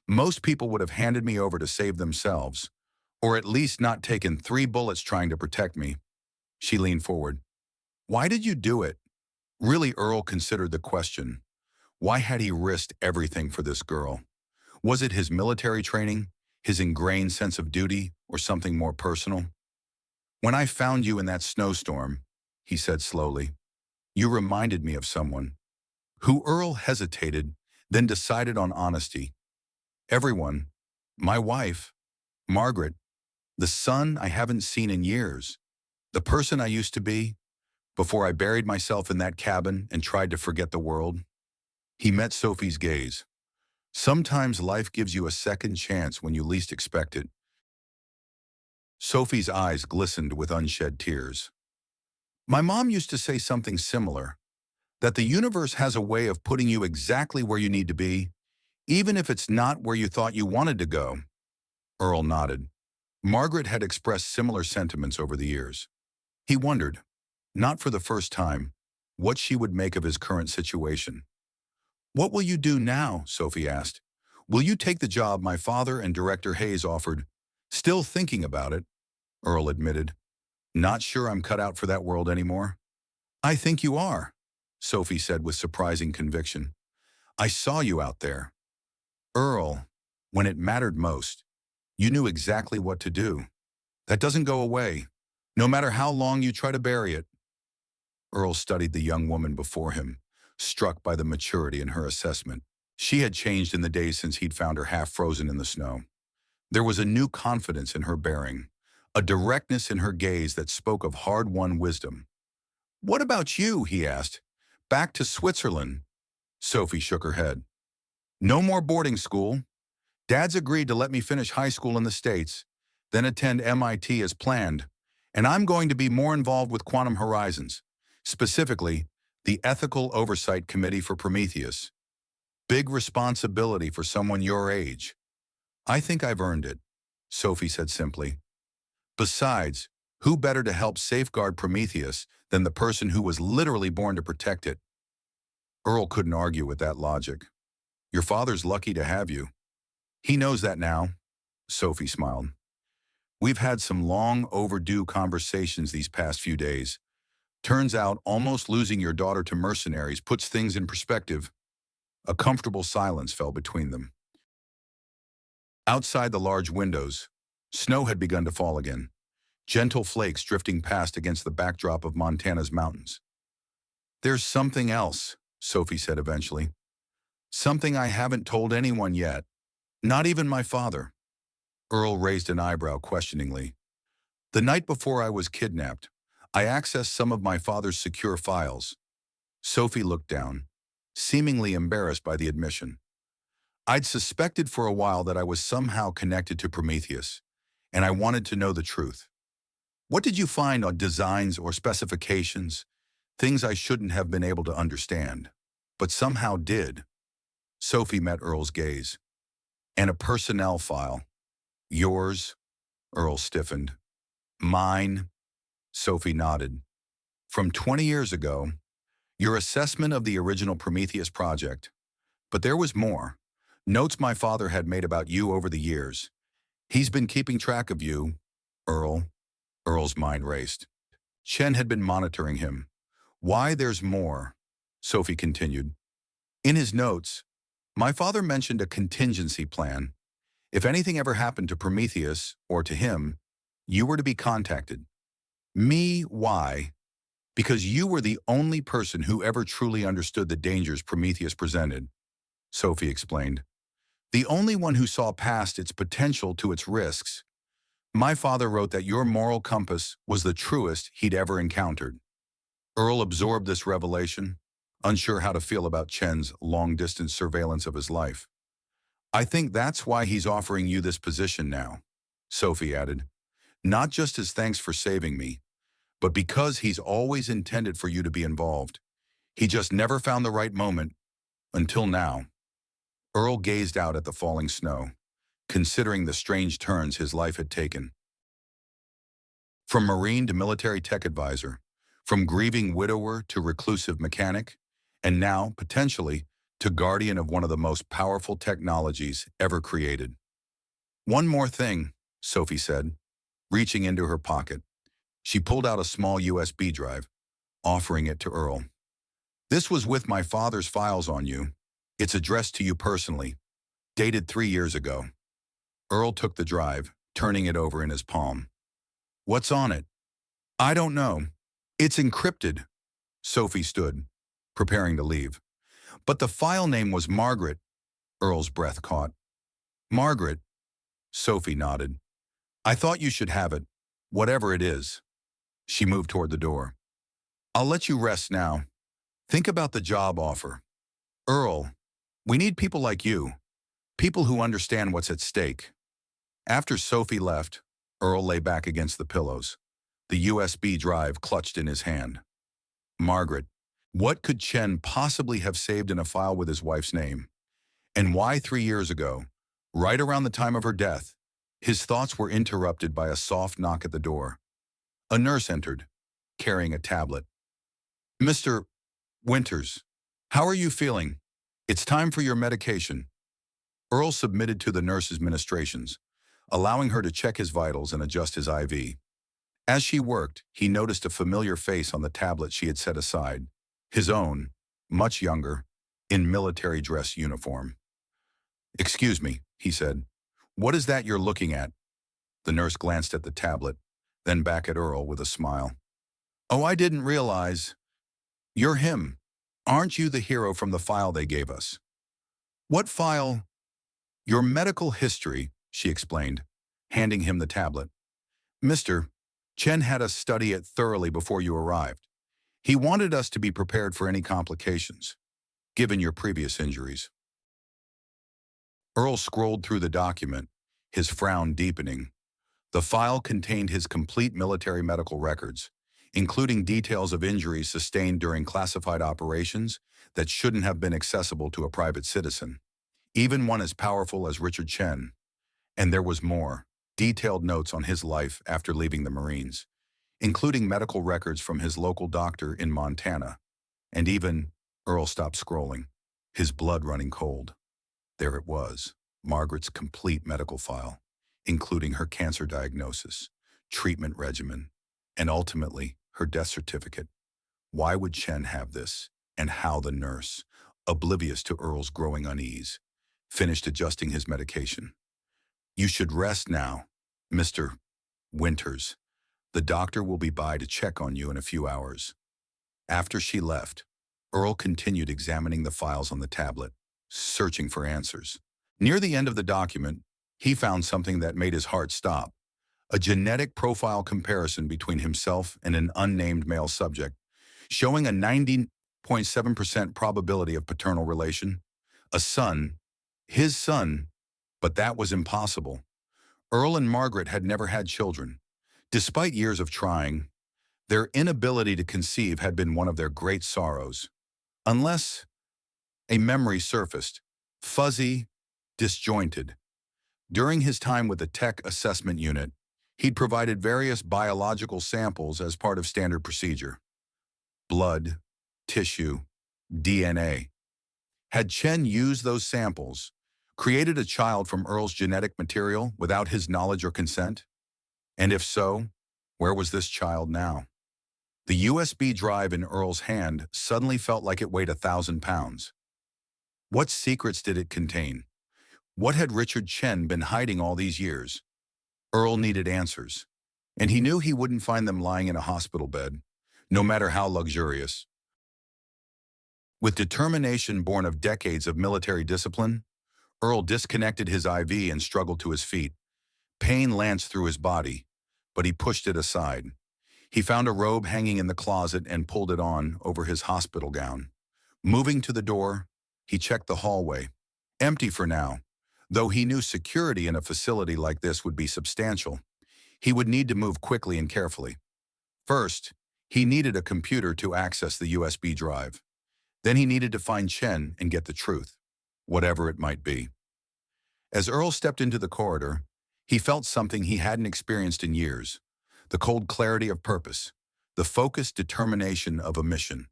Most people would have handed me over to save themselves, or at least not taken 3 bullets trying to protect me. She leaned forward. Why did you do it? Really, Earl considered the question. Why had he risked everything for this girl? Was it his military training, his ingrained sense of duty, or something more personal? When I found you in that snowstorm, he said slowly, you reminded me of someone. Who? Earl hesitated, then decided on honesty. Everyone. My wife, Margaret, the son I haven't seen in years, the person I used to be, before I buried myself in that cabin and tried to forget the world. He met Sophie's gaze. Sometimes life gives you a second chance when you least expect it. Sophie's eyes glistened with unshed tears. My mom used to say something similar, that the universe has a way of putting you exactly where you need to be, even if it's not where you thought you wanted to go. Earl nodded. Margaret had expressed similar sentiments over the years. He wondered, not for the first time, what she would make of his current situation. What will you do now? Sophie asked. Will you take the job my father and Director Hayes offered? Still thinking about it, Earl admitted. Not sure I'm cut out for that world anymore. I think you are, Sophie said with surprising conviction. I saw you out there. Earl, when it mattered most, you knew exactly what to do. That doesn't go away, no matter how long you try to bury it. Earl studied the young woman before him, struck by the maturity in her assessment. She had changed in the days since he'd found her half frozen in the snow. There was a new confidence in her bearing, a directness in her gaze that spoke of hard-won wisdom. What about you? He asked. Back to Switzerland. Sophie shook her head. No more boarding school. Dad's agreed to let me finish high school in the States, then attend MIT as planned, and I'm going to be more involved with Quantum Horizons, specifically the Ethical Oversight Committee for Prometheus. Big responsibility for someone your age. I think I've earned it, Sophie said simply. Besides, who better to help safeguard Prometheus than the person who was literally born to protect it? Earl couldn't argue with that logic. Your father's lucky to have you. He knows that now, Sophie smiled. We've had some long overdue conversations these past few days. Turns out almost losing your daughter to mercenaries puts things in perspective. A comfortable silence fell between them. Outside the large windows, snow had begun to fall again, gentle flakes drifting past against the backdrop of Montana's mountains. There's something else, Sophie said eventually. Something I haven't told anyone yet, not even my father. Earl raised an eyebrow questioningly. The night before I was kidnapped, I accessed some of my father's secure files. Sophie looked down, seemingly embarrassed by the admission. I'd suspected for a while that I was somehow connected to Prometheus, and I wanted to know the truth. What did you find on designs or specifications? Things I shouldn't have been able to understand, but somehow did. Sophie met Earl's gaze. And a personnel file. Yours, Earl stiffened. Mine, Sophie nodded. From 20 years ago, your assessment of the original Prometheus project. But there was more. Notes my father had made about you over the years. He's been keeping track of you, Earl. Earl's mind raced. Chen had been monitoring him. Why there's more, Sophie continued. In his notes, my father mentioned a contingency plan. If anything ever happened to Prometheus, or to him, you were to be contacted. Me, why? Because you were the only person who ever truly understood the dangers Prometheus presented, Sophie explained. The only one who saw past its potential to its risks. My father wrote that your moral compass was the truest he'd ever encountered. Earl absorbed this revelation, unsure how to feel about Chen's long-distance surveillance of his life. I think that's why he's offering you this position now, Sophie added. Not just as thanks for saving me, but because he's always intended for you to be involved. He just never found the right moment, until now. Earl gazed out at the falling snow, considering the strange turns his life had taken. From Marine to military tech advisor, from grieving widower to reclusive mechanic, and now, potentially, to guardian of one of the most powerful technologies ever created. One more thing, Sophie said, reaching into her pocket. She pulled out a small USB drive, offering it to Earl. This was with my father's files on you. It's addressed to you personally, dated 3 years ago. Earl took the drive, turning it over in his palm. What's on it? I don't know. It's encrypted. Sophie stood, preparing to leave. But the file name was Margaret. Earl's breath caught. Margaret, Sophie nodded. I thought you should have it, whatever it is. She moved toward the door. I'll let you rest now. Think about the job offer. Earl, we need people like you, people who understand what's at stake. After Sophie left, Earl lay back against the pillows, the USB drive clutched in his hand. Margaret, what could Chen possibly have saved in a file with his wife's name? And why 3 years ago, right around the time of her death, his thoughts were interrupted by a soft knock at the door. A nurse entered, carrying a tablet. Mr. Winters, how are you feeling? It's time for your medication. Earl submitted to the nurse's ministrations, allowing her to check his vitals and adjust his IV. As she worked, he noticed a familiar face on the tablet she had set aside. His own, much younger, in military dress uniform. Excuse me, he said. What is that you're looking at? The nurse glanced at the tablet, then back at Earl with a smile. Oh, I didn't realize. You're him. Aren't you the hero from the file they gave us? What file? Your medical history, she explained, handing him the tablet. Mister, Chen had us study it thoroughly before you arrived. He wanted us to be prepared for any complications, given your previous injuries. Earl scrolled through the document, his frown deepening. The file contained his complete military medical records, including details of injuries sustained during classified operations that shouldn't have been accessible to a private citizen, even one as powerful as Richard Chen. And there was more, detailed notes on his life after leaving the Marines, including medical records from his local doctor in Montana. And even, Earl stopped scrolling, his blood running cold. There it was, Margaret's complete medical file, including her cancer diagnosis, treatment regimen, and ultimately, her death certificate. Why would Chen have this? And how the nurse, oblivious to Earl's growing unease, finished adjusting his medication. You should rest now, Mr. Winters. The doctor will be by to check on you in a few hours. After she left, Earl continued examining the files on the tablet, searching for answers. Near the end of the document, he found something that made his heart stop. A genetic profile comparison between himself and an unnamed male subject, showing a 90.7% probability of paternal relation. A son, his son, but that was impossible. Earl and Margaret had never had children. Despite years of trying, their inability to conceive had been one of their great sorrows. Unless a memory surfaced, fuzzy, disjointed. During his time with the Tech Assessment Unit, he'd provided various biological samples as part of standard procedure. Blood, tissue, DNA. Had Chen used those samples, created a child from Earl's genetic material without his knowledge or consent? And if so, where was this child now? The USB drive in Earl's hand suddenly felt like it weighed 1,000 pounds. What secrets did it contain? What had Richard Chen been hiding all these years? Earl needed answers, and he knew he wouldn't find them lying in a hospital bed, no matter how luxurious. With determination born of decades of military discipline, Earl disconnected his IV and struggled to his feet. Pain lanced through his body, but he pushed it aside. He found a robe hanging in the closet and pulled it on over his hospital gown. Moving to the door, he checked the hallway. Empty for now, though he knew security in a facility like this would be substantial. He would need to move quickly and carefully. First, he needed a computer to access the USB drive. Then he needed to find Chen and get the truth, whatever it might be. As Earl stepped into the corridor, he felt something he hadn't experienced in years: the cold clarity of purpose, the focused determination of a mission.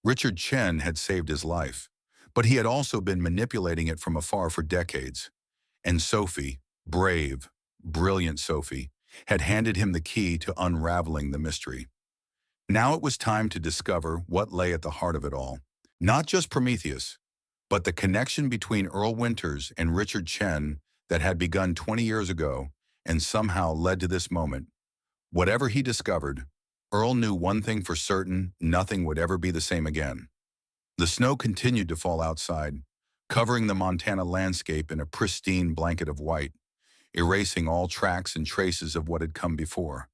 Richard Chen had saved his life, but he had also been manipulating it from afar for decades. And Sophie, brave, brilliant Sophie, had handed him the key to unraveling the mystery. Now it was time to discover what lay at the heart of it all. Not just Prometheus, but the connection between Earl Winters and Richard Chen that had begun 20 years ago and somehow led to this moment. Whatever he discovered, Earl knew one thing for certain: nothing would ever be the same again. The snow continued to fall outside, covering the Montana landscape in a pristine blanket of white, erasing all tracks and traces of what had come before.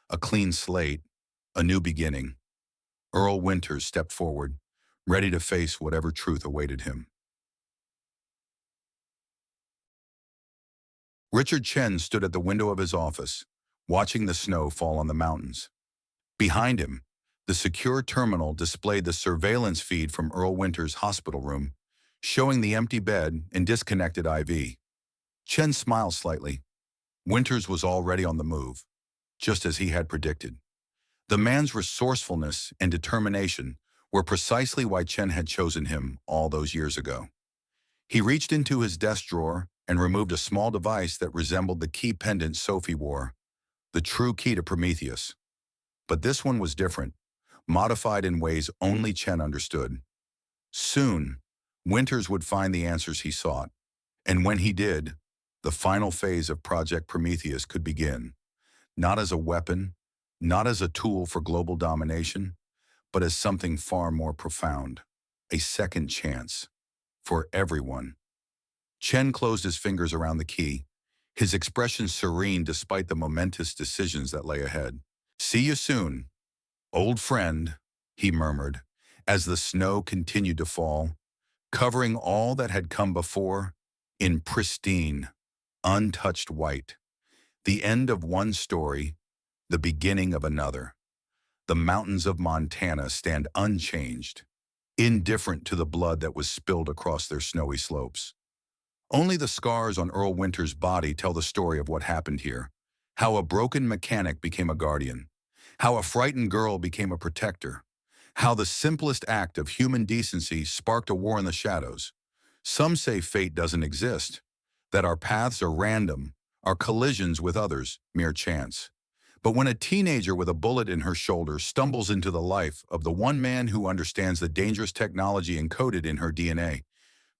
A clean slate, a new beginning. Earl Winters stepped forward, ready to face whatever truth awaited him. Richard Chen stood at the window of his office, watching the snow fall on the mountains. Behind him, the secure terminal displayed the surveillance feed from Earl Winters' hospital room, showing the empty bed and disconnected IV. Chen smiled slightly. Winters was already on the move, just as he had predicted. The man's resourcefulness and determination were precisely why Chen had chosen him all those years ago. He reached into his desk drawer and removed a small device that resembled the key pendant Sophie wore, the true key to Prometheus. But this one was different, modified in ways only Chen understood. Soon, Winters would find the answers he sought, and when he did, the final phase of Project Prometheus could begin, not as a weapon, not as a tool for global domination, but as something far more profound: a second chance for everyone. Chen closed his fingers around the key, his expression serene despite the momentous decisions that lay ahead. "See you soon, old friend," he murmured, as the snow continued to fall, covering all that had come before in pristine, untouched white. The end of one story, the beginning of another. The mountains of Montana stand unchanged, indifferent to the blood that was spilled across their snowy slopes. Only the scars on Earl Winters' body tell the story of what happened here: how a broken mechanic became a guardian, how a frightened girl became a protector, how the simplest act of human decency sparked a war in the shadows. Some say fate doesn't exist, that our paths are random, our collisions with others mere chance. But when a teenager with a bullet in her shoulder stumbles into the life of the one man who understands the dangerous technology encoded in her DNA,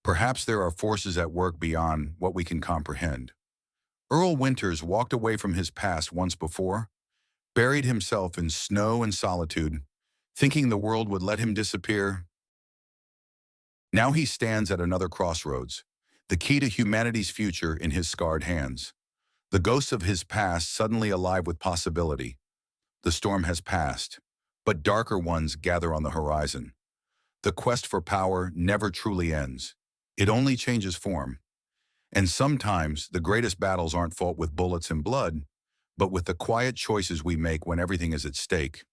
perhaps there are forces at work beyond what we can comprehend. Earl Winters walked away from his past once before, buried himself in snow and solitude, thinking the world would let him disappear. Now he stands at another crossroads, the key to humanity's future in his scarred hands. The ghosts of his past suddenly alive with possibility. The storm has passed, but darker ones gather on the horizon. The quest for power never truly ends. It only changes form. And sometimes the greatest battles aren't fought with bullets and blood, but with the quiet choices we make when everything is at stake.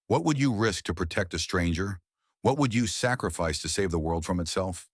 What would you risk to protect a stranger? What would you sacrifice to save the world from itself?